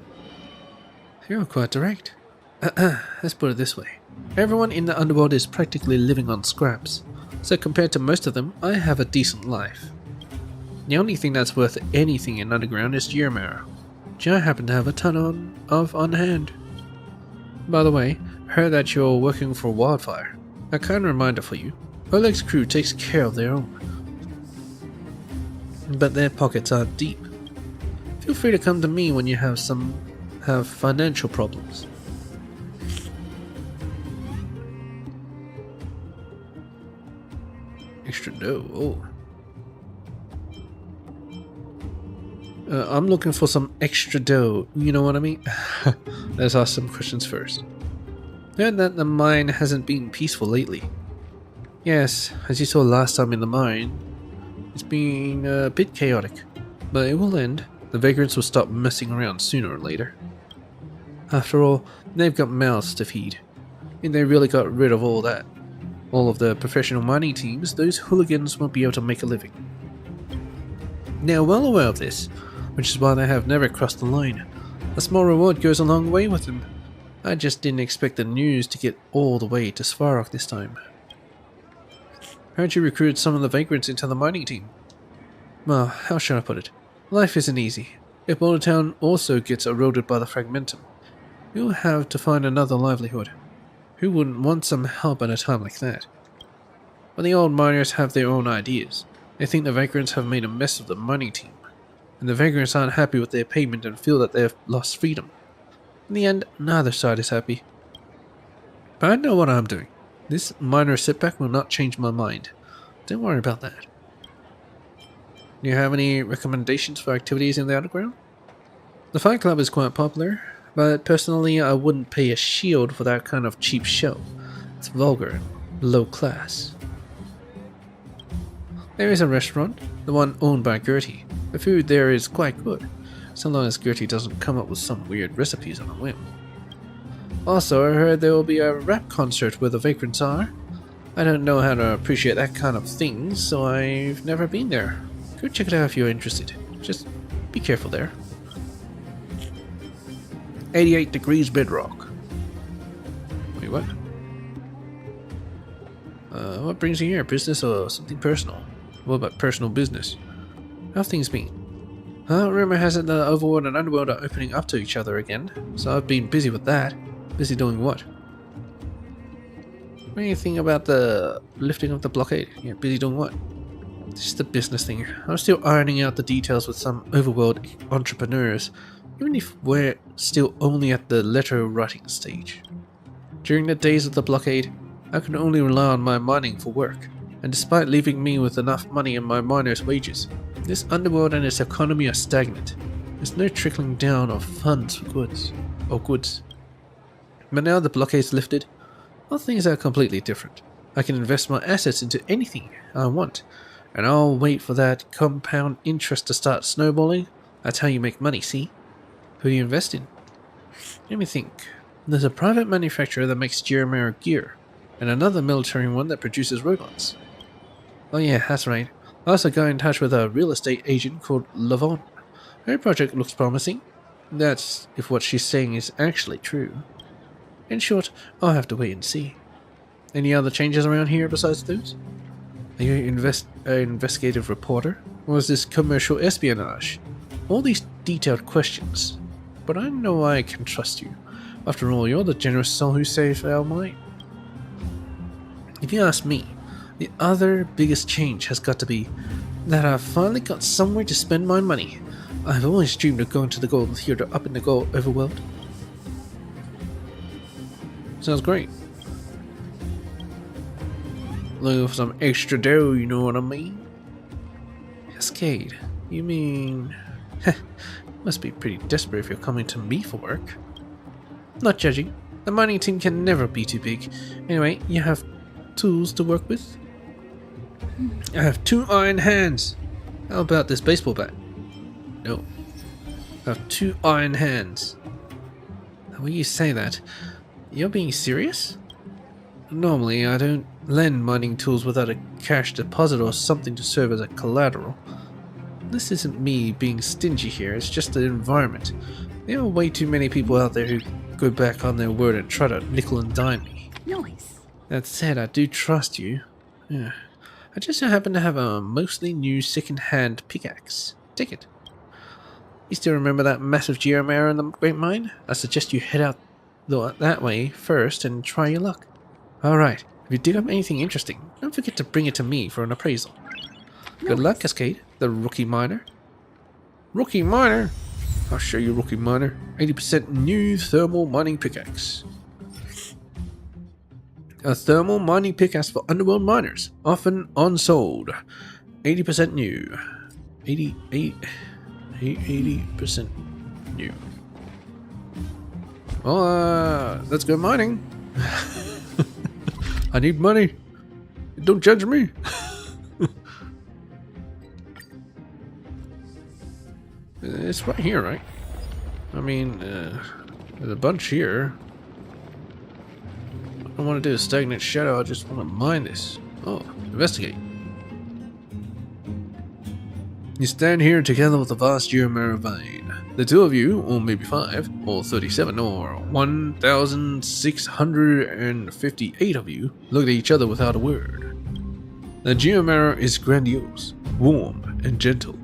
You're quite direct. Let's put it this way. Everyone in the underworld is practically living on scraps. So compared to most of them, I have a decent life. The only thing that's worth anything in underground is gear marrow, which I happen to have a ton of on hand. By the way, I heard that you're working for Wildfire. A kind reminder for you. Oleg's crew takes care of their own. But their pockets are deep. Feel free to come to me when you have financial problems. Extra dough, oh. I'm looking for some extra dough, you know what I mean? Let's ask some questions first. Heard that the mine hasn't been peaceful lately. Yes, as you saw last time in the mine, it's been a bit chaotic, but it will end. The vagrants will stop messing around sooner or later. After all, they've got mouths to feed. If they really got rid of all of the professional mining teams, those hooligans won't be able to make a living. They are well aware of this, which is why they have never crossed the line. A small reward goes a long way with them. I just didn't expect the news to get all the way to Svarog this time. Heard you recruited some of the vagrants into the mining team. Well, how should I put it? Life isn't easy. If Boulder Town also gets eroded by the Fragmentum, you'll have to find another livelihood. Who wouldn't want some help at a time like that? But the old miners have their own ideas. They think the vagrants have made a mess of the mining team, and the vagrants aren't happy with their payment and feel that they have lost freedom. In the end, neither side is happy. But I know what I'm doing. This minor setback will not change my mind. Don't worry about that. Do you have any recommendations for activities in the underground? The Fight Club is quite popular, but personally I wouldn't pay a shield for that kind of cheap show. It's vulgar and low class. There is a restaurant, the one owned by Gertie. The food there is quite good, so long as Gertie doesn't come up with some weird recipes on a whim. Also, I heard there will be a rap concert where the vagrants are. I don't know how to appreciate that kind of thing, so I've never been there. Go check it out if you're interested. Just be careful there. 88 degrees bedrock. Wait, what? What brings you here? Business or something personal? What about personal business? How have things been? Rumor has it the overworld and underworld are opening up to each other again, so I've been busy with that. Busy doing what? What do you think about the lifting of the blockade? Yeah, busy doing what? Just the business thing. I'm still ironing out the details with some overworld entrepreneurs, even if we're still only at the letter writing stage. During the days of the blockade, I could only rely on my mining for work, and despite leaving me with enough money in my miners' wages, this underworld and its economy are stagnant. There's no trickling down of funds for goods. But now the blockade's lifted, well, things are completely different. I can invest my assets into anything I want, and I'll wait for that compound interest to start snowballing. That's how you make money, see? Who do you invest in? Let me think. There's a private manufacturer that makes geometric gear, and another military one that produces robots. Oh yeah, that's right. I also got in touch with a real estate agent called Lavon. Her project looks promising. That's if what she's saying is actually true. In short, I'll have to wait and see. Any other changes around here besides those? Are you an investigative reporter? Or is this commercial espionage? All these detailed questions. But I know I can trust you. After all, you're the generous soul who saved our mine. If you ask me, the other biggest change has got to be that I've finally got somewhere to spend my money. I've always dreamed of going to the Golden Theater up in the gold overworld. Sounds great. Looking for some extra dough, you know what I mean? Cascade, you mean... Must be pretty desperate if you're coming to me for work. Not judging. The mining team can never be too big. Anyway, you have tools to work with? I have 2 iron hands. How about this baseball bat? No. I have 2 iron hands. When you say that, you're being serious? Normally, I don't lend mining tools without a cash deposit or something to serve as a collateral. This isn't me being stingy here, it's just the environment. There are way too many people out there who go back on their word and try to nickel and dime me. Noise. That said, I do trust you. Yeah. I just happen to have a mostly new second-hand pickaxe. Take it. You still remember that massive geomarrow in the Great Mine? I suggest you head out that way first and try your luck. Alright, if you dig up anything interesting, don't forget to bring it to me for an appraisal. Good luck, Cascade, the rookie miner. Rookie miner? I'll show you, rookie miner. 80% new thermal mining pickaxe. A thermal mining pickaxe for underworld miners, often unsold. 80% new. 80% new. Well, let's go mining. I need money. Don't judge me. It's right here, right? I mean, there's a bunch here. I don't want to do a stagnant shadow, I just want to mine this. Oh, investigate. You stand here together with the vast geomarrow vein. The 2 of you, or maybe 5, or 37, or 1,658 of you, look at each other without a word. The geomarrow is grandiose, warm, and gentle.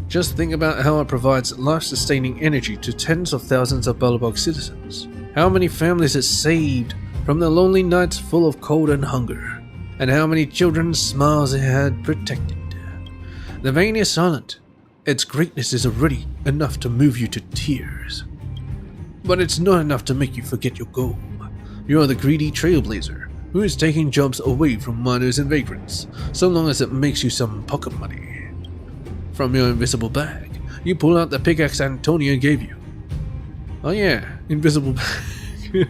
Just think about how it provides life-sustaining energy to tens of thousands of Bullabog citizens. How many families it saved from the lonely nights full of cold and hunger, and how many children's smiles it had protected. The vein is silent. Its greatness is already enough to move you to tears. But it's not enough to make you forget your goal. You are the greedy trailblazer who is taking jobs away from miners and vagrants, so long as it makes you some pocket money. From your invisible bag, you pull out the pickaxe Antonia gave you. Oh yeah, invisible bag.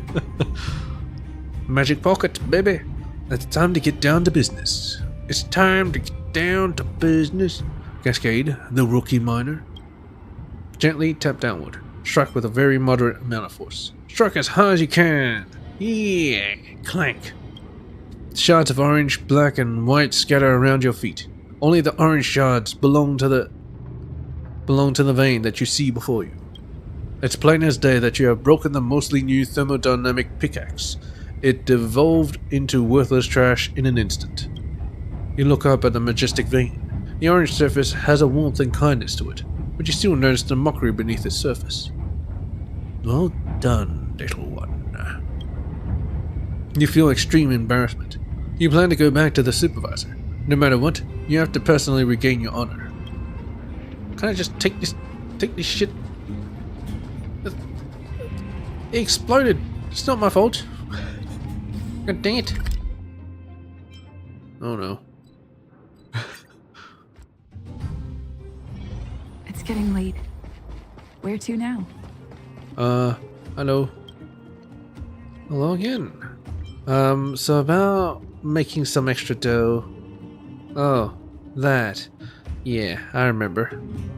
Magic pocket, baby. It's time to get down to business. It's time to get down to business. Cascade, the rookie miner. Gently tap downward. Strike with a very moderate amount of force. Strike as hard as you can. Yeah, clank. Shards of orange, black, and white scatter around your feet. Only the orange shards belong to the vein that you see before you. It's plain as day that you have broken the mostly new thermodynamic pickaxe. It devolved into worthless trash in an instant. You look up at the majestic vein. The orange surface has a warmth and kindness to it, but you still notice the mockery beneath its surface. Well done, little one. You feel extreme embarrassment. You plan to go back to the supervisor. No matter what, you have to personally regain your honor. Can I just take this shit? It exploded. It's not my fault. God dang it. Oh no. It's getting late. Where to now? Hello. Hello again. So about making some extra dough. Oh, that. Yeah, I remember.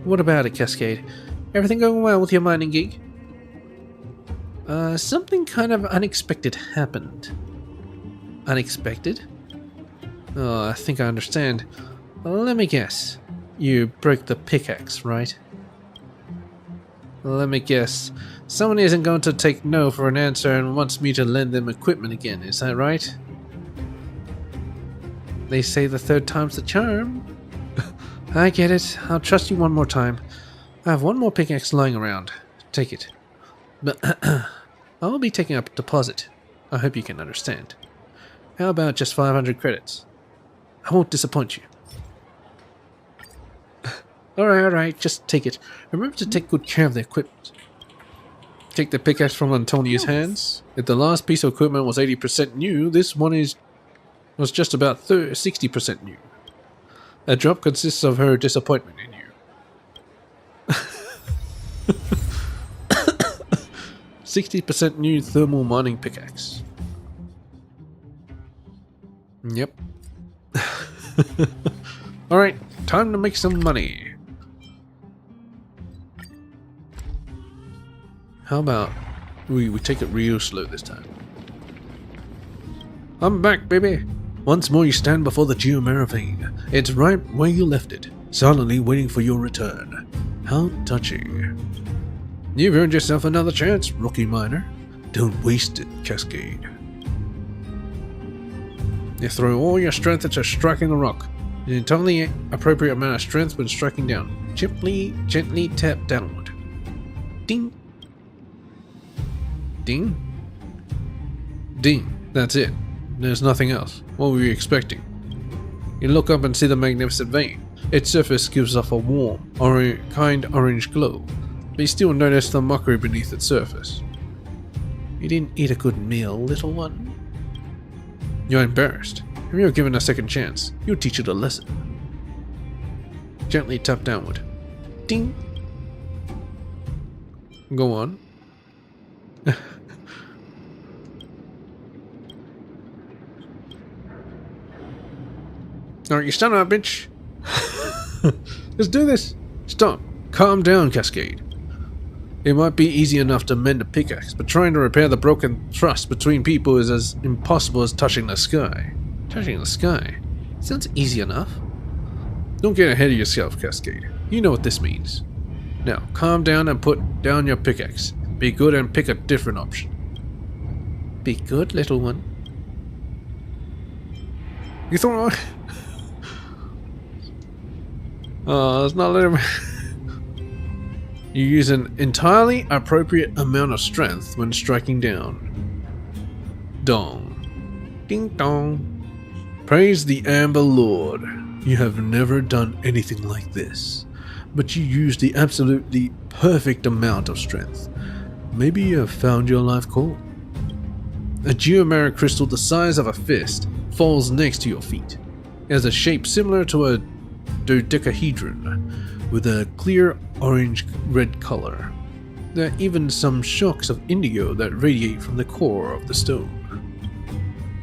What about it, Cascade? Everything going well with your mining gig? Something kind of unexpected happened. Unexpected? Oh, I think I understand. Let me guess. You broke the pickaxe, right? Let me guess. Someone isn't going to take no for an answer and wants me to lend them equipment again, is that right? They say the third time's the charm. I get it. I'll trust you one more time. I have one more pickaxe lying around. Take it. But I'll be taking up a deposit. I hope you can understand. How about just 500 credits? I won't disappoint you. Alright, just take it. Remember to take good care of the equipment. Take the pickaxe from Antonia's hands. If the last piece of equipment was 80% new, this one was just about 60% new. A drop consists of her disappointment in you. 60% new thermal mining pickaxe. Yep. Alright, time to make some money. How about we take it real slow this time? I'm back, baby! Once more you stand before the Geomera vein. It's right where you left it, silently waiting for your return. How touching. You've earned yourself another chance, rookie miner. Don't waste it, Cascade. You throw all your strength into striking the rock. An entirely appropriate amount of strength when striking down. Gently tap downward. Ding. Ding. Ding. That's it. There's nothing else. What were you expecting? You look up and see the magnificent vein. Its surface gives off a warm, kind orange glow, but you still notice the mockery beneath its surface. You didn't eat a good meal, little one. You're embarrassed. If you're given a second chance, you'll teach it a lesson. Gently tap downward. Ding. Go on. Alright, you son of a bitch. Let's do this. Stop. Calm down, Cascade. It might be easy enough to mend a pickaxe, but trying to repair the broken trust between people is as impossible as touching the sky. Touching the sky? Sounds easy enough. Don't get ahead of yourself, Cascade. You know what this means. Now, calm down and put down your pickaxe. Be good and pick a different option. Be good, little one. You throw it. Oh, it's not letting me. You use an entirely appropriate amount of strength when striking down. dong. Ding dong. Praise the Amber Lord. You have never done anything like this, but you used the absolutely perfect amount of strength. Maybe you have found your life call. A geomeric crystal the size of a fist falls next to your feet. It has a shape similar to a dodecahedron, with a clear orange-red color. There are even some shocks of indigo that radiate from the core of the stone.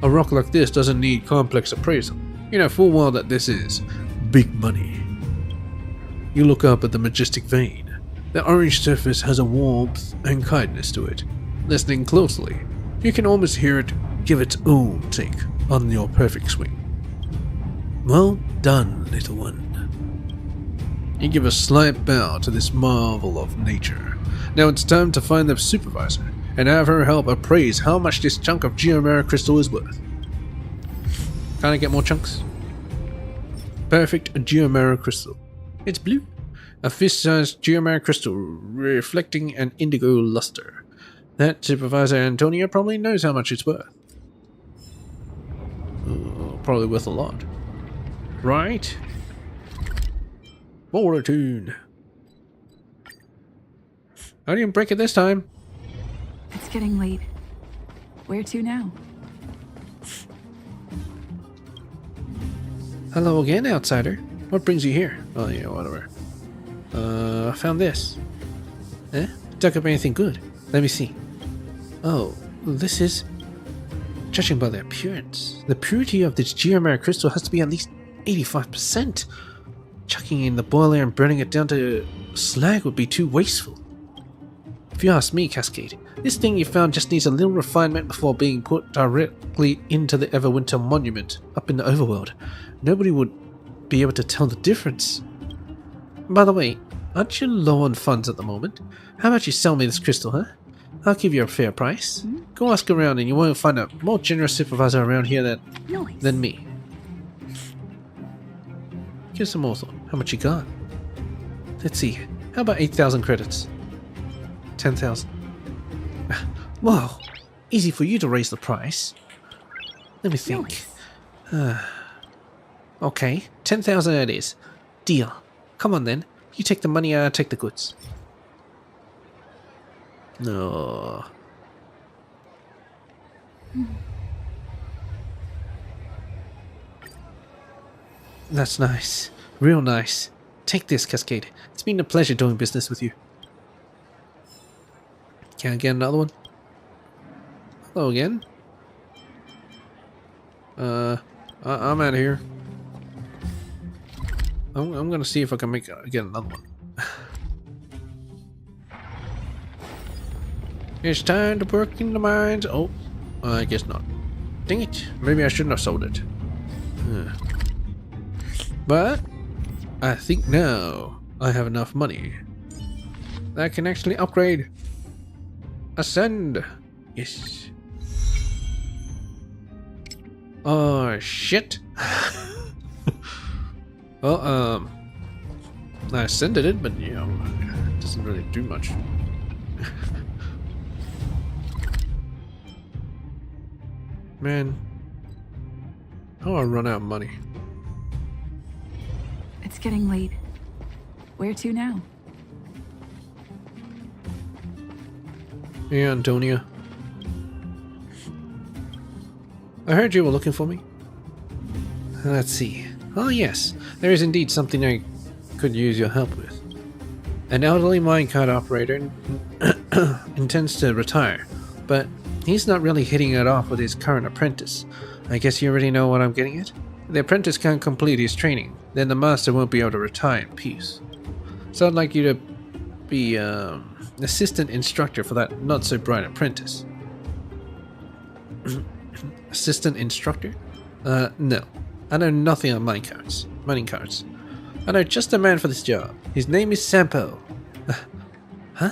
A rock like this doesn't need complex appraisal. You know full well that this is big money. You look up at the majestic vein. The orange surface has a warmth and kindness to it. Listening closely, you can almost hear it give its own take on your perfect swing. Well done, little one. You give a slight bow to this marvel of nature. Now it's time to find the supervisor and have her help appraise how much this chunk of geomeric crystal is worth. Can I get more chunks? Perfect geomeric crystal. It's blue. A fist-sized geomeric crystal reflecting an indigo luster. That supervisor Antonia probably knows how much it's worth. Probably worth a lot. Right? Fortune. I didn't break it this time. It's getting late. Where to now? Hello again, outsider. What brings you here? Oh yeah, whatever. I found this. Eh? Dug up anything good? Let me see. Oh, this is... Judging by the appearance, the purity of this geomeric crystal has to be at least 85%. Chucking in the boiler and burning it down to slag would be too wasteful. If you ask me, Cascade, this thing you found just needs a little refinement before being put directly into the Everwinter Monument up in the overworld. Nobody would be able to tell the difference. By the way, aren't you low on funds at the moment? How about you sell me this crystal, huh? I'll give you a fair price. Go ask around and you won't find a more generous supervisor around here than me. Give some more thought. How much you got? Let's see. How about 8,000 credits? 10,000. Wow. Easy for you to raise the price. Let me think. Okay. 10,000 it is. Deal. Come on then. You take the money, I'll take the goods. No. That's nice. Real nice. Take this, Cascade. It's been a pleasure doing business with you. Can I get another one? Hello again. I'm out of here. I'm gonna see if I can get another one. It's time to work in the mines. Oh, I guess not. Dang it. Maybe I shouldn't have sold it. But I think now I have enough money that I can actually upgrade. Ascend. Yes. Oh shit. Well, I ascended it, but you know, it doesn't really do much. Man, how I run out of money. It's getting late. Where to now? Yeah, Antonia. I heard you were looking for me. Let's see. Oh yes, there is indeed something I could use your help with. An elderly minecart operator intends to retire, but he's not really hitting it off with his current apprentice. I guess you already know what I'm getting at? The apprentice can't complete his training, then the master won't be able to retire in peace. So I'd like you to be assistant instructor for that not so bright apprentice. Assistant instructor? No. I know nothing on mining carts. I know just a man for this job. His name is Sampo. Huh?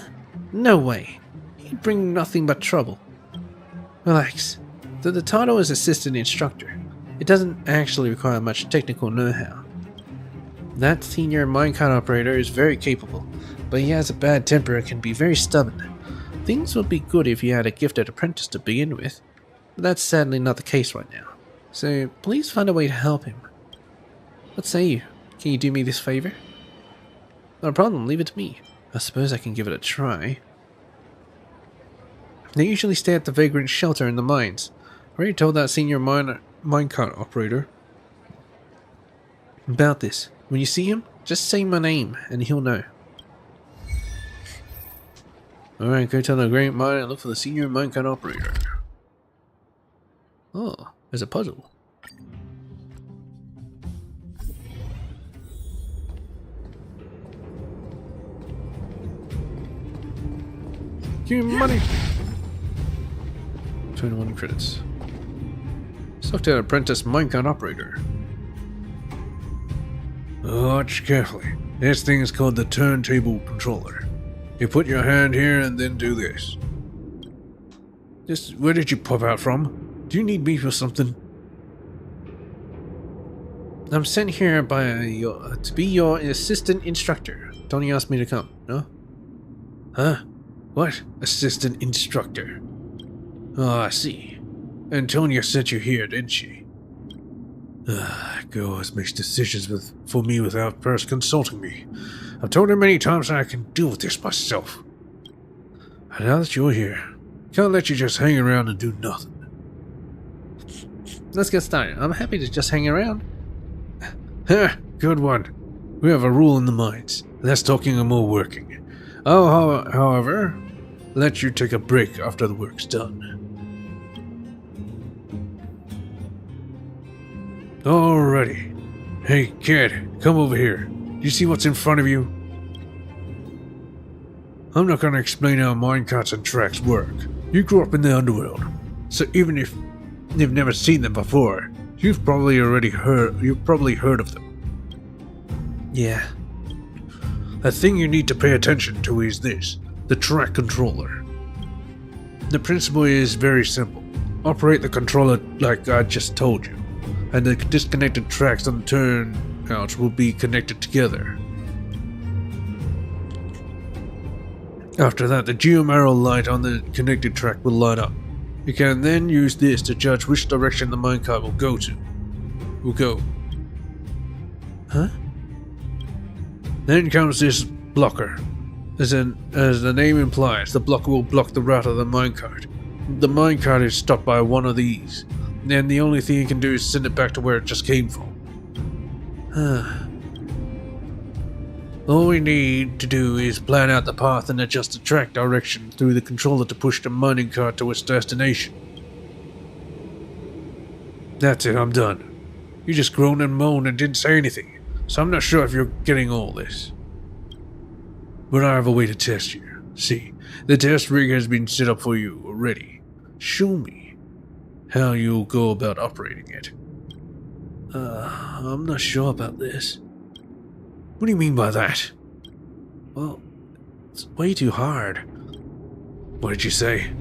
No way. He'd bring nothing but trouble. Relax. Though the title is assistant instructor, it doesn't actually require much technical know-how. That senior minecart operator is very capable, but he has a bad temper and can be very stubborn. Things would be good if he had a gifted apprentice to begin with. But that's sadly not the case right now. So please find a way to help him. What say you? Can you do me this favor? No problem, leave it to me. I suppose I can give it a try. They usually stay at the vagrant shelter in the mines. I already told that senior minecart operator about this. When you see him, just say my name and he'll know. Alright, go to the great mine and look for the senior minecart operator. Oh, there's a puzzle. Give me money! 21 credits. Select an apprentice minecart operator. Watch carefully. This thing is called the turntable controller. You put your hand here and then do this. Where did you pop out from? Do you need me for something? I'm sent here to be your assistant instructor. Tony asked me to come, no? Huh? What? Assistant instructor? Oh, I see. Antonia sent you here, didn't she? Girl always makes decisions for me without first consulting me. I've told her many times that I can deal with this myself. And now that you're here, can't let you just hang around and do nothing. Let's get started. I'm happy to just hang around. Good one. We have a rule in the mines. Less talking and more working. I'll, however, let you take a break after the work's done. Alrighty. Hey, kid, come over here. Do you see what's in front of you? I'm not gonna explain how minecarts and tracks work. You grew up in the underworld, so even if you've never seen them before, you've probably heard of them. Yeah. The thing you need to pay attention to is this, the track controller. The principle is very simple. Operate the controller like I just told you, and the disconnected tracks on the turnouts will be connected together. After that, the geomarrow light on the connected track will light up. You can then use this to judge which direction the minecart will go. Huh? Then comes this blocker. As the name implies, the blocker will block the route of the minecart. The minecart is stopped by one of these, and the only thing you can do is send it back to where it just came from. All we need to do is plan out the path and adjust the track direction through the controller to push the mining cart to its destination. That's it, I'm done. You just groaned and moaned and didn't say anything, so I'm not sure if you're getting all this. But I have a way to test you. See, the test rig has been set up for you already. Show me how you'll go about operating it. I'm not sure about this. What do you mean by that? Well, it's way too hard. What did you say?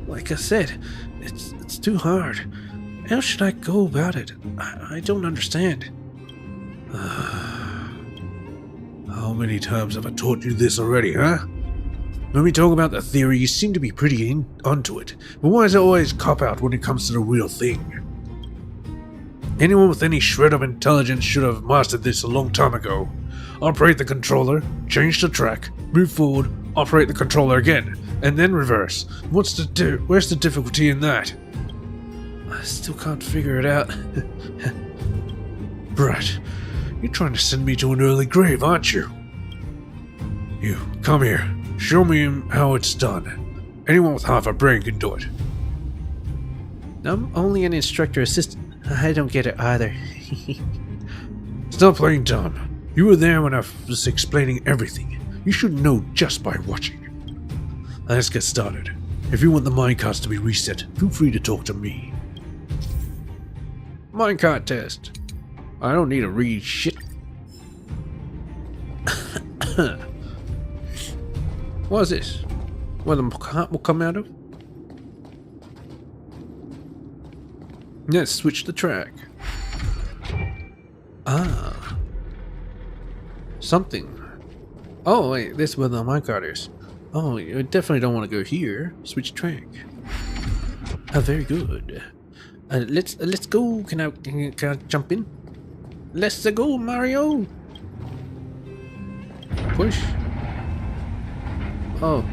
Like I said, it's too hard. How should I go about it? I don't understand. How many times have I taught you this already, huh? When we talk about the theory, you seem to be pretty onto it. But why is it always cop-out when it comes to the real thing? Anyone with any shred of intelligence should have mastered this a long time ago. Operate the controller, change the track, move forward, operate the controller again, and then reverse. Where's the difficulty in that? I still can't figure it out. Brat, you're trying to send me to an early grave, aren't you? You, come here. Show me how it's done. Anyone with half a brain can do it. I'm only an instructor assistant. I don't get it either. Stop playing dumb. You were there when I was explaining everything. You should know just by watching. Let's get started. If you want the minecarts to be reset, feel free to talk to me. Minecart test. I don't need to read shit. What is this? Where the cart will come out of? Let's switch the track. Ah. Something. Oh, wait, this is where the minecart is. Oh, you definitely don't want to go here. Switch track. Oh, very good. Let's go. Can I jump in? Let's go, Mario. Push. Oh.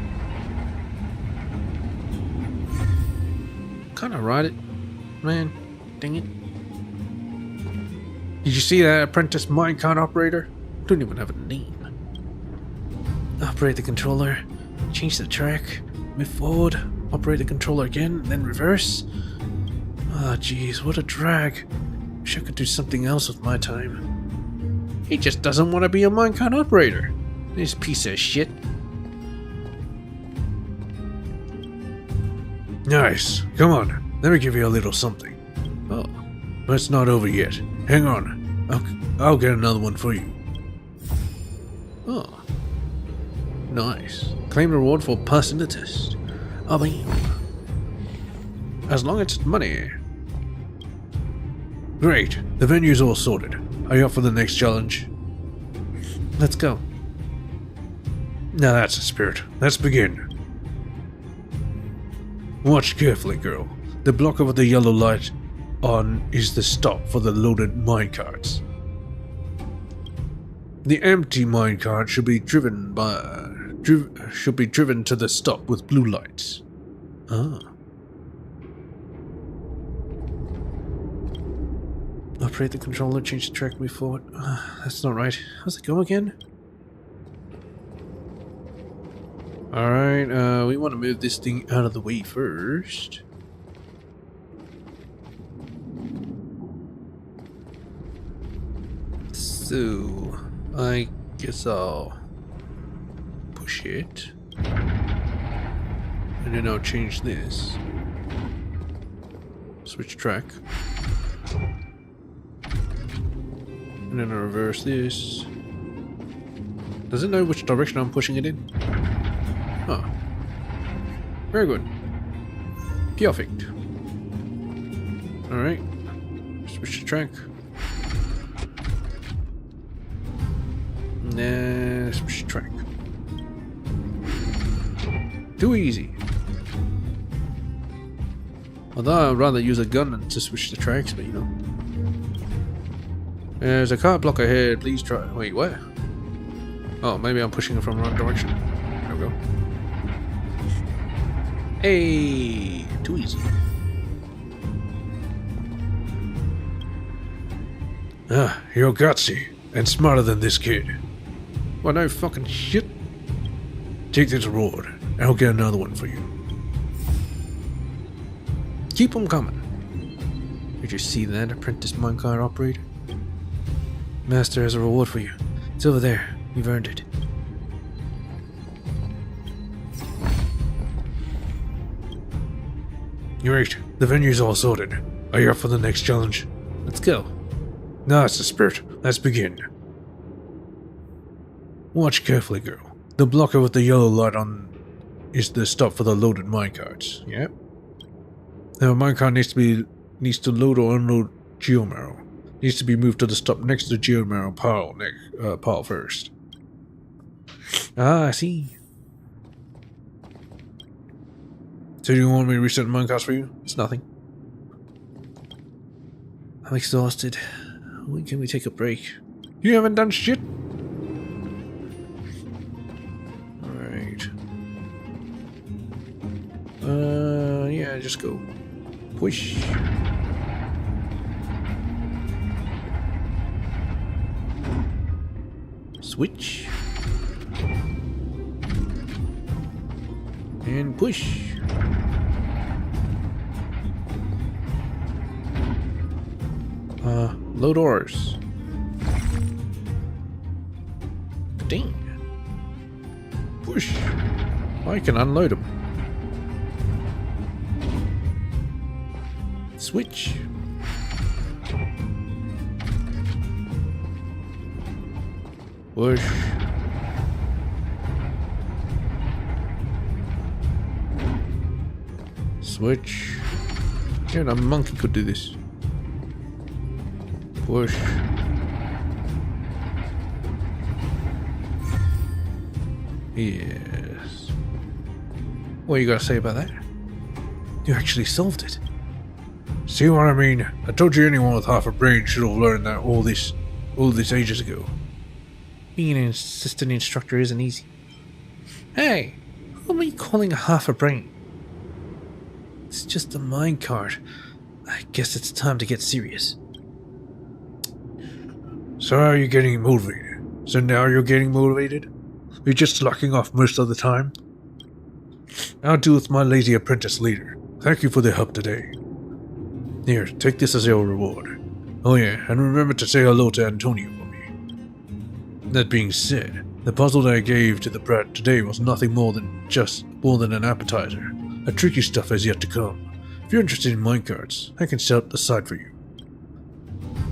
Kinda ride it. Man, dang it. Did you see that apprentice minecart operator? Don't even have a name. Operate the controller. Change the track. Move forward. Operate the controller again, then reverse. Ah, jeez, what a drag. Wish I could do something else with my time. He just doesn't want to be a minecart operator. This piece of shit. Nice. Come on, let me give you a little something. Oh, but it's not over yet. Hang on. I'll get another one for you. Oh. Nice. Claim reward for passing the test. Oh, bam. As long as it's money. Great. The venue's all sorted. Are you up for the next challenge? Let's go. Now that's the spirit. Let's begin. Watch carefully, girl. The blocker with the yellow light on is the stop for the loaded minecarts. The empty minecart should be driven to the stop with blue lights. Ah. Operate the controller, change the track, move forward. That's not right. How's it go again? Alright, we want to move this thing out of the way first. So, I guess I'll push it. And then I'll change this. Switch track. And then I'll reverse this. Does it know which direction I'm pushing it in? Oh. Very good. Perfect. Alright. Switch the track. Nah, switch the track. Too easy. Although I'd rather use a gun than to switch the tracks, but you know. There's a car block ahead, please try. Wait, what? Oh, maybe I'm pushing it from the wrong direction. There we go. Hey, too easy. Ah, you're gutsy and smarter than this kid. Well, no fucking shit. Take this reward, and I'll get another one for you. Keep them coming. Did you see that, apprentice minecart operator? Master has a reward for you. It's over there. You've earned it. Great. The venue's all sorted. Are you up for the next challenge? Let's go. Now it's the spirit. Let's begin. Watch carefully, girl. The blocker with the yellow light on is the stop for the loaded minecarts. Yep. Now a minecart needs to load or unload geomarrow. Needs to be moved to the stop next to the geomarrow pile first. Ah, I see. So do you want me to reset the minecarts for you? It's nothing. I'm exhausted. When can we take a break? You haven't done shit. Alright. Yeah, just go. Push. Switch. And push. Load ores. Ding. Push. I can unload them. Switch. Push. Switch. Yeah, a monkey could do this. Push. Yes. What you gotta say about that? You actually solved it. See what I mean? I told you anyone with half a brain should have learned that all this ages ago. Being an assistant instructor isn't easy. Hey, who am I calling a half a brain? It's just a minecart. I guess it's time to get serious. So are you getting motivated? So now you're getting motivated? You're just slacking off most of the time? I'll deal with my lazy apprentice later. Thank you for the help today. Here, take this as your reward. Oh yeah, and remember to say hello to Antonio for me. That being said, the puzzle that I gave to the brat today was nothing more than an appetizer. The tricky stuff is yet to come. If you're interested in minecarts, I can set up the site for you.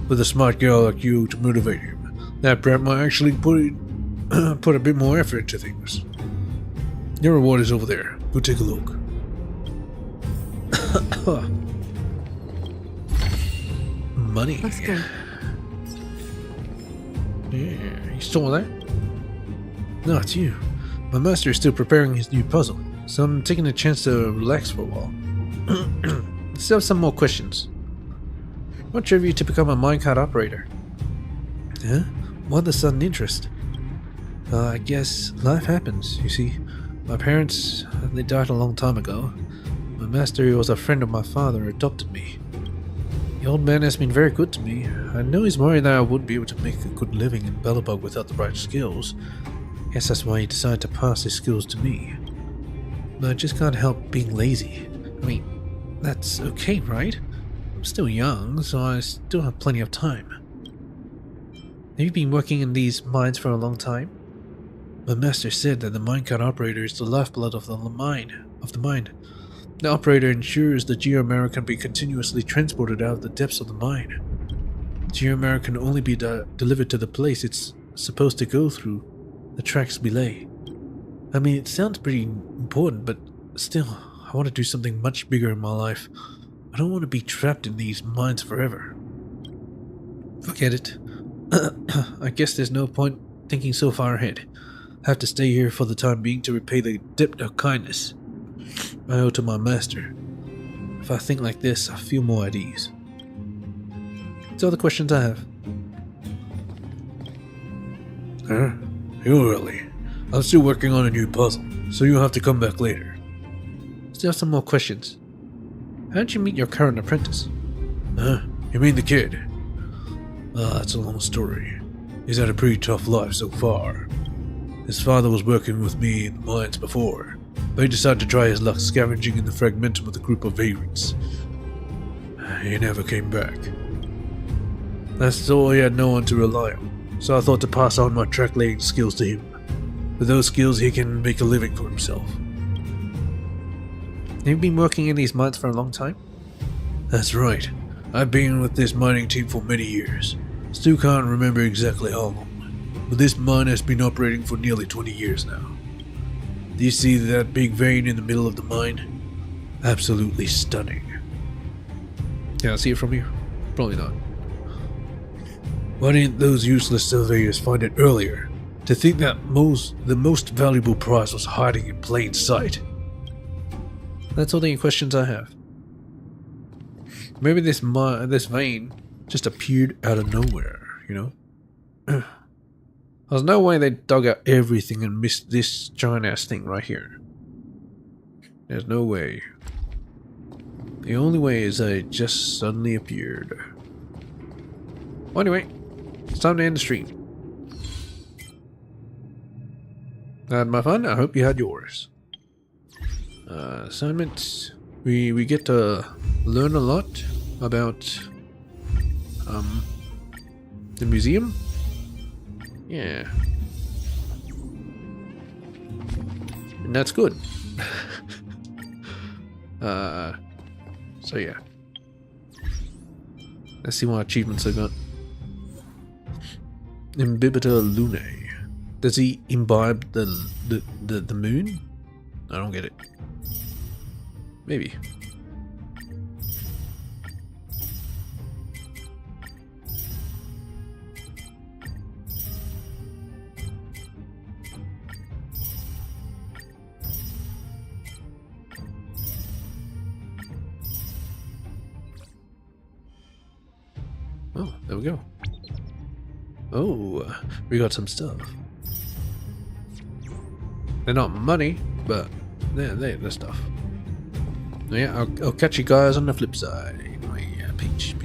With a smart girl like you to motivate him, that brat might actually put a bit more effort into things. Your reward is over there. Go take a look. Money. Looks good. Yeah, you stole that? No, it's you. My master is still preparing his new puzzle, so I'm taking a chance to relax for a while. Still have some more questions. What drove you to become a minecart operator? Huh? Why the sudden interest? I guess life happens, you see. My parents, they died a long time ago. My master, who was a friend of my father, adopted me. The old man has been very good to me. I know he's worried that I wouldn't be able to make a good living in Bellabug without the right skills. Guess that's why he decided to pass his skills to me. But I just can't help being lazy. I mean, that's okay, right? I'm still young, so I still have plenty of time. Have you been working in these mines for a long time? My master said that the minecart operator is the lifeblood of the mine. The operator ensures the geomarrow can be continuously transported out of the depths of the mine. Geomarrow can only be delivered to the place it's supposed to go through the tracks we lay. I mean, it sounds pretty important, but still, I want to do something much bigger in my life. I don't want to be trapped in these mines forever. Forget it. I guess there's no point thinking so far ahead. I have to stay here for the time being to repay the debt of kindness I owe to my master. If I think like this, I feel more at ease. That's all the questions I have. Huh? You're early. I'm still working on a new puzzle, so you'll have to come back later. Still have some more questions. How did you meet your current apprentice? Huh? You mean the kid? That's a long story. He's had a pretty tough life so far. His father was working with me in the mines before, but he decided to try his luck scavenging in the fragmentum with a group of vagrants. He never came back. That's all, he had no one to rely on, so I thought to pass on my track laying skills to him. With those skills, he can make a living for himself. Have you been working in these mines for a long time? That's right. I've been with this mining team for many years. Still can't remember exactly how long, but this mine has been operating for nearly 20 years now. Do you see that big vein in the middle of the mine? Absolutely stunning. Can I see it from here? Probably not. Why didn't those useless surveyors find it earlier? To think that the most valuable prize was hiding in plain sight. That's all the questions I have. Maybe this vein just appeared out of nowhere, you know? There's no way they dug out everything and missed this giant ass thing right here. There's no way. The only way is that it just suddenly appeared. Well, anyway, it's time to end the stream. I had my fun. I hope you had yours. Assignments. We get to learn a lot about the museum. Yeah. And that's good. So yeah. Let's see what achievements I got. Imbibiter Lunae. Does he imbibe the moon? I don't get it. Maybe. Oh, there we go. Oh, we got some stuff. They're not money, but they're stuff. Yeah, I'll catch you guys on the flip side. Oh, yeah, peach.